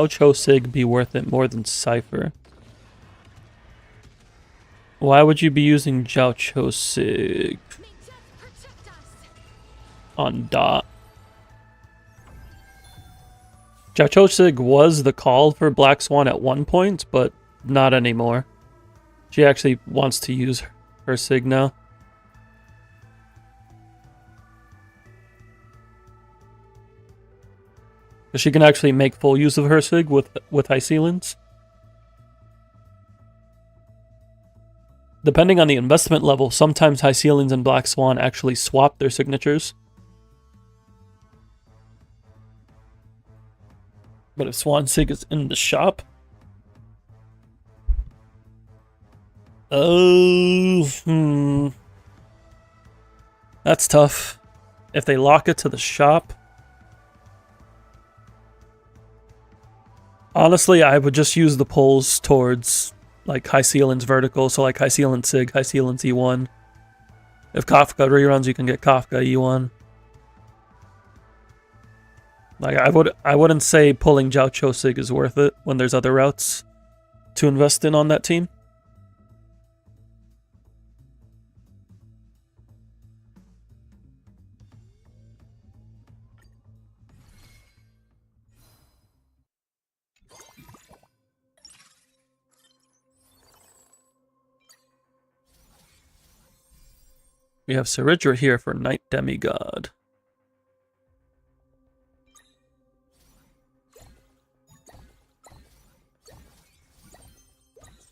[SPEAKER 1] Cho Sig be worth it more than Cypher? Why would you be using Zhao Cho Sig on Dot? Zhao Cho Sig was the call for Black Swan at one point, but not anymore. She actually wants to use her Sig now. She can actually make full use of her Sig with high ceilings. Depending on the investment level, sometimes high ceilings and Black Swan actually swap their signatures. But if Swan Sig is in the shop... Oh, that's tough. If they lock it to the shop... Honestly, I would just use the pulls towards like high ceilings vertical, so like high ceiling Sig, high ceilings E1. If Kafka reruns, you can get Kafka E1. Like I wouldn't say pulling Zhao Cho Sig is worth it when there's other routes to invest in on that team. We have Saridra here for Night Demigod.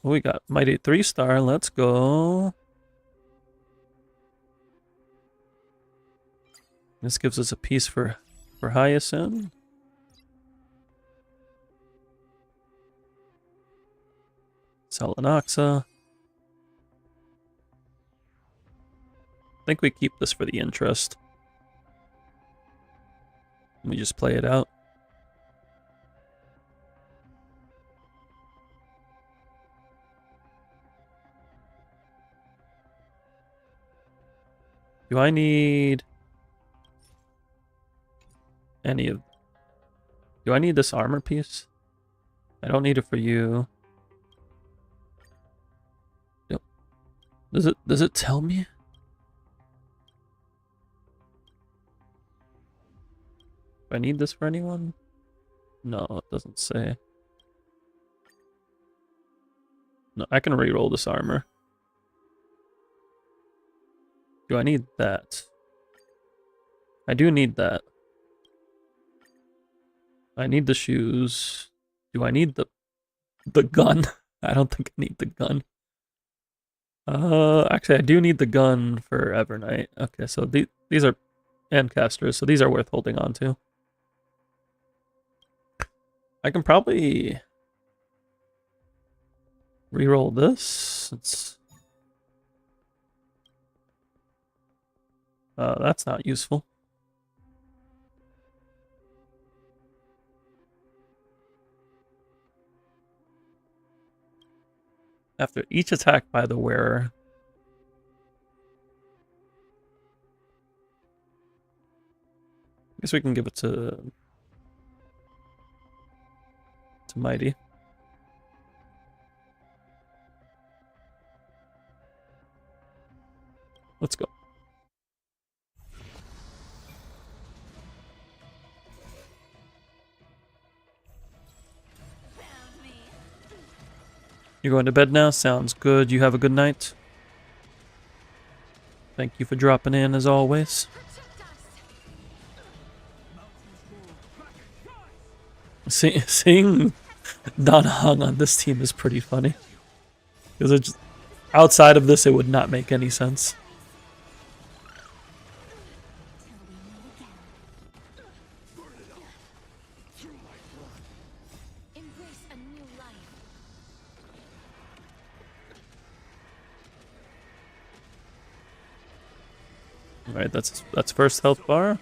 [SPEAKER 1] We got Mighty 3-star. Let's go. This gives us a piece for Hyacinth. Salanoxa. I think we keep this for the interest. We just play it out. Do I need any of... Do I need this armor piece? I don't need it for you. Yep. Does it tell me? Do I need this for anyone? No, it doesn't say. No, I can reroll this armor. Do I need that? I do need that. I need the shoes. Do I need the gun? I don't think I need the gun. Actually, I do need the gun for Evernight. Okay, so these are and casters, so these are worth holding on to. I can probably reroll this. That's not useful. After each attack by the wearer, I guess we can give it to Mighty. Let's go. You're going to bed now? Sounds good. You have a good night. Thank you for dropping in as always. Seeing Donna Hung on this team is pretty funny. Because outside of this, it would not make any sense. Alright, that's first health bar.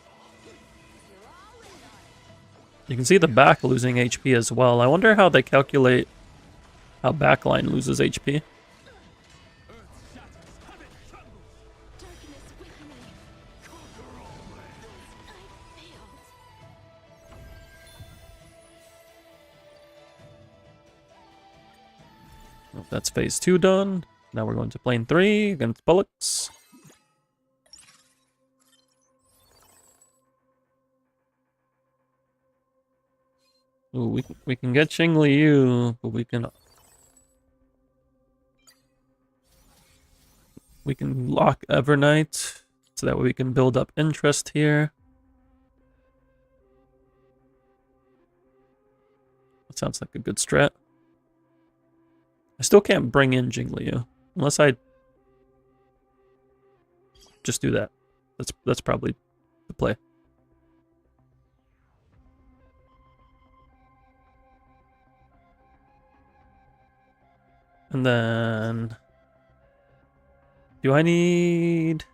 [SPEAKER 1] You can see the back losing HP as well. I wonder how they calculate how backline loses HP. That's phase 2 done. Now we're going to plane 3 against Bullocks. Ooh, we can get Xing Liu, but we can lock Evernight so that way we can build up interest here. That sounds like a good strat. I still can't bring in Xing Liu unless I just do that. That's probably the play. And then do I need...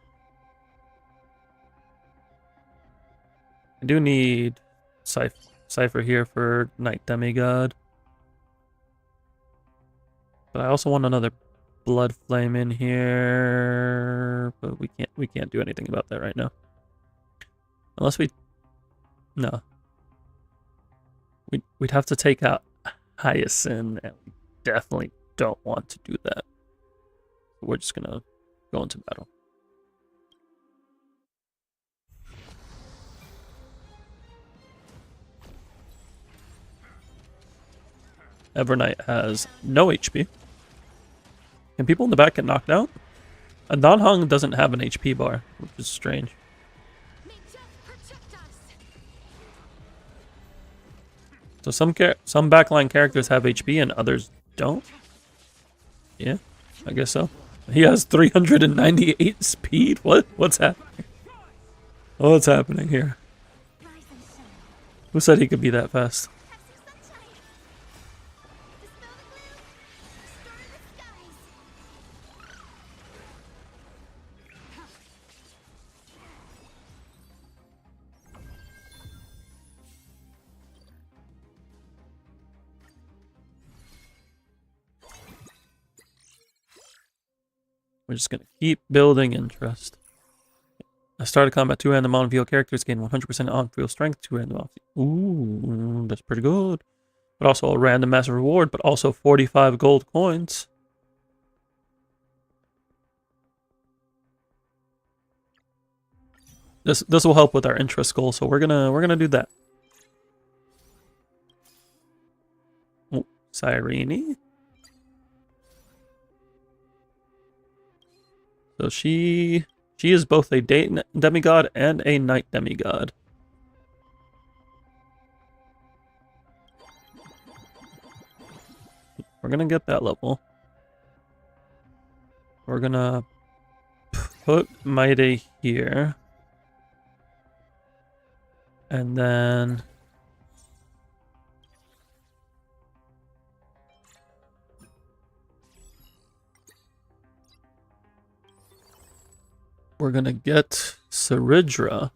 [SPEAKER 1] I do need Cypher here for Night Demigod. But I also want another Blood Flame in here. But we can't do anything about that right now. Unless we... No. We'd have to take out Hyacinth, and we definitely don't want to do that. We're just gonna go into battle. Evernight has no HP. Can people in the back get knocked out? A non-hung doesn't have an HP bar, which is strange.
[SPEAKER 2] May death protect us.
[SPEAKER 1] So some backline characters have HP and others don't? Yeah, I guess so. He has 398 speed? What's happening? What's happening here?
[SPEAKER 2] Rise and shine.
[SPEAKER 1] Who said he could be that fast?
[SPEAKER 2] Have some sunshine. Dispel the gloom. Restore the skies.
[SPEAKER 1] We're just gonna keep building interest. I started combat 2 random on-field characters, gain 100% on-field strength, 2 random on-field. Ooh, that's pretty good. But also a random massive reward, but also 45 gold coins. This will help with our interest goal, so we're gonna do that. Oh, Cyrene. So she is both a day demigod and a night demigod. We're gonna get that level. We're gonna put Maide here. And then we're gonna get Saridra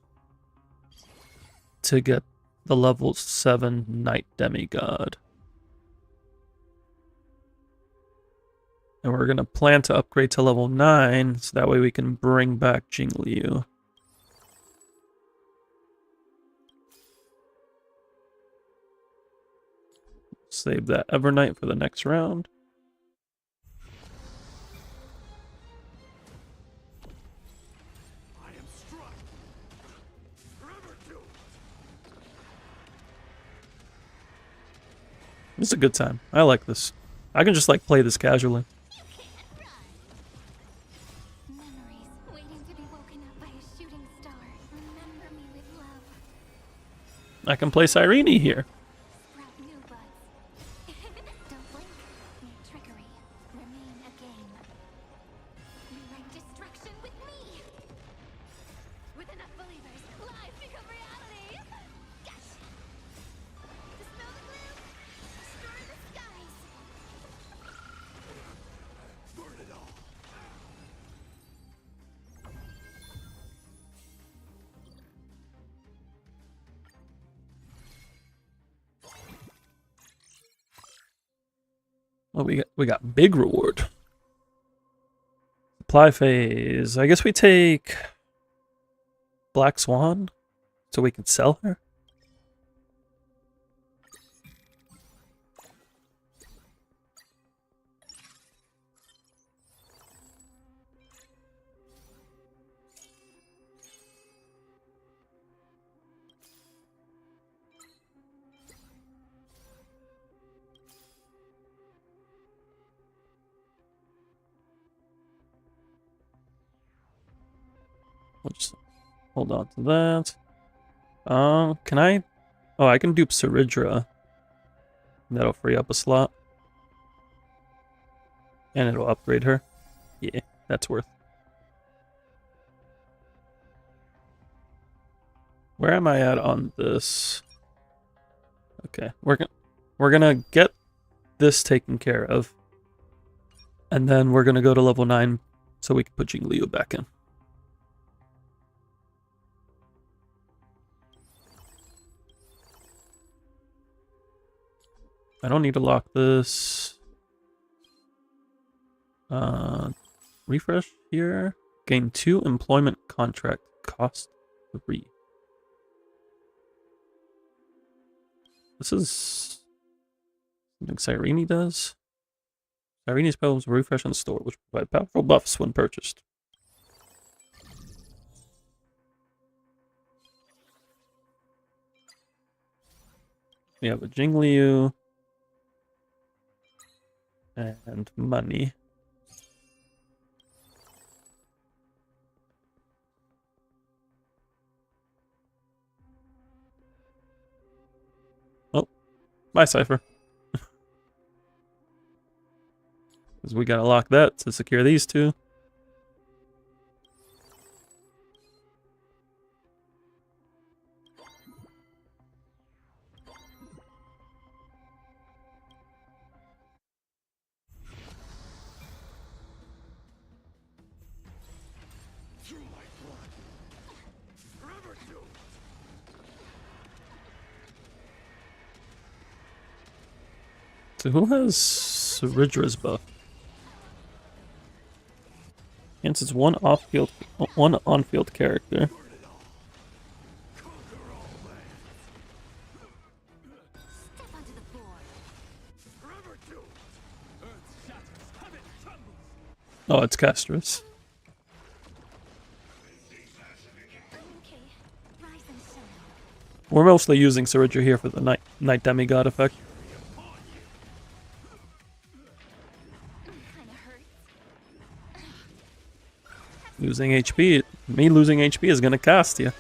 [SPEAKER 1] to get the level 7 Night Demigod. And we're gonna plan to upgrade to level 9 so that way we can bring back Xing Liu. Save that Evernight for the next round.
[SPEAKER 4] I am struck. Forever doomed.
[SPEAKER 1] This is a good time. I like this. I can just like play this casually.
[SPEAKER 2] You can't run. Memories waiting to be woken up by a shooting star. Remember me with love.
[SPEAKER 1] I can play Cyrene here.
[SPEAKER 2] Sprout new buds. Don't blink. Mere trickery. Remain a game. Rewrite destruction with me. With enough believers, lies become reality. Yes. Dispel the gloom. Restore the skies.
[SPEAKER 4] Burn it all.
[SPEAKER 1] Well, we got big reward. Supply phase. I guess we take Black Swan so we can sell her. We'll just hold on to that. Can I? Oh, I can dupe Saridra. That'll free up a slot. And it'll upgrade her. Yeah, that's worth. Where am I at on this? Okay, we're gonna get this taken care of. And then we're gonna go to level 9 so we can put Jingliu back in. I don't need to lock this. Refresh here. Gain 2 employment contract. Cost 3. This is something Cyrene does. Cyrene's spells refresh in the store, which provide powerful buffs when purchased. We have a Jingliu. And money. Oh, bye, Cypher. Because we gotta lock that to secure these two.
[SPEAKER 4] Through my blood. Forever doomed.
[SPEAKER 1] So who has Saridra's buff? Hence it's one on-field character.
[SPEAKER 4] Conquer all lands.
[SPEAKER 2] Step onto the board.
[SPEAKER 4] Forever doomed. Earth shatters. Heaven trembles.
[SPEAKER 1] Oh, it's Castrus.
[SPEAKER 2] Okay. Rise and shine.
[SPEAKER 1] We're mostly using Saridra here for the night demigod effect.
[SPEAKER 2] Kinda hurts.
[SPEAKER 1] Losing HP, me losing HP is gonna cost you.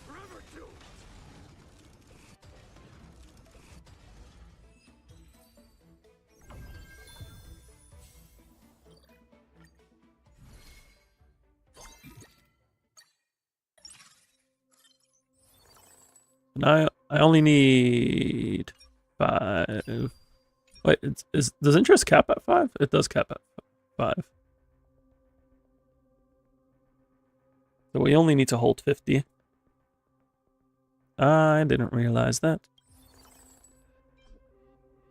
[SPEAKER 4] Forever doomed.
[SPEAKER 1] And I only need 5. Wait, does interest cap at 5? It does cap at 5. So we only need to hold 50. I didn't realize that.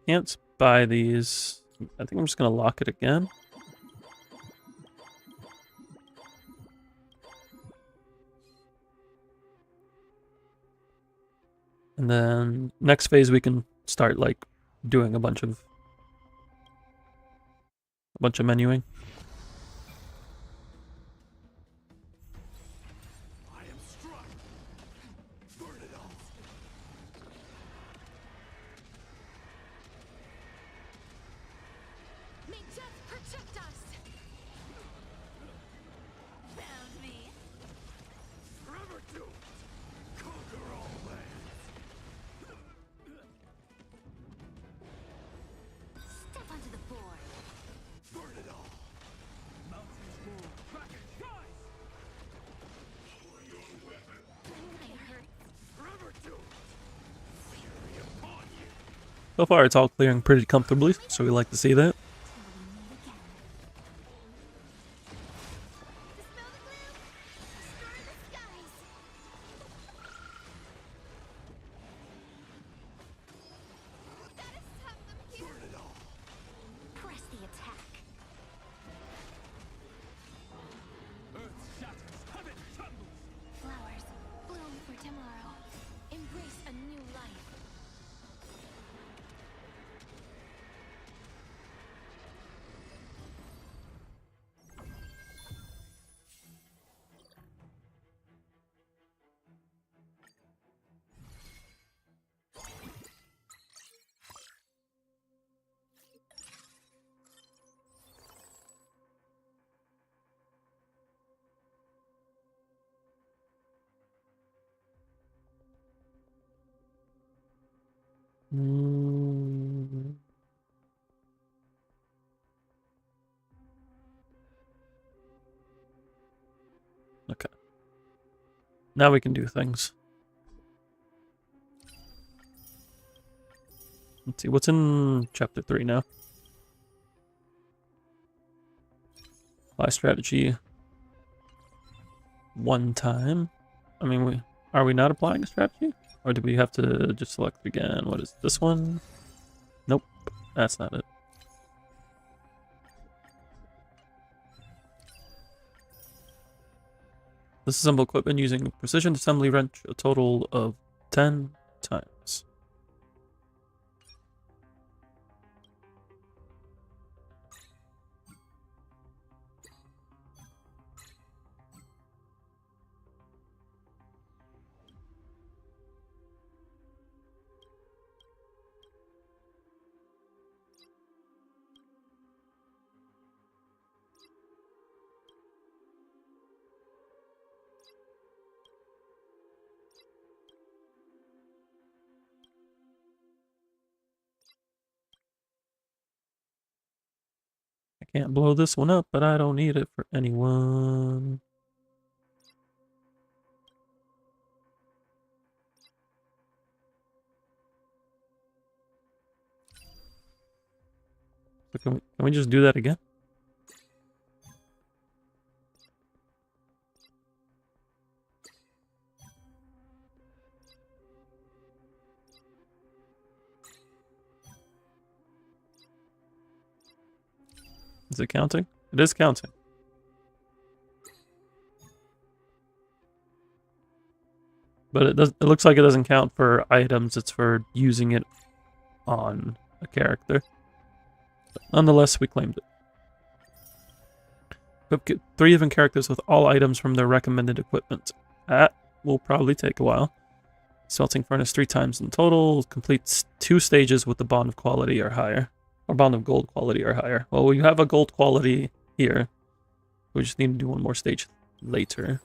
[SPEAKER 1] Can't buy these. I think I'm just gonna lock it again. And then next phase we can start like doing a bunch of menuing.
[SPEAKER 4] I am struck. Burn it all.
[SPEAKER 2] May death protect us. Found me.
[SPEAKER 4] Forever doomed. Conquer all lands.
[SPEAKER 2] Step onto the board.
[SPEAKER 4] Burn it all. Mountains roar. Kraken rise.
[SPEAKER 2] Kinda hurts.
[SPEAKER 4] Forever doomed. Fury upon you.
[SPEAKER 1] So far it's all clearing pretty comfortably, so we like to see that.
[SPEAKER 2] Till we meet again. Dispel the gloom. Destroy the skies. Gotta stop them here.
[SPEAKER 4] Burn it all.
[SPEAKER 2] Press the attack.
[SPEAKER 4] Earth shatters. Heaven trembles.
[SPEAKER 2] Flowers bloom for tomorrow. Embrace a new life.
[SPEAKER 1] Mm. Okay. Now we can do things. Let's see, what's in chapter 3 now? Apply strategy. One time. I mean, are we not applying a strategy? Or do we have to just select again? What is this one? Nope, that's not it. Disassemble equipment using a precision assembly wrench a total of 10 times. I can't blow this one up, but I don't need it for anyone. So can we just do that again? Is it counting? It is counting. But it looks like it doesn't count for items, it's for using it on a character. But nonetheless, we claimed it. Equip 3 even characters with all items from their recommended equipment. That will probably take a while. Smelting furnace 3 times in total. Completes 2 stages with the bond of quality or higher. Or bond of gold quality or higher. Well, we have a gold quality here. We just need to do one more stage later.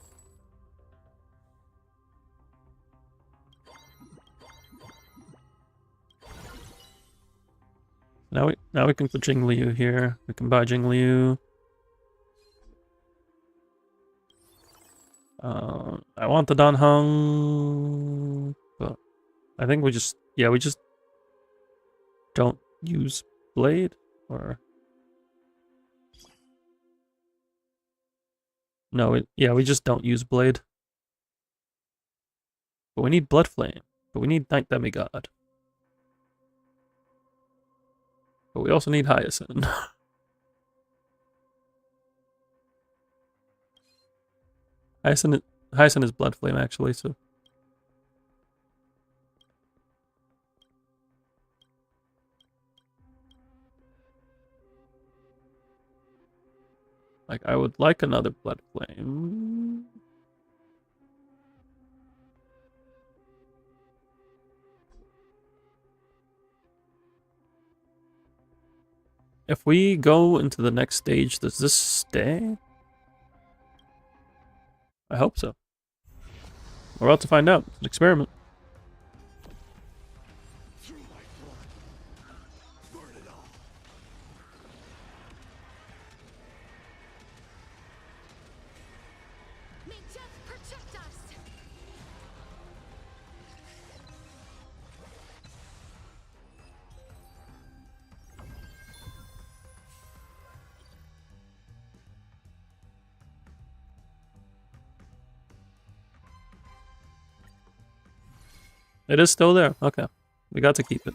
[SPEAKER 1] Now we can put Jingliu here. We can buy Jingliu. I want the Dan Heng, but I think we just don't use Blade, or no, we just don't use Blade. But we need Blood Flame. But we need Night Demigod. But we also need Hyacinth. Hyacinth is Blood Flame, actually, so. Like, I would like another Blood Flame. If we go into the next stage, does this stay? I hope so. We're about to find out. It's an experiment.
[SPEAKER 4] Through my blood. Burn it all.
[SPEAKER 2] May death protect us!
[SPEAKER 1] It is still there. Okay. We got to keep it.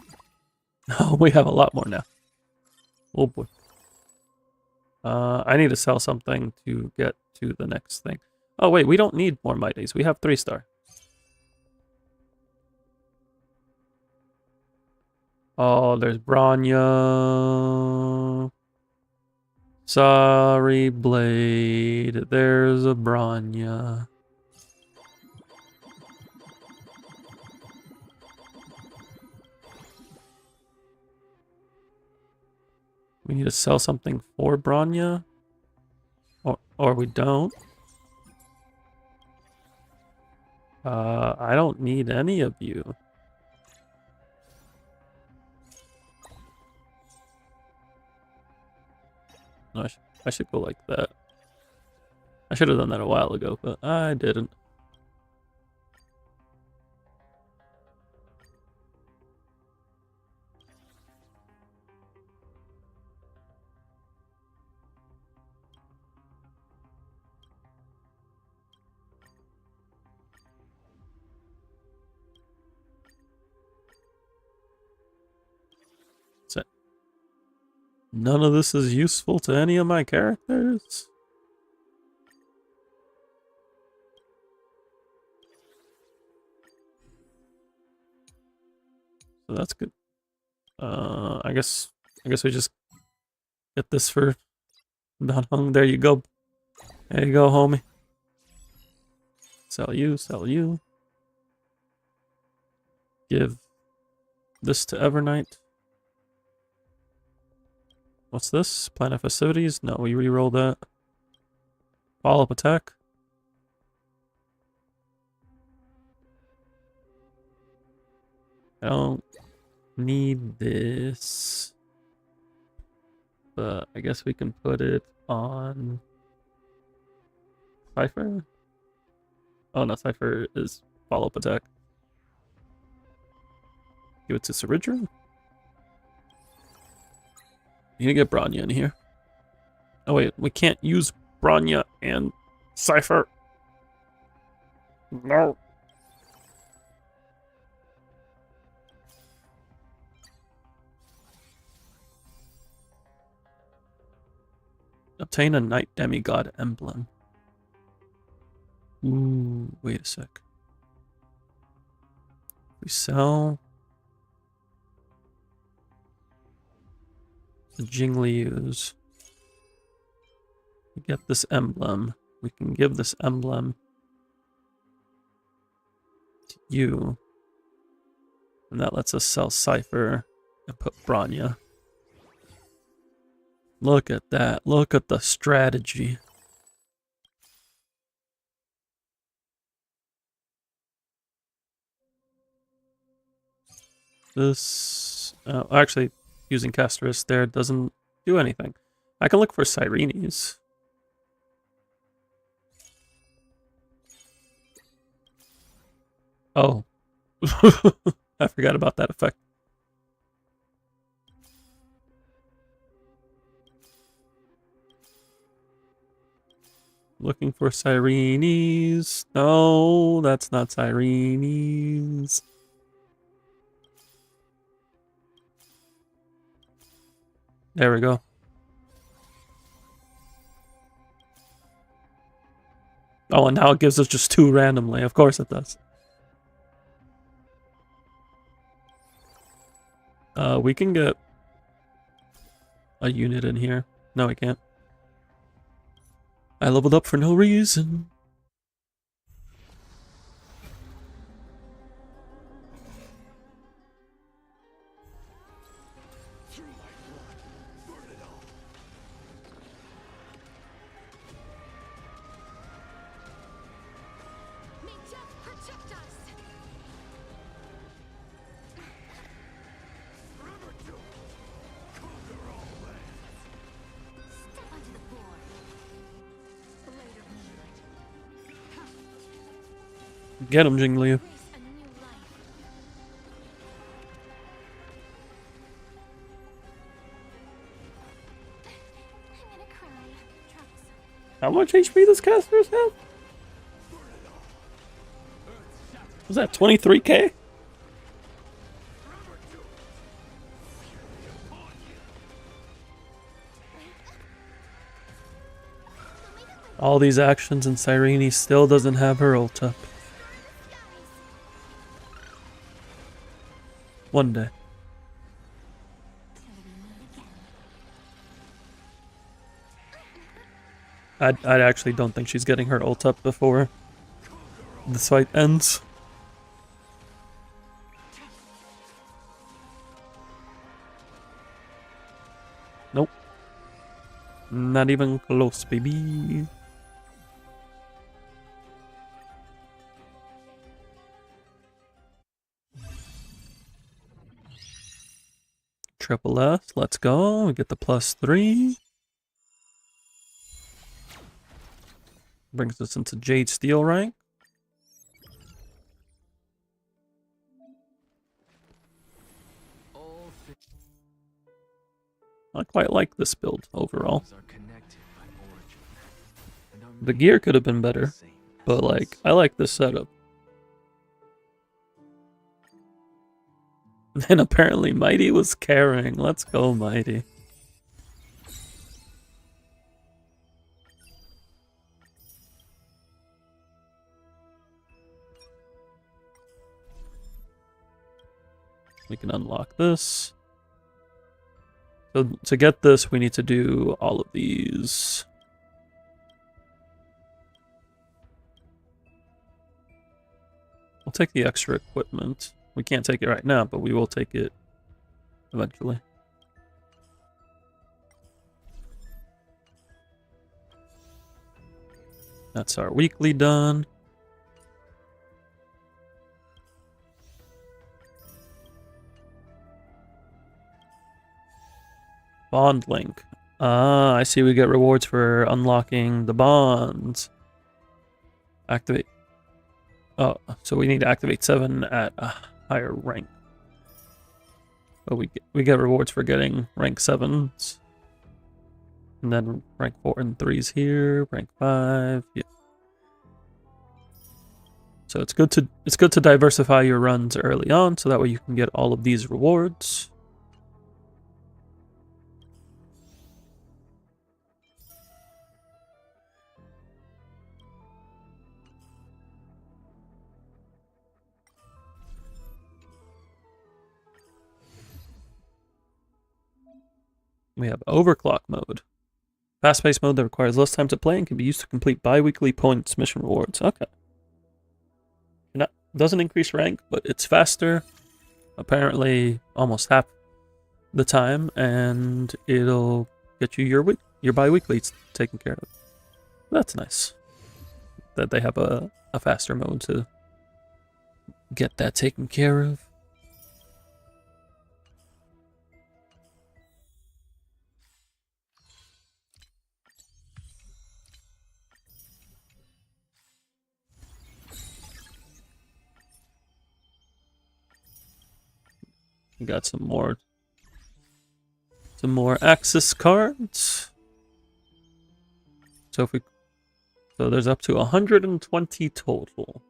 [SPEAKER 1] Oh, we have a lot more now. Oh boy. I need to sell something to get to the next thing. Oh wait, we don't need more Mighties. We have 3-star. Oh, there's Bronya. Sorry, Blade. There's a Bronya. We need to sell something for Bronya. Or we don't. I don't need any of you. No, I should go like that. I should have done that a while ago, but I didn't. So, none of this is useful to any of my characters. So that's good. I guess we just get this for not hung. There you go. There you go, homie. Sell you, sell you. Give this to Evernight. What's this? Plan of festivities? No, we re-roll that. Follow-up attack. I don't need this. But I guess we can put it on Cypher. Oh no, Cypher is follow-up attack. Give it to Ceridra. You need to get Bronya in here. Oh wait, we can't use Bronya and Cypher. No. Obtain a Night Demigod emblem. Ooh, wait a sec. We sell the Jinglius. We get this emblem. We can give this emblem to you. And that lets us sell Cypher and put Bronya. Look at that. Look at the strategy. This... actually, using Castris there doesn't do anything. I can look for Sirenes. Oh. I forgot about that effect. Looking for Sirenes. No, that's not Sirenes. There we go. Oh, and now it gives us just 2 randomly. Of course it does. We can get a unit in here. No, we can't. I leveled up for no reason.
[SPEAKER 4] Through my blood, burn it all.
[SPEAKER 2] May death protect us!
[SPEAKER 4] Forever to conquer all lands.
[SPEAKER 2] Step onto the board. Blade of moonlight.
[SPEAKER 1] Get him, Jingliu.
[SPEAKER 2] Embrace a new life. I'm gonna cry. Trunks.
[SPEAKER 1] How much HP does Casters have? Was that 23k? All these actions and Cyrene still doesn't have her ult up. One day. I actually don't think she's getting her ult up before this fight ends. Nope. Not even close, baby. Triple S, let's go. We get the +3. Brings us into Jade Steel rank.
[SPEAKER 3] All
[SPEAKER 1] I quite like this build overall.
[SPEAKER 3] things are connected by origin, and are
[SPEAKER 1] The
[SPEAKER 3] made
[SPEAKER 1] gear could have been
[SPEAKER 3] of the
[SPEAKER 1] better,
[SPEAKER 3] same
[SPEAKER 1] but like
[SPEAKER 3] essence.
[SPEAKER 1] I like this setup. And apparently Mighty was carrying. Let's go, Mighty. We can unlock this. So to get this, we need to do all of these. We'll take the extra equipment. We can't take it right now, but we will take it eventually. That's our weekly done. Bond link. Ah, I see we get rewards for unlocking the bonds. Activate. Oh, so we need to activate 7 at a higher rank. But we get rewards for getting rank 7s. And then rank 4 and 3s here, rank 5. Yeah. So it's good to diversify your runs early on so that way you can get all of these rewards. We have overclock mode. Fast-paced mode that requires less time to play and can be used to complete bi-weekly points mission rewards. Okay. Doesn't increase rank, but it's faster. Apparently almost half the time, and it'll get you your bi-weeklies taken care of. That's nice. That they have a faster mode to get that taken care of. We got some more access cards. So there's up to 120 total.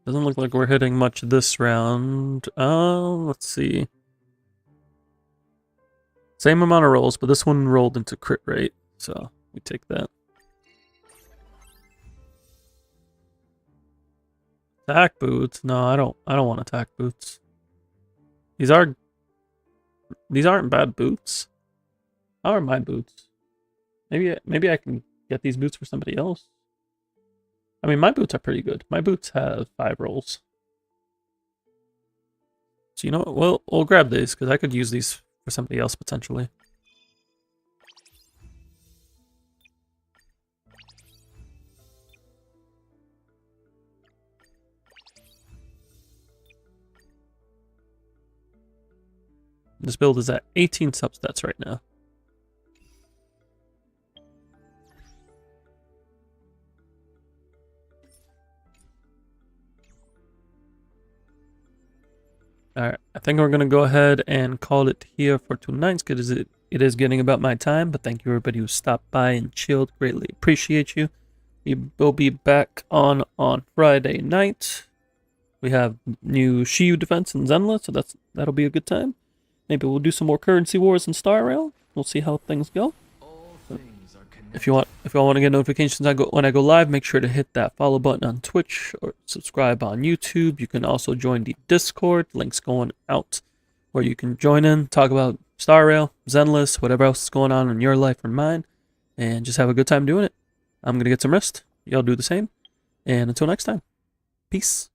[SPEAKER 1] Doesn't look like we're hitting much this round. Let's see. Same amount of rolls, but this one rolled into crit rate, so we take that. Attack boots? No, I don't want attack boots. These aren't bad boots. How are my boots? Maybe I can get these boots for somebody else. I mean, my boots are pretty good. My boots have 5 rolls. So you know what? We'll grab these because I could use these for somebody else potentially. This build is at 18 substats right now. Alright, I think we're going to go ahead and call it here for tonight because it is getting about my time. But thank you everybody who stopped by and chilled. Greatly appreciate you. We will be back on Friday night. We have new Shiyu defense in Zenla, so that'll be a good time. Maybe we'll do some more currency wars in Star Rail. We'll see how things go.
[SPEAKER 3] All things are connected.
[SPEAKER 1] If you want to get notifications when I go live, make sure to hit that follow button on Twitch or subscribe on YouTube. You can also join the Discord. Links going out where you can join in, talk about Star Rail, Zenless, whatever else is going on in your life or mine, and just have a good time doing it. I'm gonna get some rest. Y'all do the same. And until next time, peace.